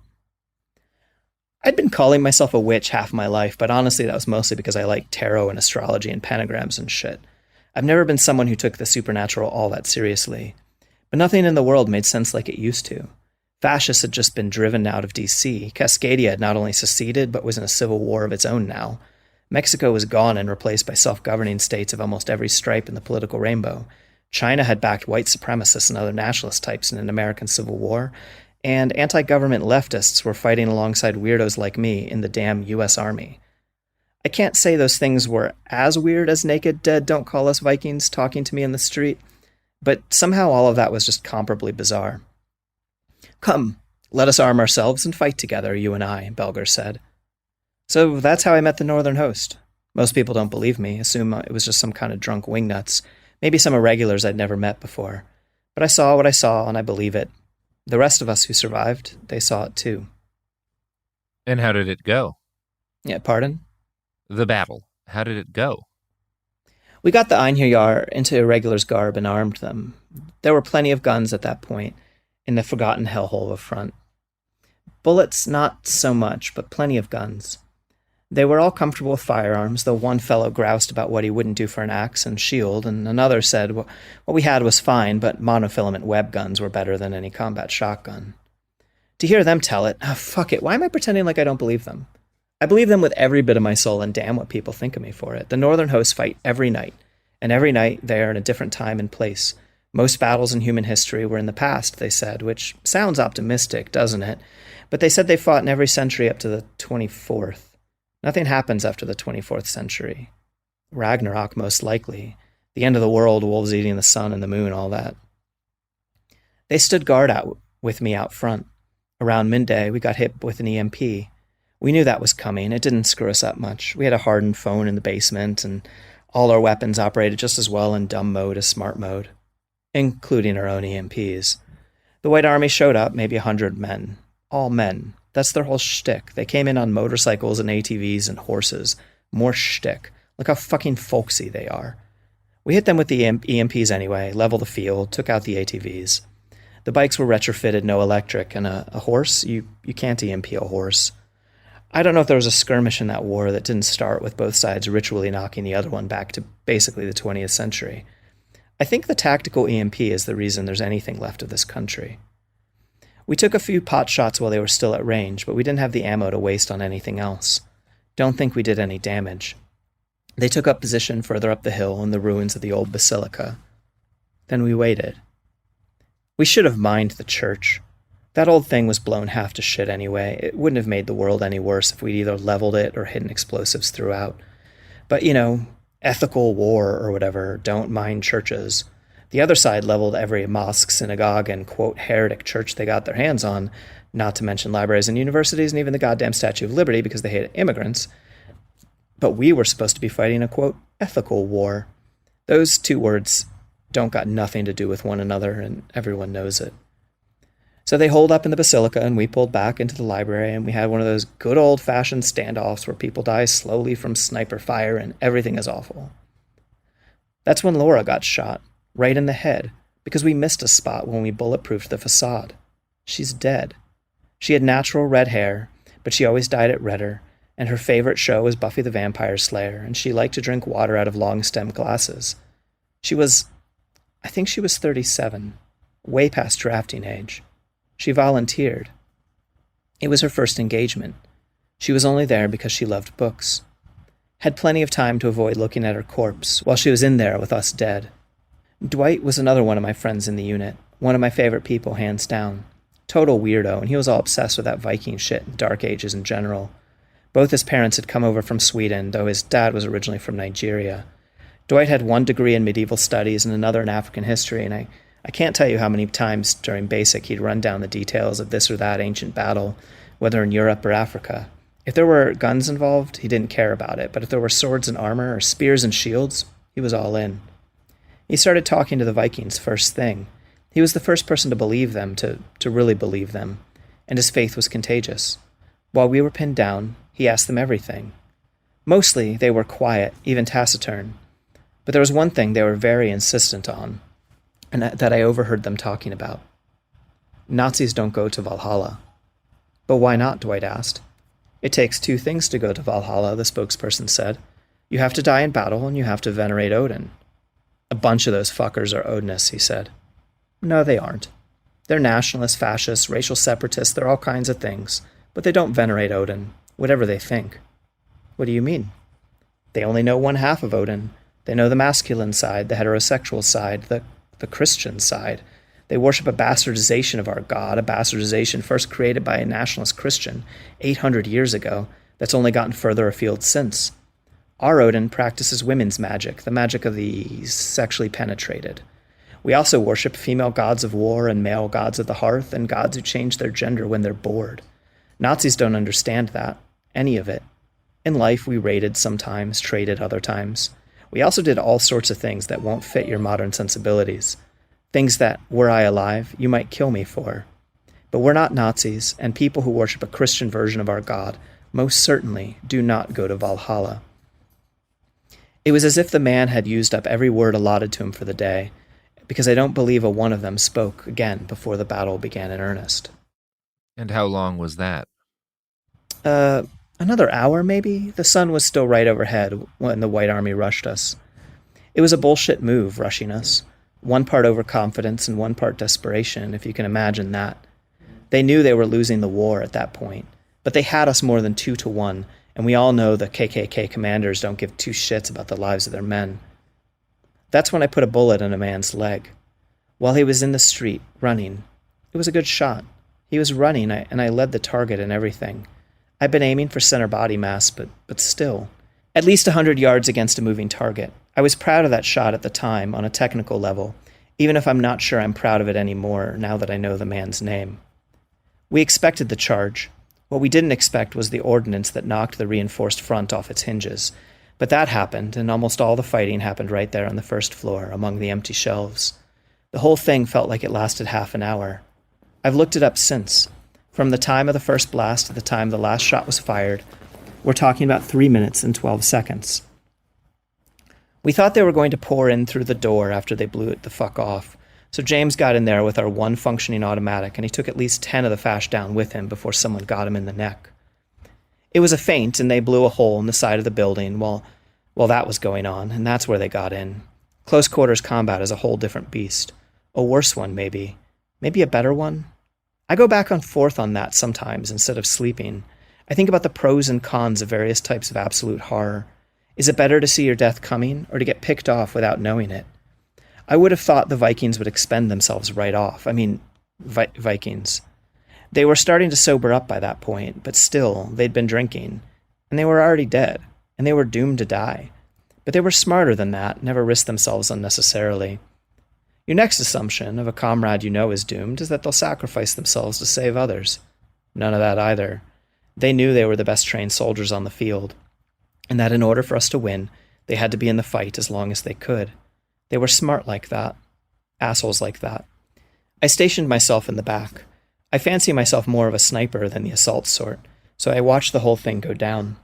I'd been calling myself a witch half my life, but honestly that was mostly because I like tarot and astrology and pentagrams and shit. I've never been someone who took the supernatural all that seriously. But nothing in the world made sense like it used to. Fascists had just been driven out of D.C. Cascadia had not only seceded, but was in a civil war of its own now. Mexico was gone and replaced by self-governing states of almost every stripe in the political rainbow. China had backed white supremacists and other nationalist types in an American Civil War, and anti-government leftists were fighting alongside weirdos like me in the damn U.S. Army. I can't say those things were as weird as naked dead don't call us Vikings talking to me in the street, but somehow all of that was just comparably bizarre. Come, let us arm ourselves and fight together, you and I, Belgir said. So that's how I met the Northern Host. Most people don't believe me, assume it was just some kind of drunk wingnuts, maybe some irregulars I'd never met before. But I saw what I saw, and I believe it. The rest of us who survived, they saw it too. And how did it go? Yeah, pardon? The battle. How did it go? We got the Einherjar into irregulars' garb and armed them. There were plenty of guns at that point, in the forgotten hellhole of front. Bullets, not so much, but plenty of guns. They were all comfortable with firearms, though one fellow groused about what he wouldn't do for an axe and shield, and another said what we had was fine, but monofilament web guns were better than any combat shotgun. To hear them tell it, fuck it, why am I pretending like I don't believe them? I believe them with every bit of my soul, and damn what people think of me for it. The Northern hosts fight every night, and every night they are in a different time and place. Most battles in human history were in the past, they said, which sounds optimistic, doesn't it? But they said they fought in every century up to the 24th. Nothing happens after the 24th century. Ragnarok, most likely. The end of the world, wolves eating the sun and the moon, all that. They stood guard out with me out front. Around midday, we got hit with an EMP. We knew that was coming. It didn't screw us up much. We had a hardened phone in the basement, and all our weapons operated just as well in dumb mode as smart mode, including our own EMPs. The White Army showed up, maybe 100 men. All men. That's their whole shtick. They came in on motorcycles and ATVs and horses. More shtick. Look how fucking folksy they are. We hit them with the EMPs anyway, leveled the field, took out the ATVs. The bikes were retrofitted, no electric, and a horse? You can't EMP a horse. I don't know if there was a skirmish in that war that didn't start with both sides ritually knocking the other one back to basically the 20th century. I think the tactical EMP is the reason there's anything left of this country. We took a few pot shots while they were still at range, but we didn't have the ammo to waste on anything else. Don't think we did any damage. They took up position further up the hill in the ruins of the old basilica. Then we waited. We should have mined the church. That old thing was blown half to shit anyway. It wouldn't have made the world any worse if we'd either leveled it or hidden explosives throughout. But, ethical war or whatever, don't mine churches. The other side leveled every mosque, synagogue, and, quote, heretic church they got their hands on, not to mention libraries and universities and even the goddamn Statue of Liberty because they hated immigrants. But we were supposed to be fighting a, quote, ethical war. Those two words don't got nothing to do with one another, and everyone knows it. So they holed up in the basilica, and we pulled back into the library, and we had one of those good old-fashioned standoffs where people die slowly from sniper fire and everything is awful. That's when Laura got shot. Right in the head, because we missed a spot when we bulletproofed the facade. She's dead. She had natural red hair, but she always dyed it redder, and her favorite show was Buffy the Vampire Slayer, and she liked to drink water out of long-stemmed glasses. I think she was 37, way past drafting age. She volunteered. It was her first engagement. She was only there because she loved books. Had plenty of time to avoid looking at her corpse while she was in there with us dead. Dwight was another one of my friends in the unit, one of my favorite people, hands down. Total weirdo, and he was all obsessed with that Viking shit and Dark Ages in general. Both his parents had come over from Sweden, though his dad was originally from Nigeria. Dwight had 1 degree in medieval studies and another in African history, and I can't tell you how many times during basic he'd run down the details of this or that ancient battle, whether in Europe or Africa. If there were guns involved, he didn't care about it, but if there were swords and armor or spears and shields, he was all in. He started talking to the Vikings first thing. He was the first person to believe them, to really believe them, and his faith was contagious. While we were pinned down, he asked them everything. Mostly, they were quiet, even taciturn. But there was one thing they were very insistent on, and that I overheard them talking about. Nazis don't go to Valhalla. But why not, Dwight asked. It takes 2 things to go to Valhalla, the spokesperson said. You have to die in battle, and you have to venerate Odin. A bunch of those fuckers are Odinists, he said. No, they aren't. They're nationalists, fascists, racial separatists, they're all kinds of things. But they don't venerate Odin, whatever they think. What do you mean? They only know one half of Odin. They know the masculine side, the heterosexual side, the Christian side. They worship a bastardization of our God, a bastardization first created by a nationalist Christian 800 years ago that's only gotten further afield since. Our Odin practices women's magic, the magic of the sexually penetrated. We also worship female gods of war and male gods of the hearth and gods who change their gender when they're bored. Nazis don't understand that, any of it. In life, we raided sometimes, traded other times. We also did all sorts of things that won't fit your modern sensibilities. Things that, were I alive, you might kill me for. But we're not Nazis, and people who worship a Christian version of our God most certainly do not go to Valhalla. It was as if the man had used up every word allotted to him for the day, because I don't believe a one of them spoke again before the battle began in earnest. And how long was that? Another hour, maybe? The sun was still right overhead when the White Army rushed us. It was a bullshit move, rushing us. One part overconfidence and one part desperation, if you can imagine that. They knew they were losing the war at that point, but they had us more than 2-1, and we all know the KKK commanders don't give two shits about the lives of their men. That's when I put a bullet in a man's leg. While he was in the street, running. It was a good shot. He was running, and I led the target and everything. I'd been aiming for center body mass, but still. At least 100 yards against a moving target. I was proud of that shot at the time, on a technical level, even if I'm not sure I'm proud of it anymore now that I know the man's name. We expected the charge. What we didn't expect was the ordnance that knocked the reinforced front off its hinges. But that happened, and almost all the fighting happened right there on the first floor, among the empty shelves. The whole thing felt like it lasted half an hour. I've looked it up since. From the time of the first blast to the time the last shot was fired, we're talking about 3 minutes and 12 seconds. We thought they were going to pour in through the door after they blew it the fuck off, so James got in there with our one functioning automatic, and he took at least 10 of the Fash down with him before someone got him in the neck. It was a feint, and they blew a hole in the side of the building while that was going on, and that's where they got in. Close quarters combat is a whole different beast. A worse one, maybe. Maybe a better one? I go back and forth on that sometimes instead of sleeping. I think about the pros and cons of various types of absolute horror. Is it better to see your death coming, or to get picked off without knowing it? I would have thought the Vikings would expend themselves right off. I mean, Vikings. They were starting to sober up by that point, but still, they'd been drinking. And they were already dead, and they were doomed to die. But they were smarter than that, never risked themselves unnecessarily. Your next assumption of a comrade you know is doomed is that they'll sacrifice themselves to save others. None of that either. They knew they were the best trained soldiers on the field, and that in order for us to win, they had to be in the fight as long as they could. They were smart like that. Assholes like that. I stationed myself in the back. I fancy myself more of a sniper than the assault sort, so I watched the whole thing go down.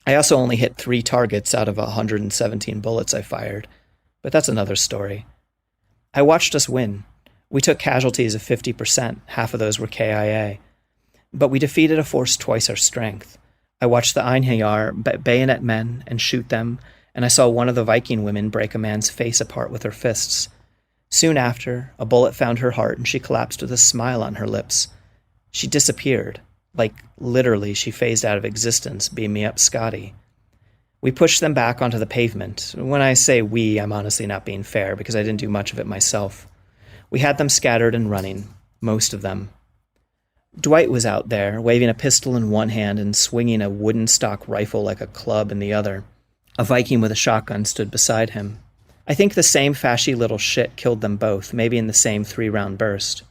I also only hit 3 targets out of 117 bullets I fired, but that's another story. I watched us win. We took casualties of 50%, half of those were KIA. But we defeated a force twice our strength. I watched the Einherjar bayonet men and shoot them, and I saw one of the Viking women break a man's face apart with her fists. Soon after, a bullet found her heart and she collapsed with a smile on her lips. She disappeared. Like, literally, she phased out of existence, beam me up Scotty. We pushed them back onto the pavement. When I say we, I'm honestly not being fair, because I didn't do much of it myself. We had them scattered and running, most of them. Dwight was out there, waving a pistol in one hand and swinging a wooden stock rifle like a club in the other. A Viking with a shotgun stood beside him. I think the same fashy little shit killed them both, maybe in the same 3-round burst.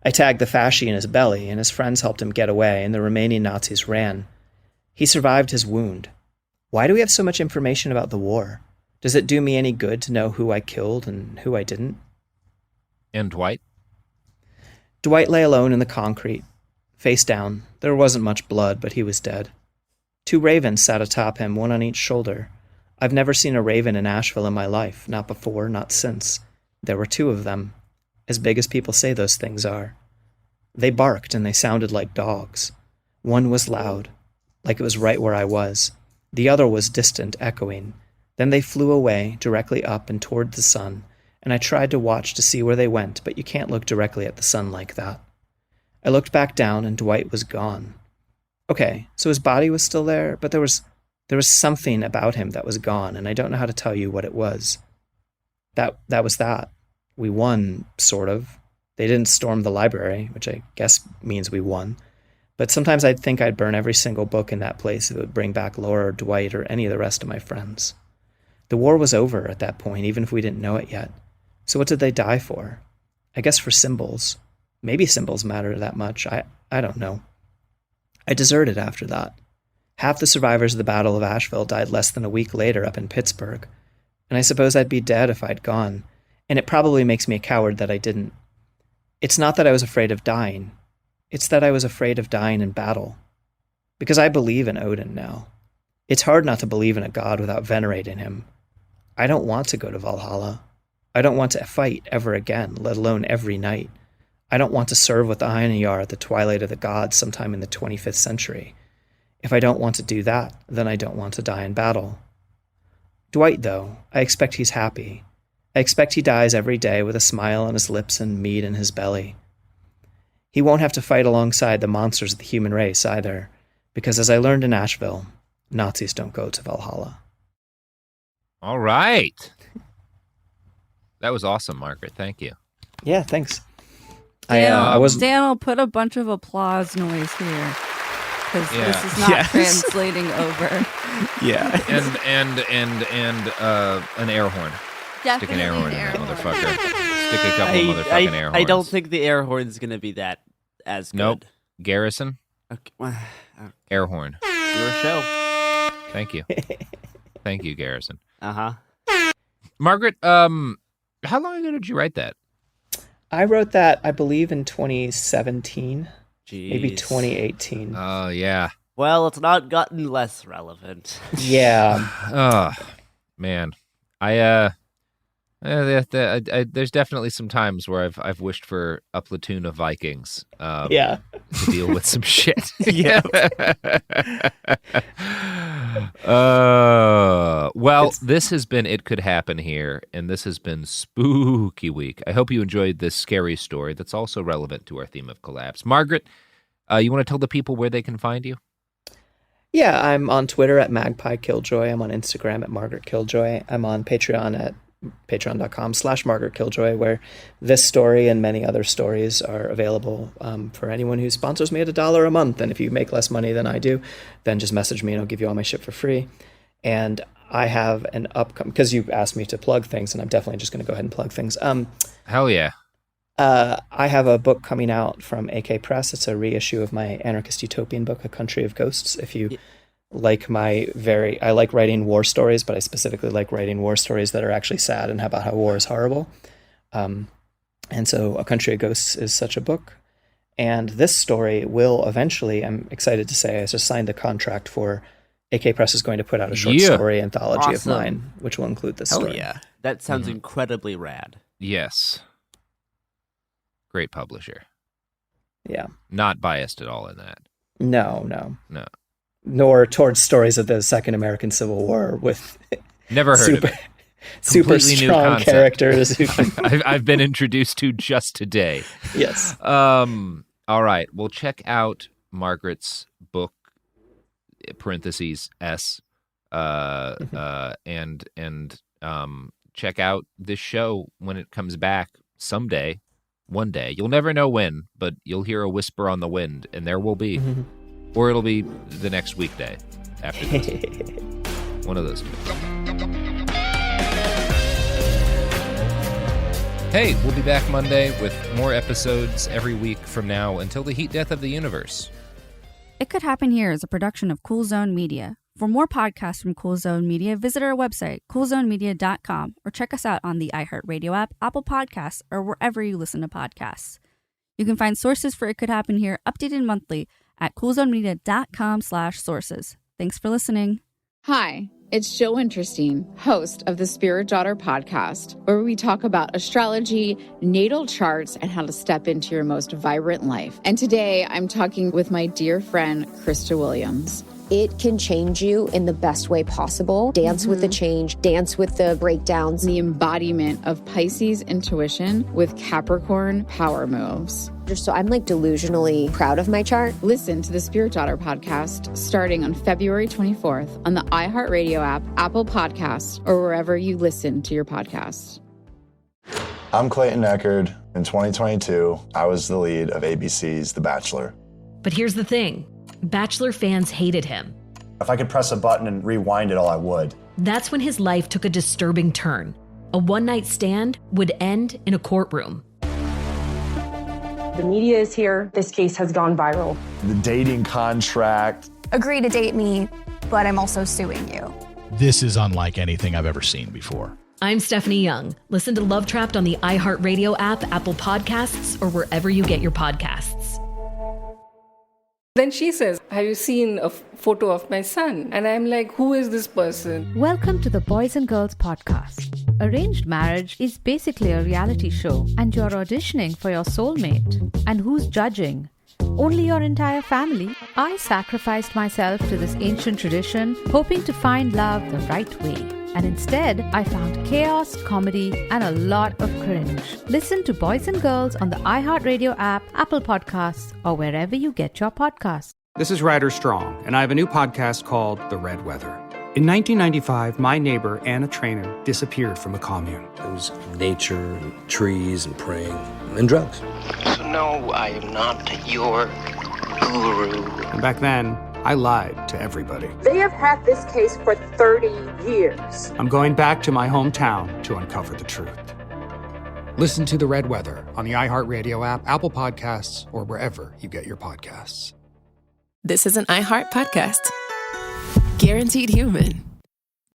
I tagged the fashy in his belly, and his friends helped him get away, and the remaining Nazis ran. He survived his wound. Why do we have so much information about the war? Does it do me any good to know who I killed and who I didn't? And Dwight? Dwight lay alone in the concrete, face down. There wasn't much blood, but he was dead. 2 ravens sat atop him, one on each shoulder. I've never seen a raven in Asheville in my life, not before, not since. There were 2 of them, as big as people say those things are. They barked and they sounded like dogs. One was loud, like it was right where I was. The other was distant, echoing. Then they flew away, directly up and toward the sun, and I tried to watch to see where they went, but you can't look directly at the sun like that. I looked back down, and Dwight was gone. Okay, so his body was still there, but there was something about him that was gone, and I don't know how to tell you what it was. That was that. We won, sort of. They didn't storm the library, which I guess means we won. But sometimes I'd think I'd burn every single book in that place if it would bring back Laura or Dwight or any of the rest of my friends. The war was over at that point, even if we didn't know it yet. So what did they die for? I guess for symbols. Maybe symbols matter that much. I don't know. I deserted after that. Half the survivors of the Battle of Asheville died less than a week later up in Pittsburgh. And I suppose I'd be dead if I'd gone. And it probably makes me a coward that I didn't. It's not that I was afraid of dying. It's that I was afraid of dying in battle. Because I believe in Odin now. It's hard not to believe in a god without venerating him. I don't want to go to Valhalla. I don't want to fight ever again, let alone every night. I don't want to serve with the Einherjar at the twilight of the gods sometime in the 25th century. If I don't want to do that, then I don't want to die in battle. Dwight, though, I expect he's happy. I expect he dies every day with a smile on his lips and meat in his belly. He won't have to fight alongside the monsters of the human race either, because as I learned in Asheville, Nazis don't go to Valhalla. All right. That was awesome, Margaret. Thank you. Yeah, thanks. Dan will put a bunch of applause noise here because this is not translating over. Yeah, and an air horn. Definitely Stick an air horn in that motherfucker. Stick a couple of motherfucking air horns. I don't think the air horn's gonna be that as good. Nope. Garrison. Okay. Air horn. Your show. Thank you. Thank you, Garrison. Uh-huh. Margaret, how long ago did you write that? I wrote that, I believe, in 2017. Jeez. Maybe 2018. Oh, yeah. Well, it's not gotten less relevant. Yeah. Oh, man. There's definitely some times where I've wished for a platoon of Vikings. To deal with some shit. Yeah. Well, this has been It Could Happen Here, and this has been Spooky Week. I hope you enjoyed this scary story that's also relevant to our theme of collapse. Margaret, you want to tell the people where they can find you? Yeah, I'm on Twitter at Magpie Killjoy. I'm on Instagram at Margaret Killjoy. I'm on Patreon at patreon.com/Margaret Killjoy, where this story and many other stories are available for anyone who sponsors me at $1 a month. And if you make less money than I do, then just message me and I'll give you all my shit for free. And I have an upcoming, because you asked me to plug things, and I'm definitely just going to go ahead and plug things. Hell yeah. I have a book coming out from AK Press. It's a reissue of my anarchist utopian book, A Country of Ghosts. If you like I like writing war stories, but I specifically like writing war stories that are actually sad and about how war is horrible. And so A Country of Ghosts is such a book. And this story will eventually, I'm excited to say, I just signed the contract for AK Press is going to put out a short story anthology of mine, which will include this story. Oh yeah. That sounds incredibly rad. Yes. Great publisher. Yeah. Not biased at all in that. No. Nor towards stories of the Second American Civil War with never heard of it. Super strong characters. I've been introduced to just today. Yes. All right. Well, check out Margaret's book, parentheses S, and check out this show when it comes back someday. One day. You'll never know when, but you'll hear a whisper on the wind, and there will be. Or it'll be the next weekday after this. One of those two. Hey, we'll be back Monday with more episodes every week from now until the heat death of the universe. It Could Happen Here is a production of Cool Zone Media. For more podcasts from Cool Zone Media, visit our website, coolzonemedia.com, or check us out on the iHeartRadio app, Apple Podcasts, or wherever you listen to podcasts. You can find sources for It Could Happen Here updated monthly at coolzonemedia.com/sources. Thanks for listening. Hi, it's Jill Winterstein, host of the Spirit Daughter podcast, where we talk about astrology, natal charts, and how to step into your most vibrant life. And today I'm talking with my dear friend, Krista Williams. It can change you in the best way possible. Dance with the change, dance with the breakdowns. The embodiment of Pisces intuition with Capricorn power moves. So I'm like delusionally proud of my chart. Listen to the Spirit Daughter podcast starting on February 24th on the iHeartRadio app, Apple Podcasts, or wherever you listen to your podcasts. I'm Clayton Eckerd. In 2022, I was the lead of ABC's The Bachelor. But here's the thing. Bachelor fans hated him. If I could press a button and rewind it all, I would. That's when his life took a disturbing turn. A one-night stand would end in a courtroom. The media is here. This case has gone viral. The dating contract. Agree to date me, but I'm also suing you. This is unlike anything I've ever seen before. I'm Stephanie Young. Listen to Love Trapped on the iHeartRadio app, Apple Podcasts, or wherever you get your podcasts. Then she says, have you seen a photo of my son? And I'm like, who is this person? Welcome to the Boys and Girls Podcast. Arranged marriage is basically a reality show, and you're auditioning for your soulmate. And who's judging? only your entire family, I sacrificed myself to this ancient tradition, hoping to find love the right way. And instead, I found chaos, comedy, and a lot of cringe. Listen to Boys and Girls on the iHeartRadio app, Apple Podcasts, or wherever you get your podcasts. This is Ryder Strong, and I have a new podcast called The Red Weather. In 1995, my neighbor, Anna Trainer, disappeared from a commune. It was nature and trees and praying and drugs. So no, I am not your guru. And back then, I lied to everybody. They have had this case for 30 years. I'm going back to my hometown to uncover the truth. Listen to The Red Weather on the iHeartRadio app, Apple Podcasts, or wherever you get your podcasts. This is an iHeart podcast. Guaranteed Human.